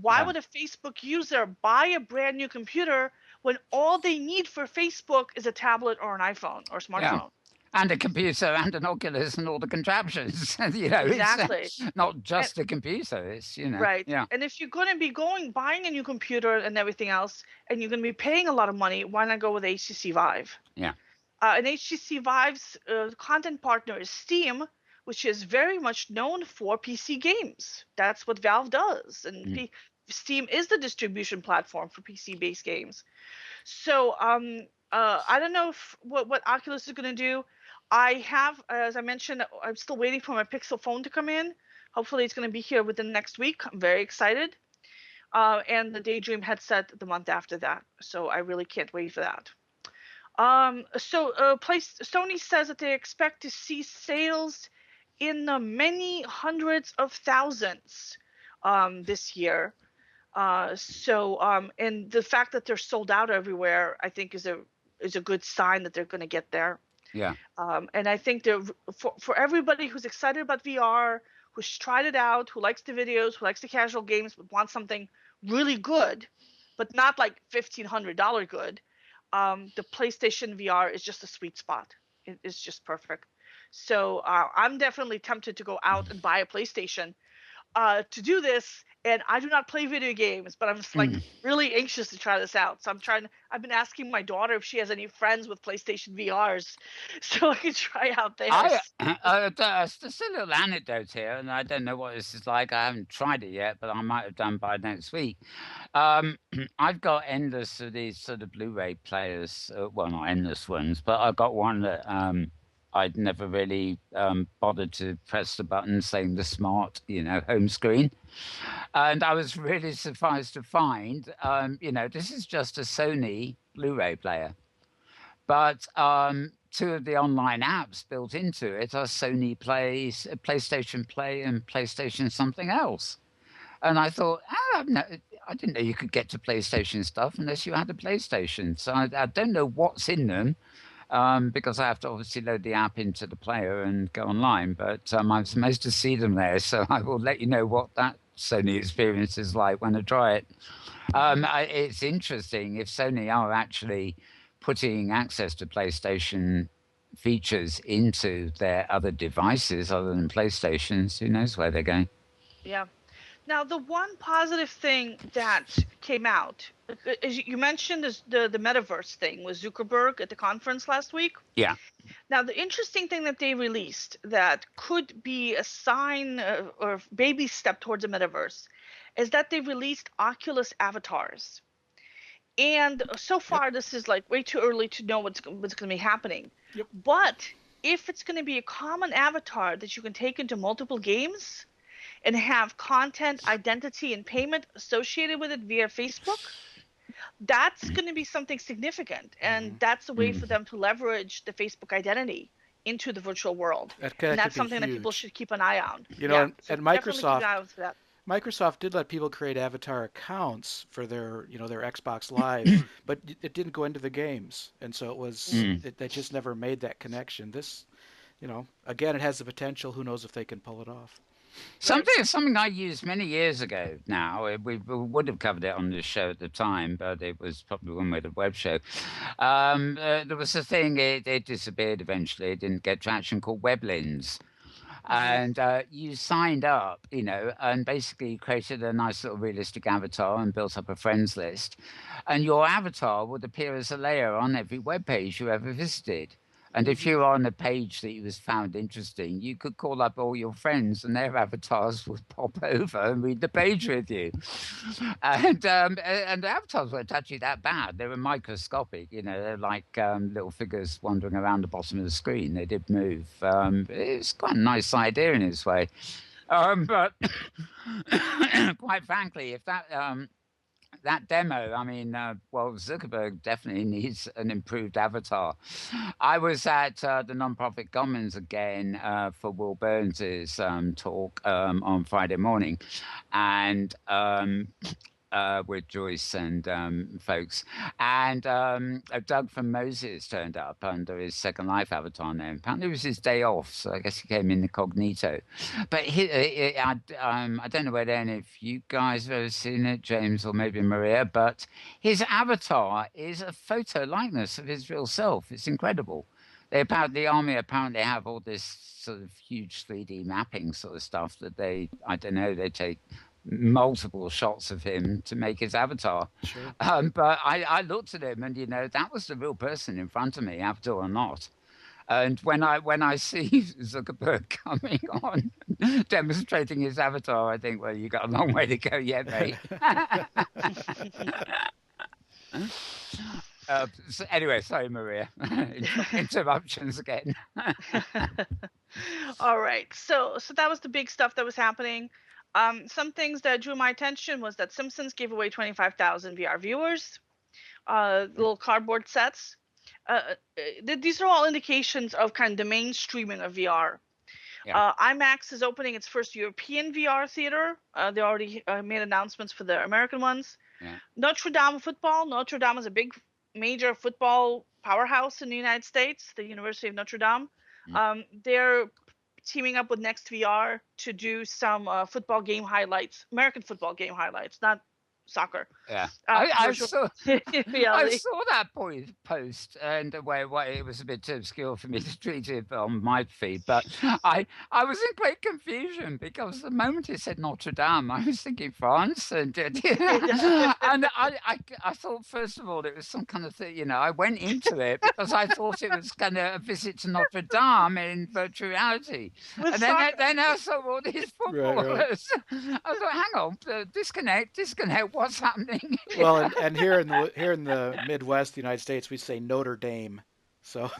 Why would a Facebook user buy a brand new computer when all they need for Facebook is a tablet or an iPhone or smartphone? Yeah. And a computer and an Oculus and all the contraptions. Exactly. It's not just a computer. It's right. Yeah. And if you're going to be buying a new computer and everything else, and you're going to be paying a lot of money, why not go with HTC Vive? Yeah. And HTC Vive's content partner is Steam, which is very much known for PC games. That's what Valve does, and Steam is the distribution platform for PC-based games. So I don't know what Oculus is going to do. I have, as I mentioned, I'm still waiting for my Pixel phone to come in. Hopefully it's going to be here within the next week. I'm very excited. And the Daydream headset the month after that. So I really can't wait for that. Sony says that they expect to see sales in the many hundreds of thousands this year. And the fact that they're sold out everywhere, I think is a good sign that they're going to get there. Yeah. And I think for everybody who's excited about VR, who's tried it out, who likes the videos, who likes the casual games, but wants something really good, but not like $1,500 good, the PlayStation VR is just a sweet spot. It's just perfect. So I'm definitely tempted to go out and buy a PlayStation to do this. And I do not play video games, but I'm just like really anxious to try this out. So I've been asking my daughter if she has any friends with PlayStation VRs so I can try out theirs. Just a little anecdote here, and I don't know what this is like. I haven't tried it yet, but I might have done by next week. I've got endless of these sort of Blu-ray players. Well, not endless ones, but I've got one that I'd never really bothered to press the button saying the smart, home screen. And I was really surprised to find, this is just a Sony Blu-ray player. But two of the online apps built into it are Sony Play, PlayStation Play, and PlayStation something else. And I thought, I didn't know you could get to PlayStation stuff unless you had a PlayStation. So I don't know what's in them. Because I have to obviously load the app into the player and go online, but I'm supposed to see them there, so I will let you know what that Sony experience is like when I try it. It's interesting if Sony are actually putting access to PlayStation features into their other devices other than PlayStations. Who knows where they're going? Yeah. Now, the one positive thing that came out, as you mentioned, is the metaverse thing with Zuckerberg at the conference last week. Yeah. Now, the interesting thing that they released that could be a sign or baby step towards the metaverse is that they released Oculus avatars. And so far, this is like way too early to know what's going to be happening. Yep. But if it's going to be a common avatar that you can take into multiple games and have content, identity, and payment associated with it via Facebook, that's going to be something significant. And that's a way for them to leverage the Facebook identity into the virtual world. And that's something that people should keep an eye on. You know, and Microsoft did let people create avatar accounts for their, their Xbox Live, but it didn't go into the games, and so it was they just never made that connection. This, again, it has the potential. Who knows if they can pull it off? Something I used many years ago now. We would have covered it on this show at the time, but it was probably one with a web show. There was a thing, it disappeared eventually. It didn't get traction, called Weblins. And you signed up, and basically created a nice little realistic avatar and built up a friends list. And your avatar would appear as a layer on every web page you ever visited. And if you were on a page that you was found interesting, you could call up all your friends and their avatars would pop over and read the page with you. And the avatars weren't actually that bad. They were microscopic, they're like little figures wandering around the bottom of the screen. They did move. It was quite a nice idea in its way. But quite frankly, if that demo, Zuckerberg definitely needs an improved avatar. I was at the Nonprofit Commons again for Will Burns' talk on Friday morning, and with Joyce and folks. And Doug from Moses turned up under his Second Life avatar name. Apparently it was his day off, so I guess he came incognito. But I don't know whether any of you guys have ever seen it, James or maybe Maria, but his avatar is a photo likeness of his real self. It's incredible. The army apparently have all this sort of huge 3D mapping sort of stuff that they take multiple shots of him to make his avatar. Sure. But I looked at him and, that was the real person in front of me, avatar or not. And when I see Zuckerberg coming on, demonstrating his avatar, I think, well, you got a long way to go yet, mate. So anyway, sorry, Maria. Interruptions again. All right. So that was the big stuff that was happening. Some things that drew my attention was that Simpsons gave away 25,000 VR viewers, little cardboard sets. These are all indications of kind of the mainstreaming of VR. Yeah. IMAX is opening its first European VR theater. They already made announcements for the American ones. Yeah. Notre Dame football. Notre Dame is a big, major football powerhouse in the United States, the University of Notre Dame. They're teaming up with Next VR to do some football game highlights, American football game highlights, not soccer. Yeah, I saw that post, and it was a bit too obscure for me to treat it on my feed. But I was in great confusion because the moment it said Notre Dame, I was thinking France, and and I thought first of all it was some kind of thing. I went into it because I thought it was kind of a visit to Notre Dame in virtual reality, and then I saw all these footballers. Right. I thought, hang on, disconnect. What's happening? Well, and here in the Midwest, the United States, we say Notre Dame. So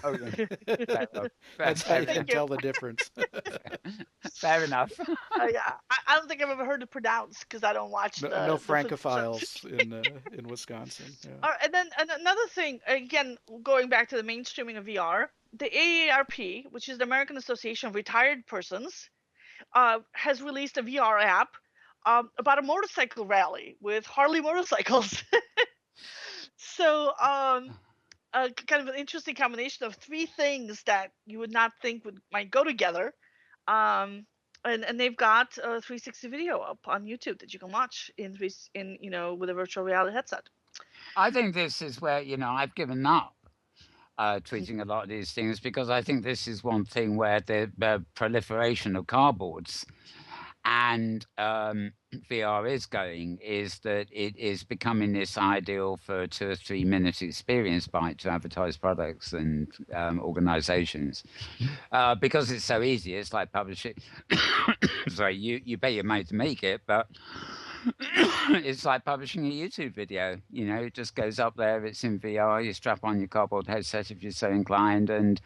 that's how you can tell the difference. Fair enough. Yeah, I don't think I've ever heard it pronounced because I don't watch no Francophiles in Wisconsin. Yeah. And then another thing, again, going back to the mainstreaming of VR, the AARP, which is the American Association of Retired Persons, has released a VR app about a motorcycle rally with Harley motorcycles. So kind of an interesting combination of three things that you would not think might go together. And they've got a 360 video up on YouTube that you can watch in with a virtual reality headset. I think this is where I've given up tweeting a lot of these things because I think this is one thing where the proliferation of cardboards and VR is going, is that it is becoming this ideal for 2 or 3 minute experience bite to advertise products and organizations because it's so easy. It's like publishing. Sorry, you pay your money to make it, but it's like publishing a YouTube video. You know, it just goes up there. It's in VR. You strap on your cardboard headset if you're so inclined, and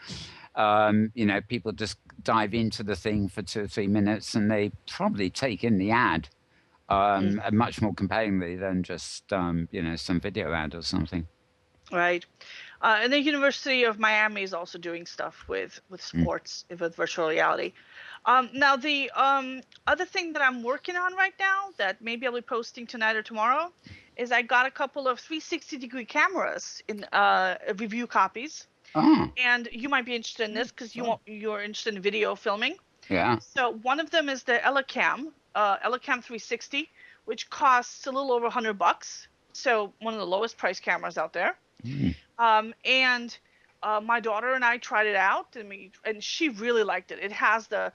you know, people just dive into the thing for 2 or 3 minutes, and they probably take in the ad much more compellingly than just you know, some video ad or something. Right. And the University of Miami is also doing stuff with sports, with virtual reality. Now, the other thing that I'm working on right now that maybe I'll be posting tonight or tomorrow is I got a couple of 360-degree cameras in review copies. Oh. And you might be interested in this because you're interested in video filming. Yeah. So one of them is the Elecam 360, which costs a little over $100. So one of the lowest price cameras out there. And my daughter and I tried it out, and she really liked it. It has a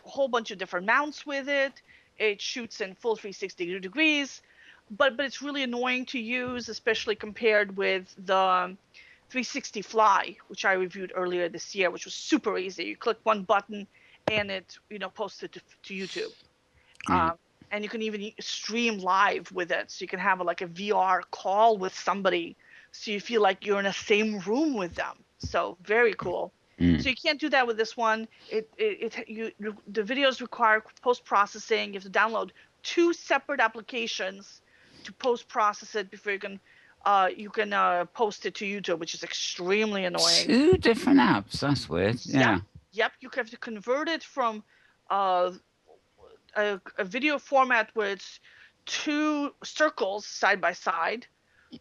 whole bunch of different mounts with it. It shoots in full 360 degrees, but it's really annoying to use, especially compared with the 360 Fly, which I reviewed earlier this year, which was super easy. You click one button, and it posts it to YouTube. And you can even stream live with it, so you can have a VR call with somebody, so you feel like you're in the same room with them. So very cool. So you can't do that with this one. The videos require post-processing. You have to download 2 separate applications to post-process it before you can post it to YouTube, which is extremely annoying. 2 different apps. That's weird. Yeah. Yep. You have to convert it from a video format where it's 2 circles side by side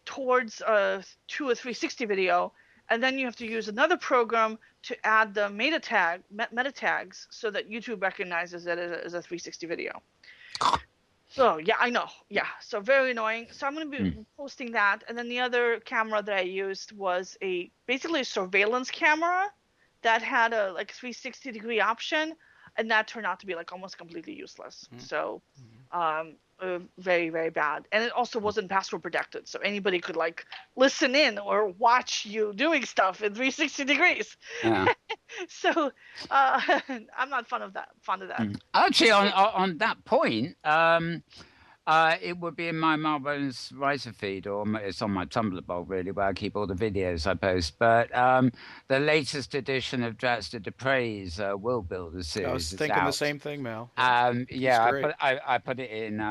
towards to a 360 video, and then you have to use another program to add the meta tags so that YouTube recognizes it as a 360 video. So yeah, I know. Yeah, so very annoying. So I'm going to be posting that, and then the other camera that I used was basically a surveillance camera that had a 360-degree option, and that turned out to be almost completely useless. So very, very bad. And it also wasn't password protected, so anybody could listen in or watch you doing stuff in 360 degrees. Yeah. So I'm not fond of that. Actually, on that point, it would be in my Marlborough's Riser feed, or it's on my Tumblr blog, really, where I keep all the videos I post. But the latest edition of Dratster Dupre's World Builder series. I was thinking the same thing, Mel. Yeah, I put it in.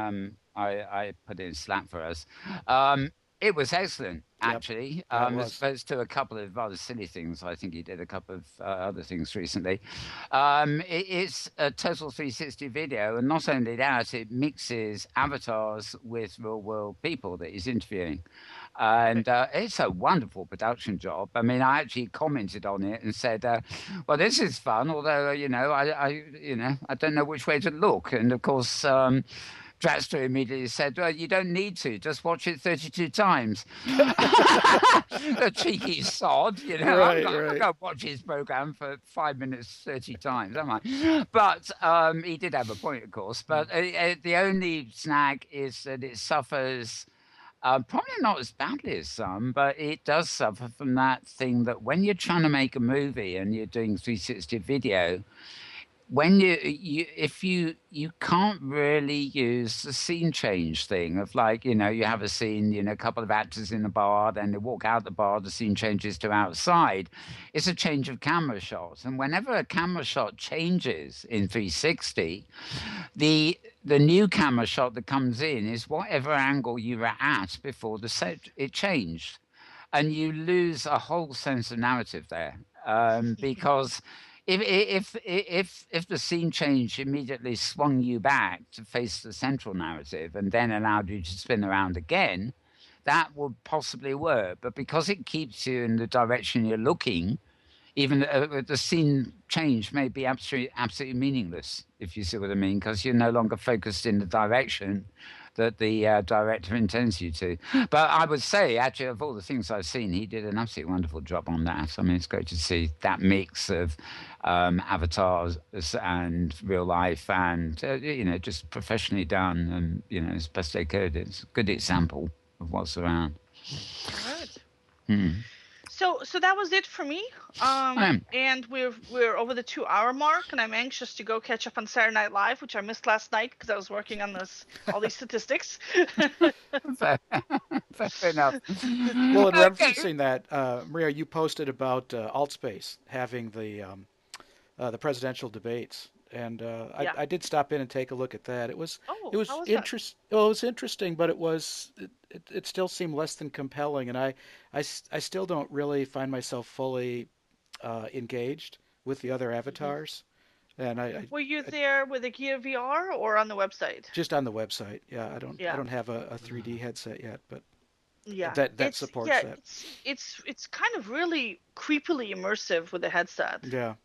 I put it in Slack for us. It was excellent, actually. As opposed to a couple of rather silly things. I think he did a couple of other things recently. It's a total 360 video, and not only that, it mixes avatars with real-world people that he's interviewing. And it's a wonderful production job. I mean, I actually commented on it and said, "Well, this is fun." Although, I don't know which way to look. And of course, Dratster immediately said, "Well, you don't need to. Just watch it 32 times." The cheeky sod, I'm not going to watch his program for 5 minutes 30 times, am I? But he did have a point, of course. But the only snag is that it suffers. Probably not as badly as some, but it does suffer from that thing that when you're trying to make a movie and you're doing 360 video, when you can't really use the scene change thing of you have a scene, a couple of actors in a bar, then they walk out the bar, the scene changes to outside. It's a change of camera shots, and whenever a camera shot changes in 360, the new camera shot that comes in is whatever angle you were at before the set it changed, and you lose a whole sense of narrative there because if the scene change immediately swung you back to face the central narrative and then allowed you to spin around again, that would possibly work. But because it keeps you in the direction you're looking, even the scene change may be absolutely meaningless, if you see what I mean, because you're no longer focused in the direction that the director intends you to. But I would say, actually, of all the things I've seen, he did an absolutely wonderful job on that. I mean, it's great to see that mix of avatars and real life, and just professionally done, and as best they could. It's a good example of what's around. All right. Hmm. So that was it for me. And we're over the 2-hour mark, and I'm anxious to go catch up on Saturday Night Live, which I missed last night because I was working on all these statistics. Fair enough. Well, in referencing that, Maria, you posted about AltSpace having the presidential debates, and I did stop in and take a look at that. It was interesting. Well, it was interesting, but it still seemed less than compelling, and I still don't really find myself fully engaged with the other avatars. And were you there with a Gear VR or on the website? Just on the website. Yeah, I don't have a 3D headset yet, but that supports that. It's kind of really creepily immersive with the headset. Yeah.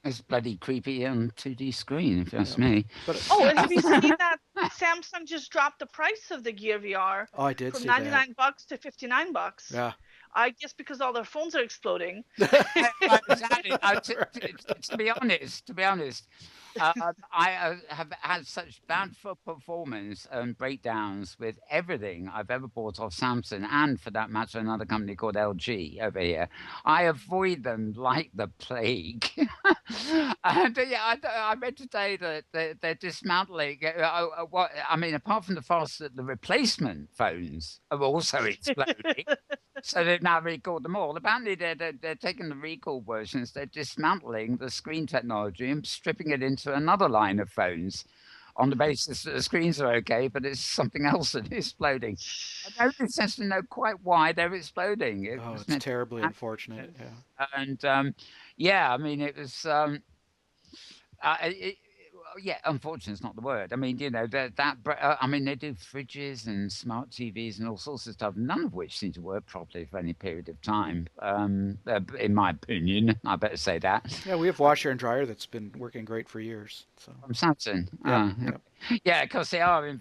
It's bloody creepy on 2D screen, if you ask me. But, and have you seen that Samsung just dropped the price of the Gear VR? Oh, I did from see $99 that. to $59. Yeah. I guess because all their phones are exploding. Exactly. To be honest, I have had such bad performance and breakdowns with everything I've ever bought off Samsung, and for that matter, another company called LG over here. I avoid them like the plague. And I read today that they're dismantling. Apart from the fact that the replacement phones are also exploding. So they've now recalled them all. Apparently, they're taking the recall versions, they're dismantling the screen technology and stripping it into another line of phones on the basis that the screens are okay, but it's something else that is exploding. I don't sense to know quite why they're exploding. It's terribly unfortunate. Yeah. And it was. Unfortunate is not the word. I mean, they do fridges and smart TVs and all sorts of stuff, none of which seem to work properly for any period of time. In my opinion, I better say that. Yeah, we have washer and dryer that's been working great for years. So from Samsung. Yeah, because they are,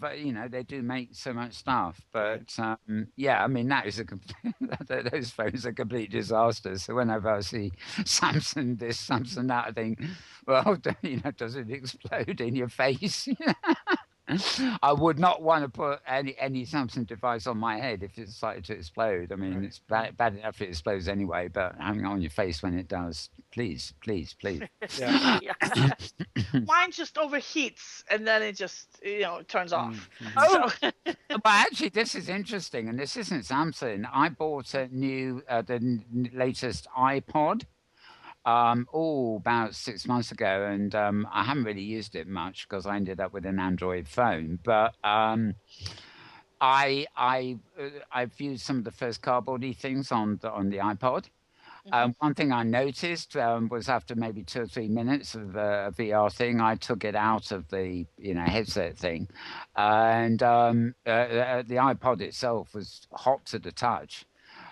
they do make so much stuff. But that is those phones are complete disasters. So whenever I see Samsung this, Samsung that, I think, well, does it explode in your face? I would not want to put any Samsung device on my head if it decided to explode. I mean, it's bad enough if it explodes anyway, but having it on your face when it does, please. Yeah. Mine just overheats and then it just turns off. But actually, this is interesting, and this isn't Samsung. I bought the latest iPod. About 6 months ago, and I haven't really used it much because I ended up with an Android phone. But I've used some of the first cardboardy things on the iPod. One thing I noticed was after maybe 2 or 3 minutes of a VR thing, I took it out of the headset thing, and the iPod itself was hot to the touch.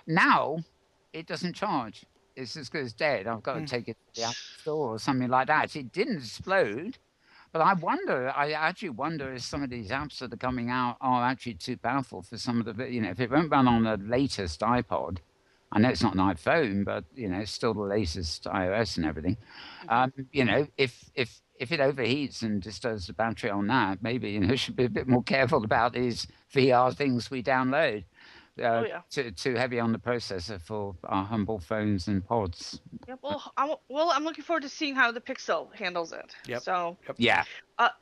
Now it doesn't charge. It's as good as dead. I've got to take it to the App Store or something like that. It didn't explode, but I actually wonder if some of these apps that are coming out are actually too powerful for some of the, if it won't run on the latest iPod, I know it's not an iPhone, but, it's still the latest iOS and everything. If it overheats and disturbs the battery on that, maybe, should be a bit more careful about these VR things we download. Too heavy on the processor for our humble phones and pods. Yeah, I'm looking forward to seeing how the Pixel handles it. Yep. So yeah.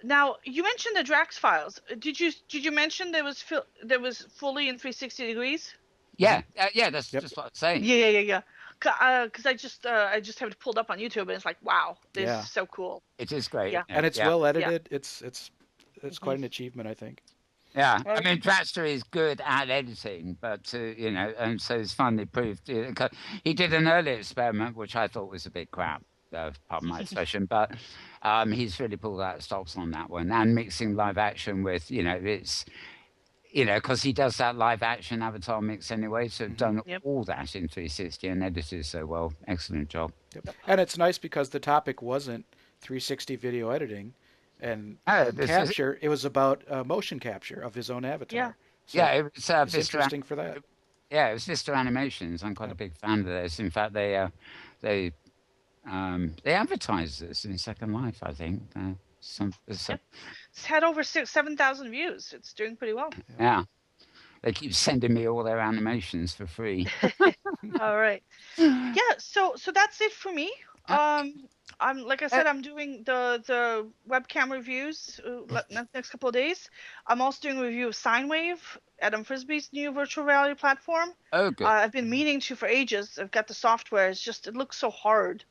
Now you mentioned the Drax files. Did you mention there was fully in 360 degrees? Yeah, that's just what I'm saying. Yeah. Because I just have it pulled up on YouTube and it's like, wow, this is so cool. It is great. Yeah. And it's well edited. Yeah. It's quite an achievement, I think. Yeah, I mean, Draxter is good at editing, but and so it's finally proved. He did an early experiment, which I thought was a bit crap, pardon my expression, but he's really pulled out stops on that one, and mixing live action with, it's, because he does that live action avatar mix anyway, so done all that in 360 and edited so well. Excellent job. Yep. And it's nice because the topic wasn't 360 video editing. And this is, capture, it was about motion capture of his own avatar. Yeah. So yeah, it was it's Vista. interesting for that. Yeah, it was Vista Animations. I'm quite a big fan of this. In fact, they advertise this in Second Life. I think Yep. It's had over 7,000 views. It's doing pretty well. yeah. They keep sending me all their animations for free. All right. Yeah. So that's it for me. I'm like I said, I'm doing the webcam reviews next couple of days. I'm also doing a review of Sinewave, Adam Frisbee's new virtual reality platform. Oh, good. I've been meaning to for ages. I've got the software. It looks so hard.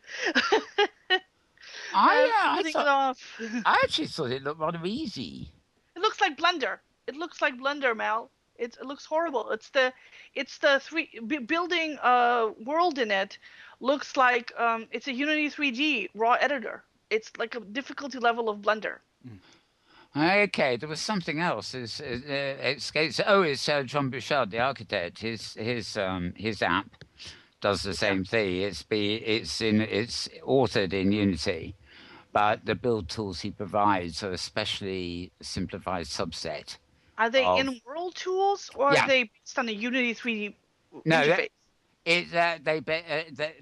I putting it off. I actually thought it looked rather easy. It looks like Blender. It looks like Blender, Mal. It looks horrible. It's the building a world in it looks like it's a Unity 3D raw editor. It's like a difficulty level of Blender. Okay, there was something else. It's John Bouchard, the architect. His app does the same thing. It's authored in Unity, but the build tools he provides are a specially simplified subset. Are they Inworld tools, or are they based on a Unity 3D interface?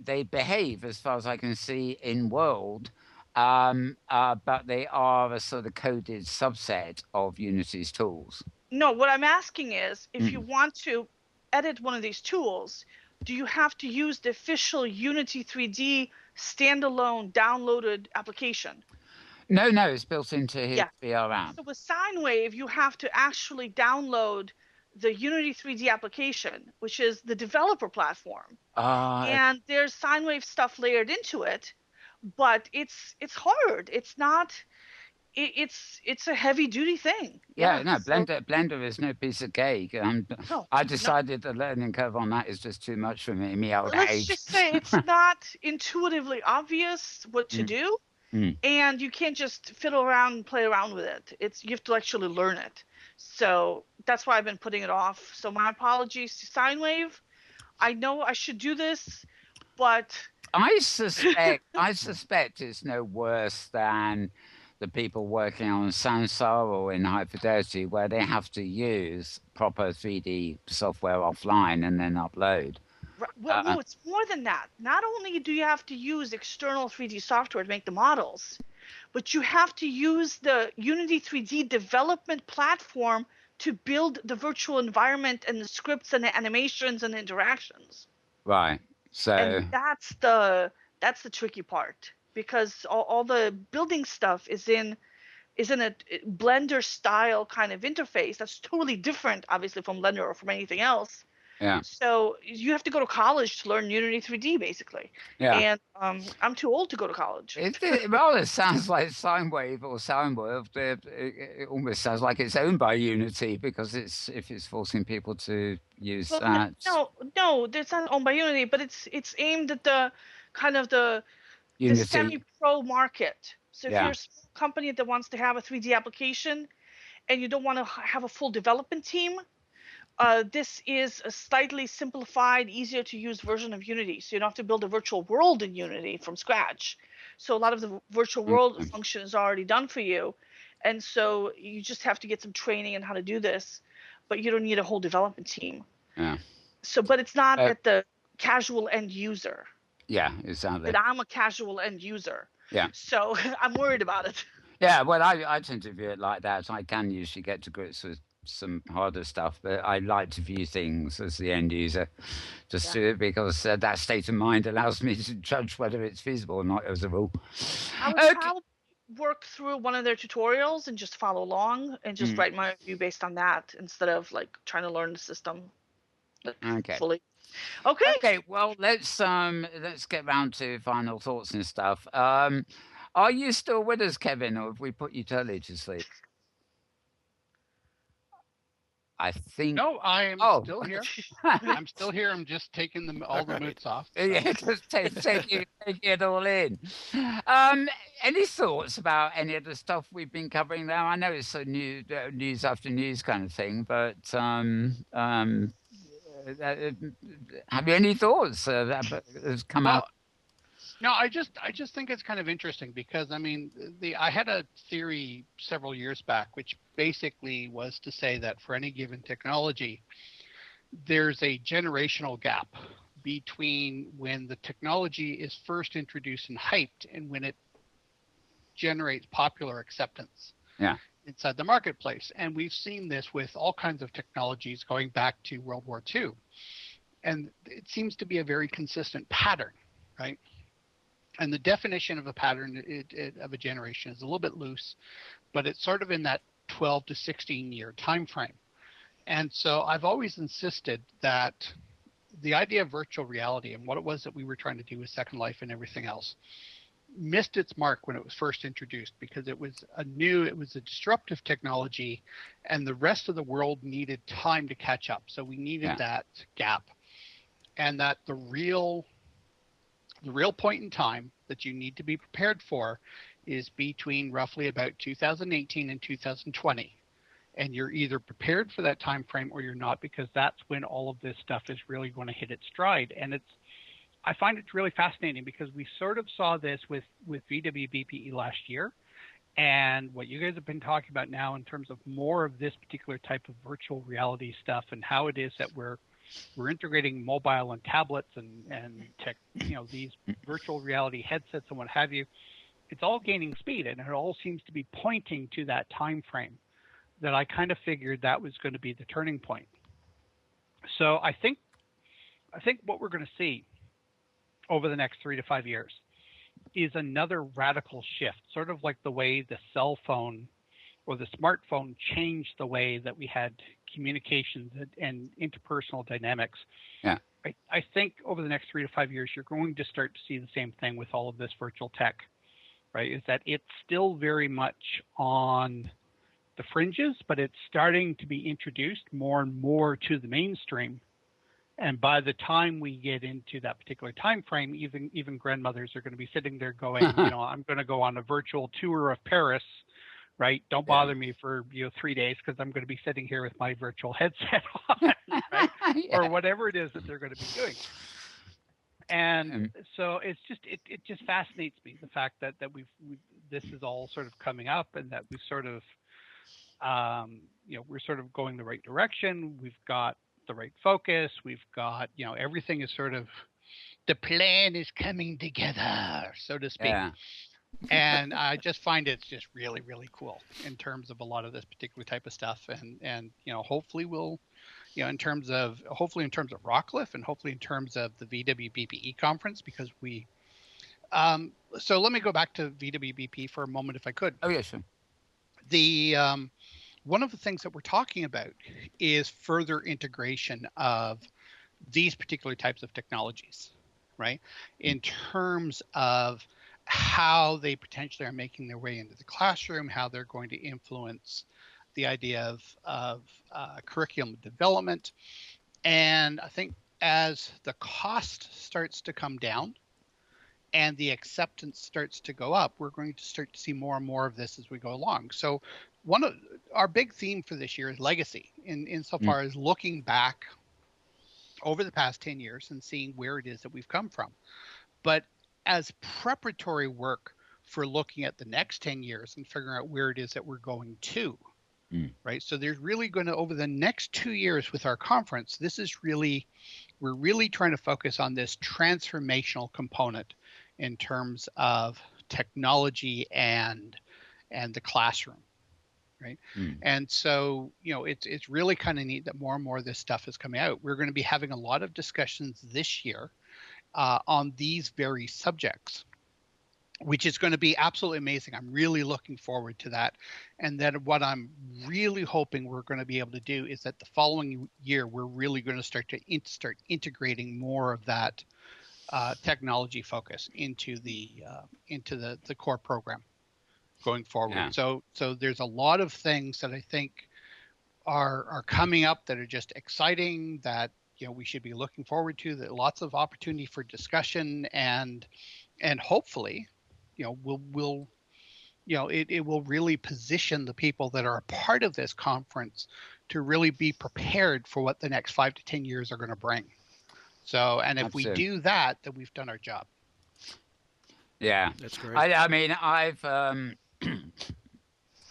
They behave, as far as I can see, in World, but they are a sort of coded subset of Unity's tools. No, what I'm asking is, if you want to edit one of these tools, do you have to use the official Unity 3D standalone downloaded application? No, it's built into his VR app. So with Sinewave, you have to actually download the Unity 3D application, which is the developer platform. And there's Sinewave stuff layered into it, but it's hard. It's not. It's a heavy duty thing. Blender is no piece of cake. I decided the learning curve on that is just too much for me. Let's just say it's not intuitively obvious what to do. And you can't just fiddle around and play around with it. You have to actually learn it. So that's why I've been putting it off. So my apologies to Sinewave. I know I should do this, but I suspect it's no worse than the people working on Sansar or in High Fidelity, where they have to use proper 3D software offline and then upload. Well, no, it's more than that. Not only do you have to use external 3D software to make the models, but you have to use the Unity 3D development platform to build the virtual environment and the scripts and the animations and the interactions. Right. So and that's the tricky part, because all the building stuff is in a Blender style kind of interface that's totally different, obviously, from Blender or from anything else. Yeah. So you have to go to college to learn Unity 3D, basically. Yeah. And I'm too old to go to college. It rather sounds like Sinewave or Soundworld. It almost sounds like it's owned by Unity, because if it's forcing people to use that. No, it's not owned by Unity, but it's aimed at the kind of the semi-pro market. So if you're a small company that wants to have a 3D application and you don't want to have a full development team, this is a slightly simplified, easier to use version of Unity. So you don't have to build a virtual world in Unity from scratch. So a lot of the virtual world function is already done for you. And so you just have to get some training on how to do this, but you don't need a whole development team. Yeah. So, but it's not at the casual end user. Yeah, exactly. But I'm a casual end user. Yeah. So I'm worried about it. Yeah, well, I tend to view it like that. I can usually get to grips with some harder stuff, but I like to view things as the end user, just do it because that state of mind allows me to judge whether it's feasible or not, as a rule. I would probably work through one of their tutorials and just follow along and just write my review based on that, instead of like trying to learn the system fully. Okay. Well, let's get round to final thoughts and stuff. Are you still with us, Kevin, or have we put you totally to sleep? I think. No, I am still here. I'm still here. I'm just taking all the moods off. So. Yeah, just taking it all in. Any thoughts about any of the stuff we've been covering there? I know it's a news after news kind of thing, but have you any thoughts that has come out? No, I just think it's kind of interesting because I mean, I had a theory several years back, which basically was to say that for any given technology, there's a generational gap between when the technology is first introduced and hyped and when it generates popular acceptance inside the marketplace. And we've seen this with all kinds of technologies going back to World War II. And it seems to be a very consistent pattern, right? And the definition of a pattern of a generation is a little bit loose, but it's sort of in that 12 to 16 year time frame. And so I've always insisted that the idea of virtual reality and what it was that we were trying to do with Second Life and everything else missed its mark when it was first introduced because it was a disruptive technology and the rest of the world needed time to catch up. So we needed that gap. And that the real point in time that you need to be prepared for is between roughly about 2018 and 2020. And you're either prepared for that time frame or you're not, because that's when all of this stuff is really going to hit its stride. And I find it really fascinating because we sort of saw this with VWBPE last year. And what you guys have been talking about now in terms of more of this particular type of virtual reality stuff and how it is that we're integrating mobile and tablets and tech, these virtual reality headsets and what have you. It's all gaining speed, and it all seems to be pointing to that time frame that I kind of figured that was going to be the turning point. So I think what we're going to see over the next 3 to 5 years is another radical shift, sort of like the way the cell phone or the smartphone changed the way that we had communications and interpersonal dynamics. Yeah. I think over the next 3 to 5 years, you're going to start to see the same thing with all of this virtual tech, right? Is that it's still very much on the fringes, but it's starting to be introduced more and more to the mainstream. And by the time we get into that particular time frame, even grandmothers are going to be sitting there going, I'm going to go on a virtual tour of Paris, right? Don't bother me for 3 days because I'm going to be sitting here with my virtual headset on, right? Or whatever it is that they're going to be doing. And so it's just it just fascinates me, the fact that we've this is all sort of coming up and that we've sort of we're sort of going the right direction. We've got the right focus. We've got, everything is sort of, the plan is coming together, so to speak. Yeah. And I just find it's just really, really cool in terms of a lot of this particular type of stuff. And hopefully we'll, in terms of Rockcliffe and hopefully in terms of the VWBPE conference, because we, so let me go back to VWBP for a moment, if I could. Oh, yeah, sure. One of the things that we're talking about is further integration of these particular types of technologies, right? In terms of how they potentially are making their way into the classroom, how they're going to influence the idea of curriculum development. And I think as the cost starts to come down and the acceptance starts to go up, we're going to start to see more and more of this as we go along. So one of our big theme for this year is legacy, insofar as looking back over the past 10 years and seeing where it is that we've come from. But as preparatory work for looking at the next 10 years and figuring out where it is that we're going to, right? So there's really going to, over the next 2 years with our conference, we're really trying to focus on this transformational component in terms of technology and the classroom, right? And so, it's really kind of neat that more and more of this stuff is coming out. We're going to be having a lot of discussions this year on these very subjects, which is going to be absolutely amazing. I'm really looking forward to that. And then what I'm really hoping we're going to be able to do is that the following year, we're really going to start integrating more of that technology focus into the core program going forward. Yeah. So there's a lot of things that I think are coming up that are just exciting, that we should be looking forward to, that lots of opportunity for discussion, and hopefully it will really position the people that are a part of this conference to really be prepared for what the next 5 to 10 years are going to bring. So, and if we do that, then we've done our job. Yeah, That's great. I mean, I've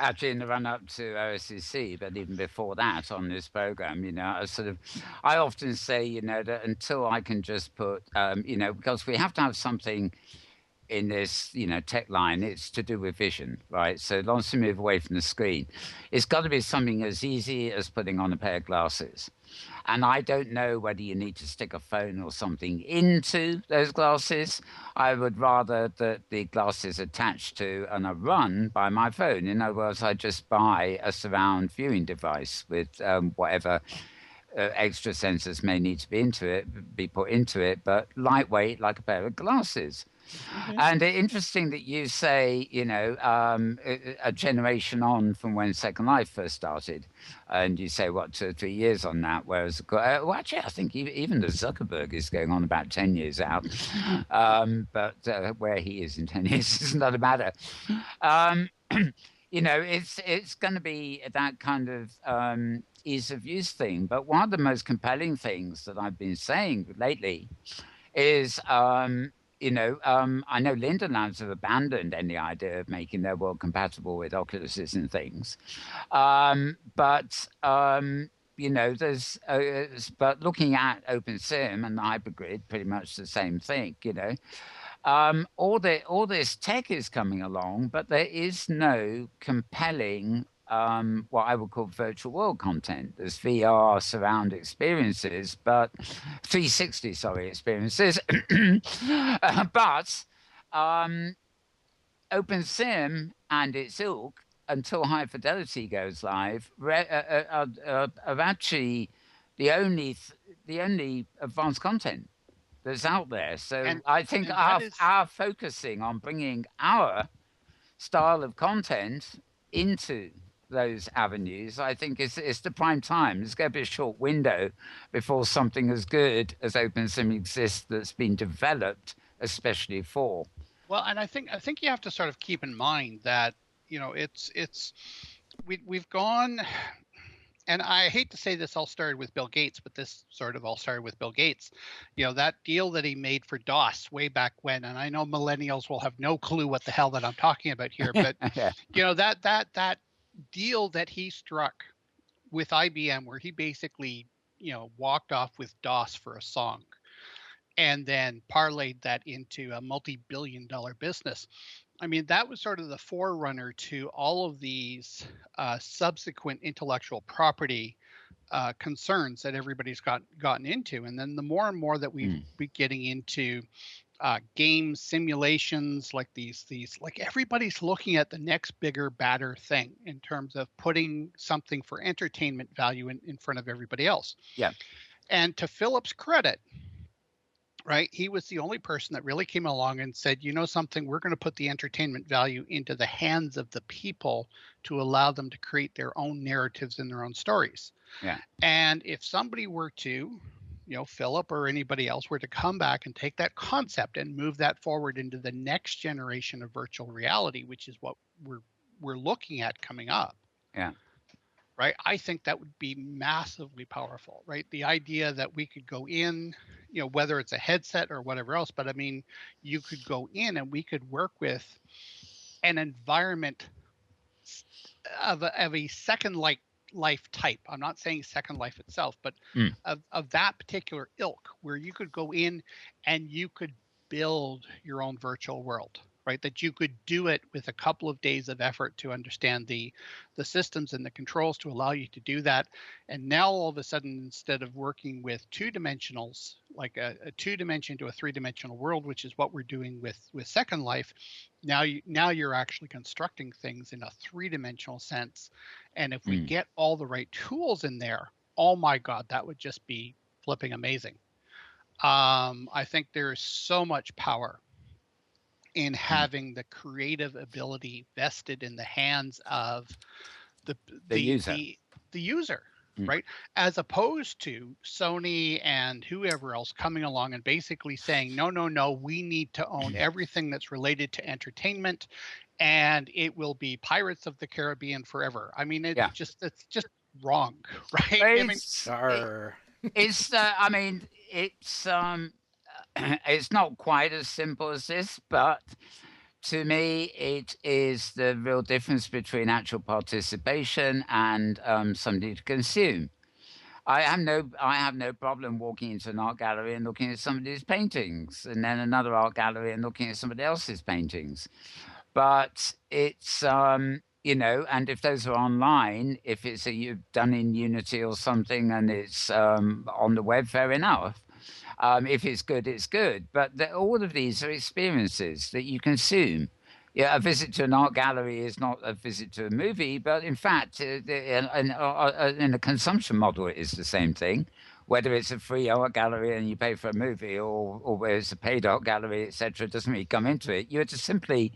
actually in the run up to OSCC, but even before that on this program, I often say, that until I can just put, because we have to have something in this, tech line, it's to do with vision, right? So once we move away from the screen, it's got to be something as easy as putting on a pair of glasses. And I don't know whether you need to stick a phone or something into those glasses. I would rather that the glasses attached to and are run by my phone. In other words, I just buy a surround viewing device with whatever extra sensors may need to be put into it, but lightweight like a pair of glasses. Mm-hmm. And interesting that you say, a generation on from when Second Life first started, and you say what 2 or 3 years on that. Whereas, well, actually, I think even the Zuckerberg is going on about 10 years out. But where he is in 10 years is another matter. It's going to be that kind of ease of use thing. But one of the most compelling things that I've been saying lately is, I know Linda Labs have abandoned any idea of making their world compatible with Oculuses and things. There's, but looking at OpenSim and the hypergrid, pretty much the same thing, all this tech is coming along, but there is no compelling what I would call virtual world content. There's VR surround experiences, but 360, sorry, experiences. But OpenSim and its ilk, until High Fidelity goes live, are actually the only advanced content that's out there. So I think our focusing on bringing our style of content into those avenues, I think it's the prime time. There's going to be a short window before something as good as OpenSim exists that's been developed especially for. Well, and I think you have to sort of keep in mind that we've gone. And I hate to say this all started with Bill Gates, but this sort of all started with Bill Gates. That deal that he made for DOS way back when, and I know millennials will have no clue what the hell that I'm talking about here, but Yeah. That deal that he struck with IBM, where he basically walked off with DOS for a song, and then parlayed that into a multi-billion-dollar business. I mean, that was sort of the forerunner to all of these subsequent intellectual property concerns that everybody's gotten into. And then the more and more that we've been getting into game simulations like these, like everybody's looking at the next bigger, badder thing in terms of putting something for entertainment value in front of everybody else. Yeah. And to Philip's credit, right, he was the only person that really came along and said, something, we're going to put the entertainment value into the hands of the people to allow them to create their own narratives and their own stories. Yeah. And if somebody were to, Philip or anybody else were to come back and take that concept and move that forward into the next generation of virtual reality, which is what we're looking at coming up. Yeah. Right. I think that would be massively powerful, right? The idea that we could go in, whether it's a headset or whatever else, but I mean, you could go in and we could work with an environment of a second life type. I'm not saying Second Life itself, but of that particular ilk, where you could go in and you could build your own virtual world. Right, that you could do it with a couple of days of effort to understand the systems and the controls to allow you to do that. And now all of a sudden, instead of working with two dimensionals, like a 2-dimension to a 3-dimensional world, which is what we're doing with Second Life, now you're actually constructing things in a 3-dimensional sense. And if we get all the right tools in there, oh my God, that would just be flipping amazing. I think there is so much power in having the creative ability vested in the hands of the user, right? As opposed to Sony and whoever else coming along and basically saying, no, we need to own everything that's related to entertainment, and it will be Pirates of the Caribbean forever. I mean, it's just wrong, right? it's not quite as simple as this, but to me, it is the real difference between actual participation and somebody to consume. I have no problem walking into an art gallery and looking at somebody's paintings, and then another art gallery and looking at somebody else's paintings. But it's and if those are online, if it's you've done in Unity or something, and it's on the web, fair enough. If it's good, it's good. But all of these are experiences that you consume. Yeah, a visit to an art gallery is not a visit to a movie, but in fact, in a consumption model, it is the same thing. Whether it's a free art gallery and you pay for a movie, or whether it's a paid art gallery, etc., doesn't really come into it. You're just simply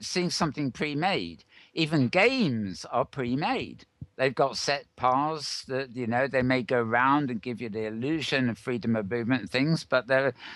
seeing something pre-made. Even games are pre-made. They've got set paths that they may go around and give you the illusion of freedom of movement and things, but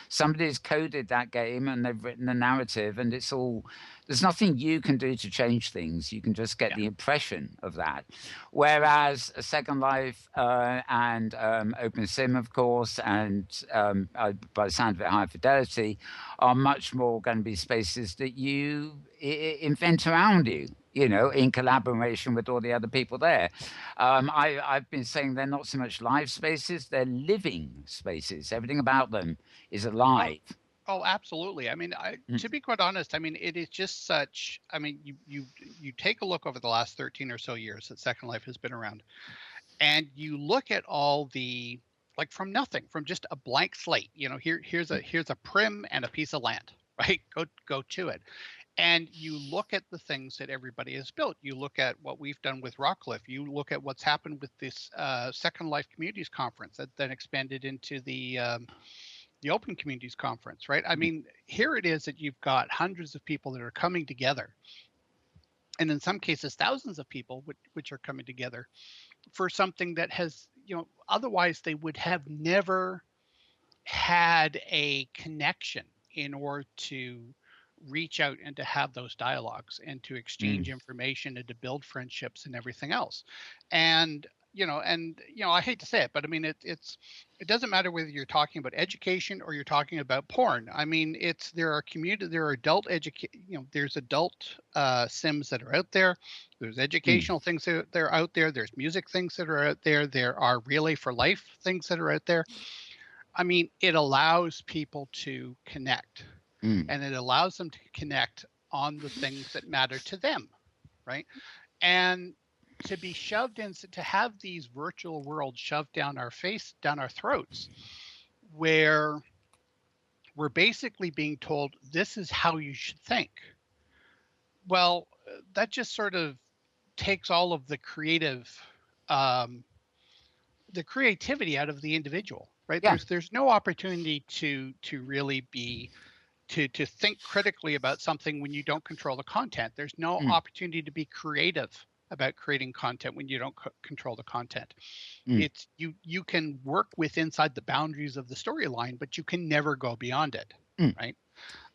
somebody's coded that game and they've written the narrative, and it's all. There's nothing you can do to change things. You can just get the impression of that. Whereas a Second Life and OpenSim, of course, and by the sound of it, High Fidelity, are much more going to be spaces that you invent around you. In collaboration with all the other people there. I've been saying they're not so much live spaces, they're living spaces. Everything about them is alive. Oh, absolutely. I mean, to be quite honest, I mean, it is just such, I mean, you take a look over the last 13 or so years that Second Life has been around, and you look at all the, like, from nothing, from just a blank slate, here's a prim and a piece of land, right? Go to it. And you look at the things that everybody has built. You look at what we've done with Rockcliffe. You look at what's happened with this Second Life Communities Conference that then expanded into the Open Communities Conference, right? I mean, here it is that you've got hundreds of people that are coming together, and in some cases, thousands of people which are coming together for something that has, otherwise they would have never had a connection in order to reach out and to have those dialogues and to exchange information and to build friendships and everything else. And I hate to say it, but I mean, it doesn't matter whether you're talking about education or you're talking about porn. I mean, there are adult there's adult sims that are out there. There's educational things that are out there. There's music things that are out there. There are Relay for Life things that are out there. I mean, it allows people to connect. And it allows them to connect on the things that matter to them, right? And to be shoved in, to have these virtual worlds shoved down our throats, where we're basically being told this is how you should think. Well, that just sort of takes all of the creativity out of the individual, right? Yeah. There's no opportunity to really be. To think critically about something when you don't control the content. There's no opportunity to be creative about creating content when you don't control the content. It's you can work inside the boundaries of the storyline, but you can never go beyond it, right?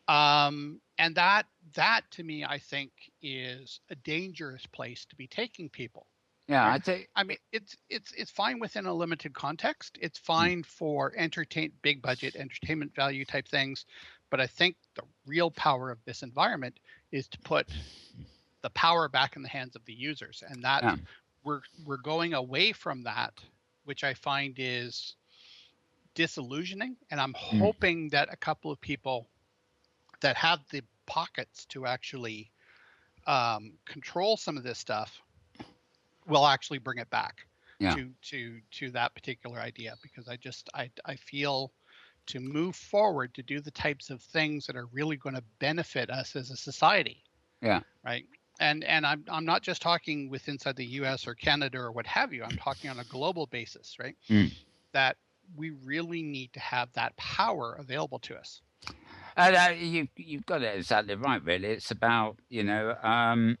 And that to me, I think, is a dangerous place to be taking people. Yeah, right? I mean, it's fine within a limited context. It's fine for big budget entertainment value type things. But I think the real power of this environment is to put the power back in the hands of the users, and that we're going away from that, which I find is disillusioning. And I'm hoping that a couple of people that have the pockets to actually control some of this stuff will actually bring it back to that particular idea, because I feel. To move forward, to do the types of things that are really going to benefit us as a society. Yeah. Right. And I'm not just talking with inside the U.S. or Canada or what have you. I'm talking on a global basis, right? That we really need to have that power available to us. You've got it exactly right. Really, it's about electronic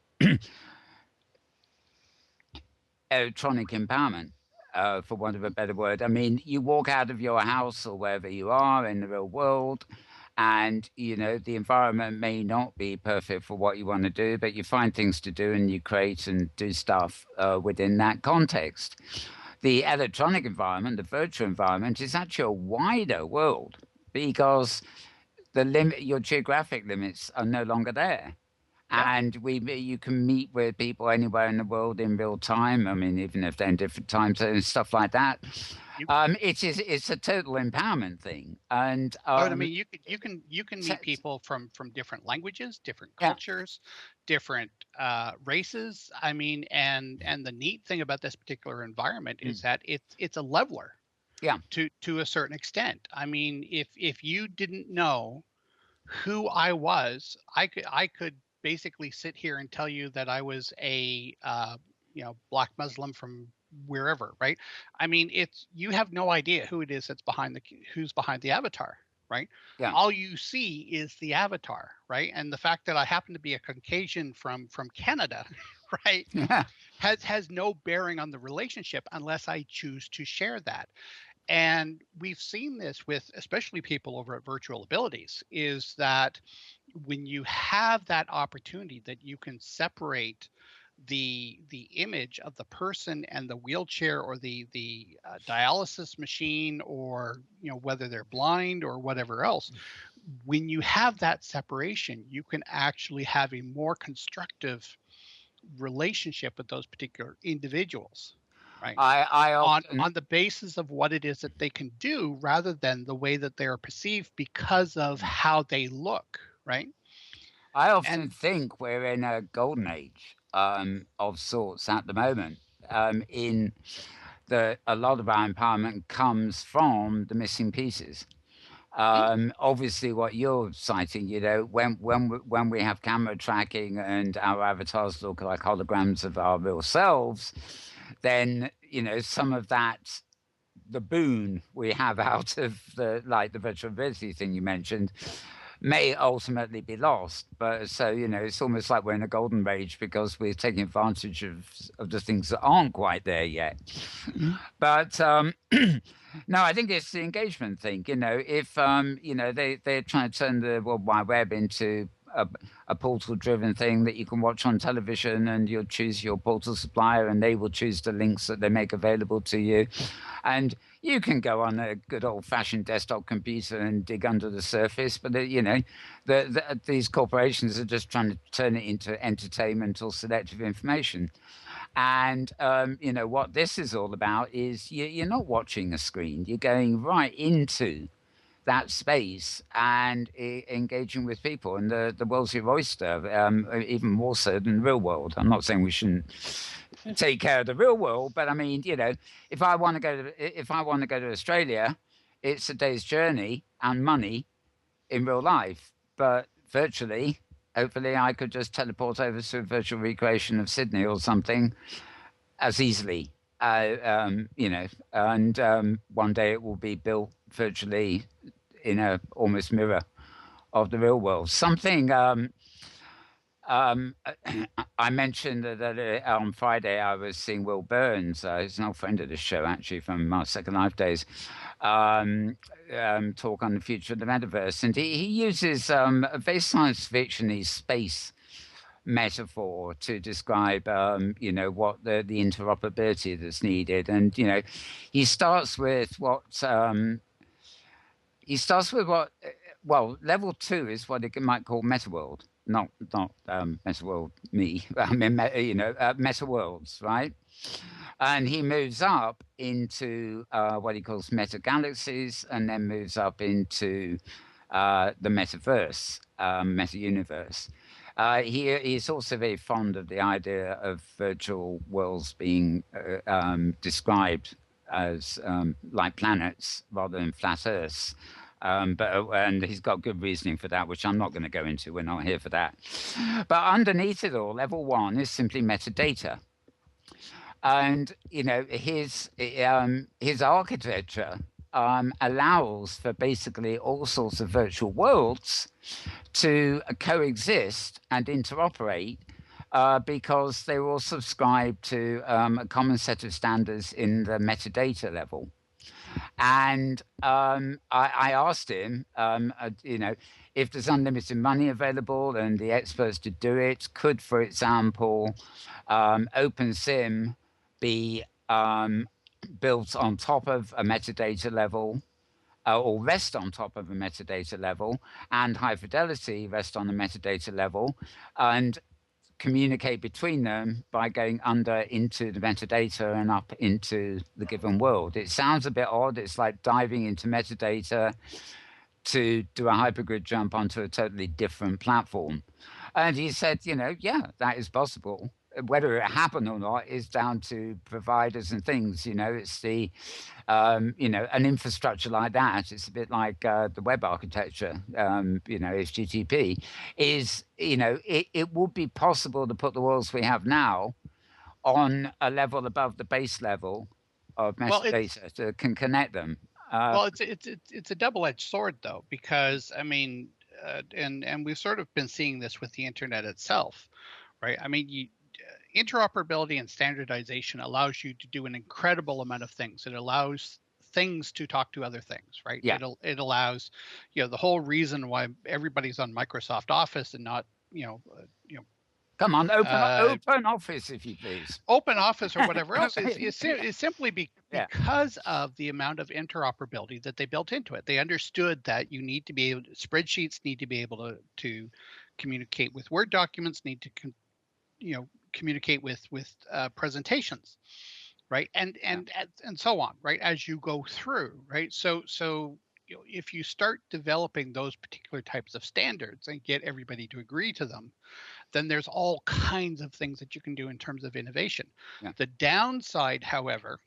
empowerment. For want of a better word. I mean, you walk out of your house or wherever you are in the real world, and, the environment may not be perfect for what you want to do, but you find things to do and you create and do stuff within that context. The electronic environment, the virtual environment, is actually a wider world, because your geographic limits are no longer there. And you can meet with people anywhere in the world in real time. I mean, even if they're in different time zones, stuff like that. It's a total empowerment thing. And I mean, you can meet people from different languages, different cultures, different races. I mean, and the neat thing about this particular environment is that it's a leveler. Yeah. To a certain extent. I mean, if you didn't know who I was, I could basically sit here and tell you that I was a black Muslim from wherever, right? I mean, you have no idea who it is who's behind the avatar, right? Yeah. All you see is the avatar, right? And the fact that I happen to be a Caucasian from Canada, right, has no bearing on the relationship unless I choose to share that. And we've seen this with especially people over at Virtual Abilities, is that when you have that opportunity that you can separate the image of the person and the wheelchair or the dialysis machine, or whether they're blind or whatever else, when you have that separation, you can actually have a more constructive relationship with those particular individuals. Right. I often, on the basis of what it is that they can do, rather than the way that they are perceived because of how they look, right? I often think we're in a golden age of sorts at the moment. In a lot of our empowerment comes from the missing pieces. Obviously, what you're citing, when we have camera tracking and our avatars look like holograms of our real selves, then some of that, the boon we have out of the virtual reality thing you mentioned, may ultimately be lost. But so it's almost like we're in a golden age because we're taking advantage of the things that aren't quite there yet. But no, I think it's the engagement thing. If they're trying to turn the World Wide Web into a portal-driven thing that you can watch on television, and you'll choose your portal supplier, and they will choose the links that they make available to you, and you can go on a good old-fashioned desktop computer and dig under the surface. But these corporations are just trying to turn it into entertainment or selective information. And what this is all about is you're not watching a screen. You're going right into that space and engaging with people, and the world's your oyster, even more so than the real world. I'm not saying we shouldn't take care of the real world, but I mean, if I want to go to Australia, it's a day's journey and money in real life. But virtually, hopefully, I could just teleport over to a virtual recreation of Sydney or something as easily. And one day it will be built virtually in a almost mirror of the real world. Something I mentioned that on Friday I was seeing Will Burns. He's an old friend of the show, actually, from my Second Life days. Talk on the future of the metaverse, and he uses a very science fiction-y space metaphor to describe what the interoperability that's needed. And he starts with what level 2 is what it might call Metaworld, not Metaworld me. I mean Metaworlds, right? And he moves up into what he calls meta galaxies, and then moves up into the metaverse, meta universe. He's also very fond of the idea of virtual worlds being described as like planets rather than flat Earths. And he's got good reasoning for that, which I'm not going to go into. We're not here for that. But underneath it all, level 1 is simply metadata. And his architecture allows for basically all sorts of virtual worlds to coexist and interoperate because they all subscribe to a common set of standards in the metadata level. And I asked him, if there's unlimited money available and the experts to do it, could, for example, OpenSim be built on top of a metadata level or rest on top of a metadata level, and high fidelity rest on the metadata level, and communicate between them by going under into the metadata and up into the given world. It sounds a bit odd. It's like diving into metadata to do a hypergrid jump onto a totally different platform. And he said, yeah, that is possible. Whether it happened or not is down to providers and things. It's the, an infrastructure like that. It's a bit like the web architecture, HTTP is, it would be possible to put the worlds we have now on a level above the base level of metadata that can connect them. It's a double-edged sword, though, because I mean, and we've sort of been seeing this with the internet itself, right? I mean, interoperability and standardization allows you to do an incredible amount of things. It allows things to talk to other things, right? Yeah. It allows, the whole reason why everybody's on Microsoft Office and not, Come on, open Office, if you please. Open Office or whatever else is simply because of the amount of interoperability that they built into it. They understood that you need to be able spreadsheets need to be able to communicate with Word documents, need to communicate with presentations, right? And so on, right? As you go through, right? So if you start developing those particular types of standards and get everybody to agree to them, then there's all kinds of things that you can do in terms of innovation. Yeah. The downside, however,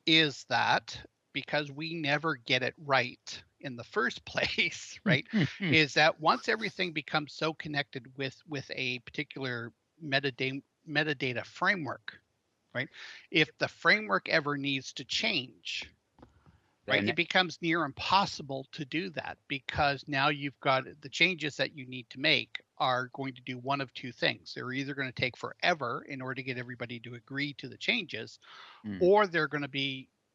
is that because we never get it right in the first place, right, is that once everything becomes so connected with a particular metadata framework, right, if the framework ever needs to change, right, it becomes near impossible to do that, because now you've got the changes that you need to make are going to do one of two things. They're either going to take forever in order to get everybody to agree to the changes, or they're going to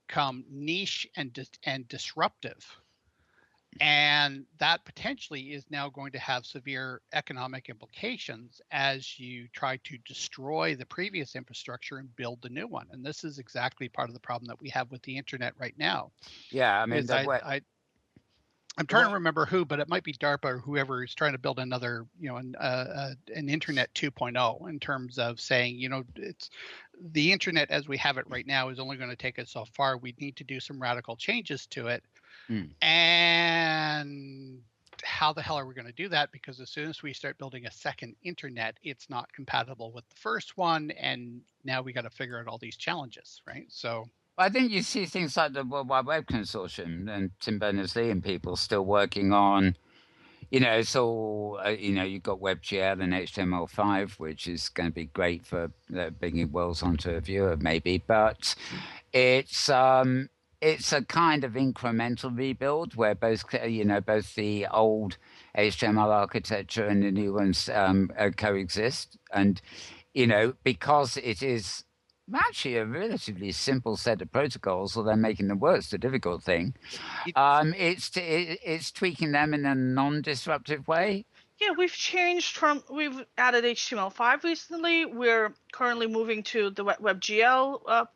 become niche and disruptive. And that potentially is now going to have severe economic implications as you try to destroy the previous infrastructure and build the new one. And this is exactly part of the problem that we have with the internet right now. Yeah, I mean, I'm trying to remember who, but it might be DARPA or whoever is trying to build another, an internet 2.0 in terms of saying, it's the internet as we have it right now is only going to take us so far. We need to do some radical changes to it. And how the hell are we going to do that? Because as soon as we start building a second internet, it's not compatible with the first one. And now we got to figure out all these challenges, right? So I think you see things like the World Wide Web Consortium and Tim Berners-Lee and people still working on, it's all, you've got WebGL and HTML5, which is going to be great for bringing worlds onto a viewer maybe, but it's a kind of incremental rebuild where both the old HTML architecture and the new ones coexist. And, because it is actually a relatively simple set of protocols, although making them work's the difficult thing, it's tweaking them in a non-disruptive way. Yeah, we've added HTML5 recently. We're currently moving to the WebGL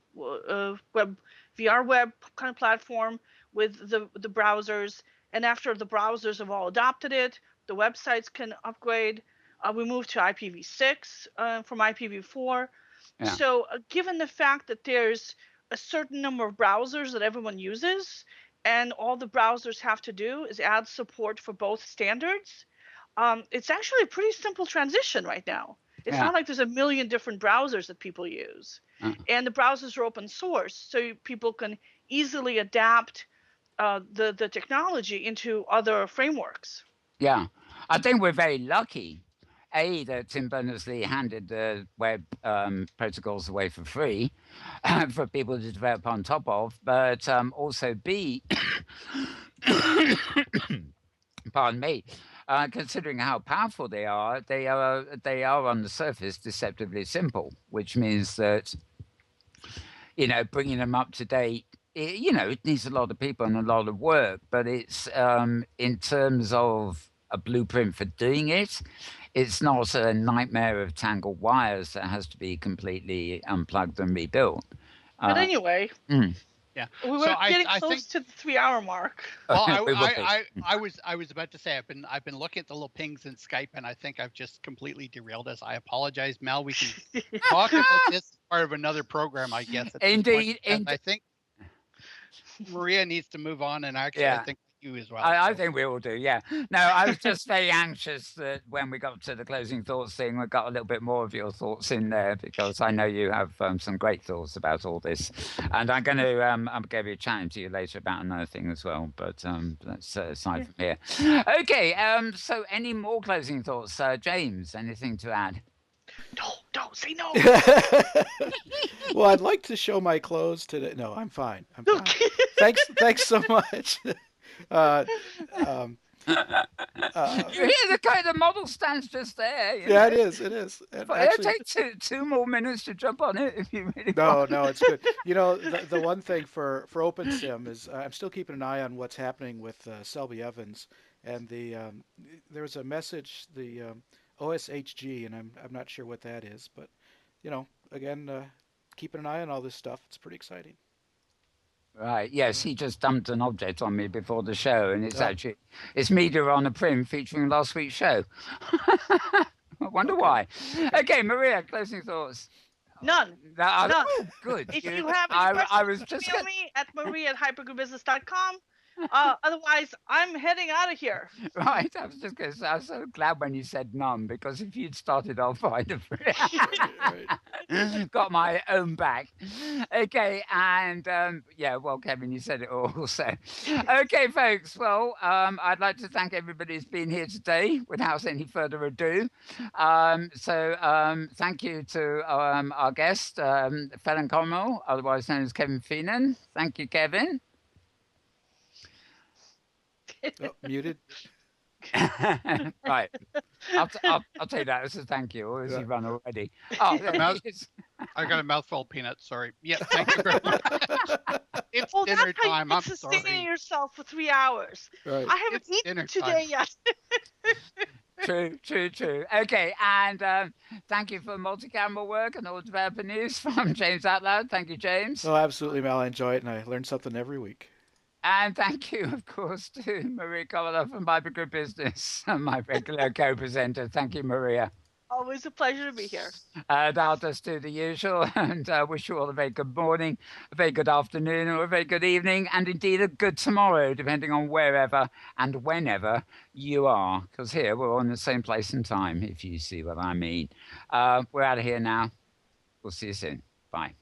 web VR web kind of platform with the browsers, and after the browsers have all adopted it, the websites can upgrade. We moved to IPv6 from IPv4. Yeah. So given the fact that there's a certain number of browsers that everyone uses, and all the browsers have to do is add support for both standards, it's actually a pretty simple transition right now. It's not like there's a million different browsers that people use. And the browsers are open source, so people can easily adapt the technology into other frameworks. Yeah, I think we're very lucky, that Tim Berners-Lee handed the web protocols away for free for people to develop on top of, but also B, pardon me, considering how powerful they are on the surface deceptively simple, which means that, bringing them up to date, it needs a lot of people and a lot of work, but it's in terms of a blueprint for doing it, it's not a nightmare of tangled wires that has to be completely unplugged and rebuilt. But anyway, Yeah. We were So getting I close think, to the 3-hour mark. well, We will be. I was about to say I've been looking at the little pings in Skype, and I think I've just completely derailed us. I apologize, Mel. We can talk about this as part of another program, I guess. At this point, Indeed. I think Maria needs to move on, and actually, I Yeah. think you as well. I So, think we all do, yeah. No, I was just very anxious that when we got to the closing thoughts thing, we got a little bit more of your thoughts in there because I know you have some great thoughts about all this. And I'm going to I'm going to be chatting to you later about another thing as well, but that's aside from here. Okay, so any more closing thoughts? James, anything to add? No, don't say no. Well, I'd like to show my clothes today. No, I'm fine. I'm fine. Thanks so much. You hear the kind of model stands just there. Yeah, it is. It is. And But actually, it'll take two more minutes to jump on it if you really no, want. no, it's good. You know, the one thing for OpenSim is I'm still keeping an eye on what's happening with Selby Evans, and there was a message, the OSHG, and I'm not sure what that is, but you know, again, keeping an eye on all this stuff. It's pretty exciting. Right. Yes, he just dumped an object on me before the show, and it's media on a prim featuring last week's show. I wonder why. Okay, Maria, closing thoughts. None. None. None. Oh, good. If good. you have any questions, I was just email me at maria@hypergroupbusiness.com. Otherwise, I'm heading out of here. Right, I was just going to say, I was so glad when you said none, because if you'd started off, I'd have got my own back. Okay, and yeah, well, Kevin, you said it all. So, okay, folks, well, I'd like to thank everybody who's been here today without any further ado. Thank you to our guest, Feenan Cornwell, otherwise known as Kevin Feenan. Thank you, Kevin. Oh, muted. Right. I'll take that as a thank you, or has he run already? Oh, there he is. I got a mouthful of peanuts. Sorry. Yeah, thank you very much. It's dinner that's how time. you're I'm sustaining sorry. yourself for 3 hours. Right. I haven't It's eaten dinner today time. yet. True. Okay, and thank you for multi-camera work and all developer news from James Out Loud. Thank you, James. Oh, absolutely, Mel. I enjoy it, and I learn something every week. And thank you, of course, to Maria Kovalov from Hypergroup Business, my regular co-presenter. Thank you, Maria. Always a pleasure to be here. And I'll just do the usual and wish you all a very good morning, a very good afternoon, or a very good evening, and indeed a good tomorrow, depending on wherever and whenever you are. Because here we're all in the same place and time, if you see what I mean. We're out of here now. We'll see you soon. Bye.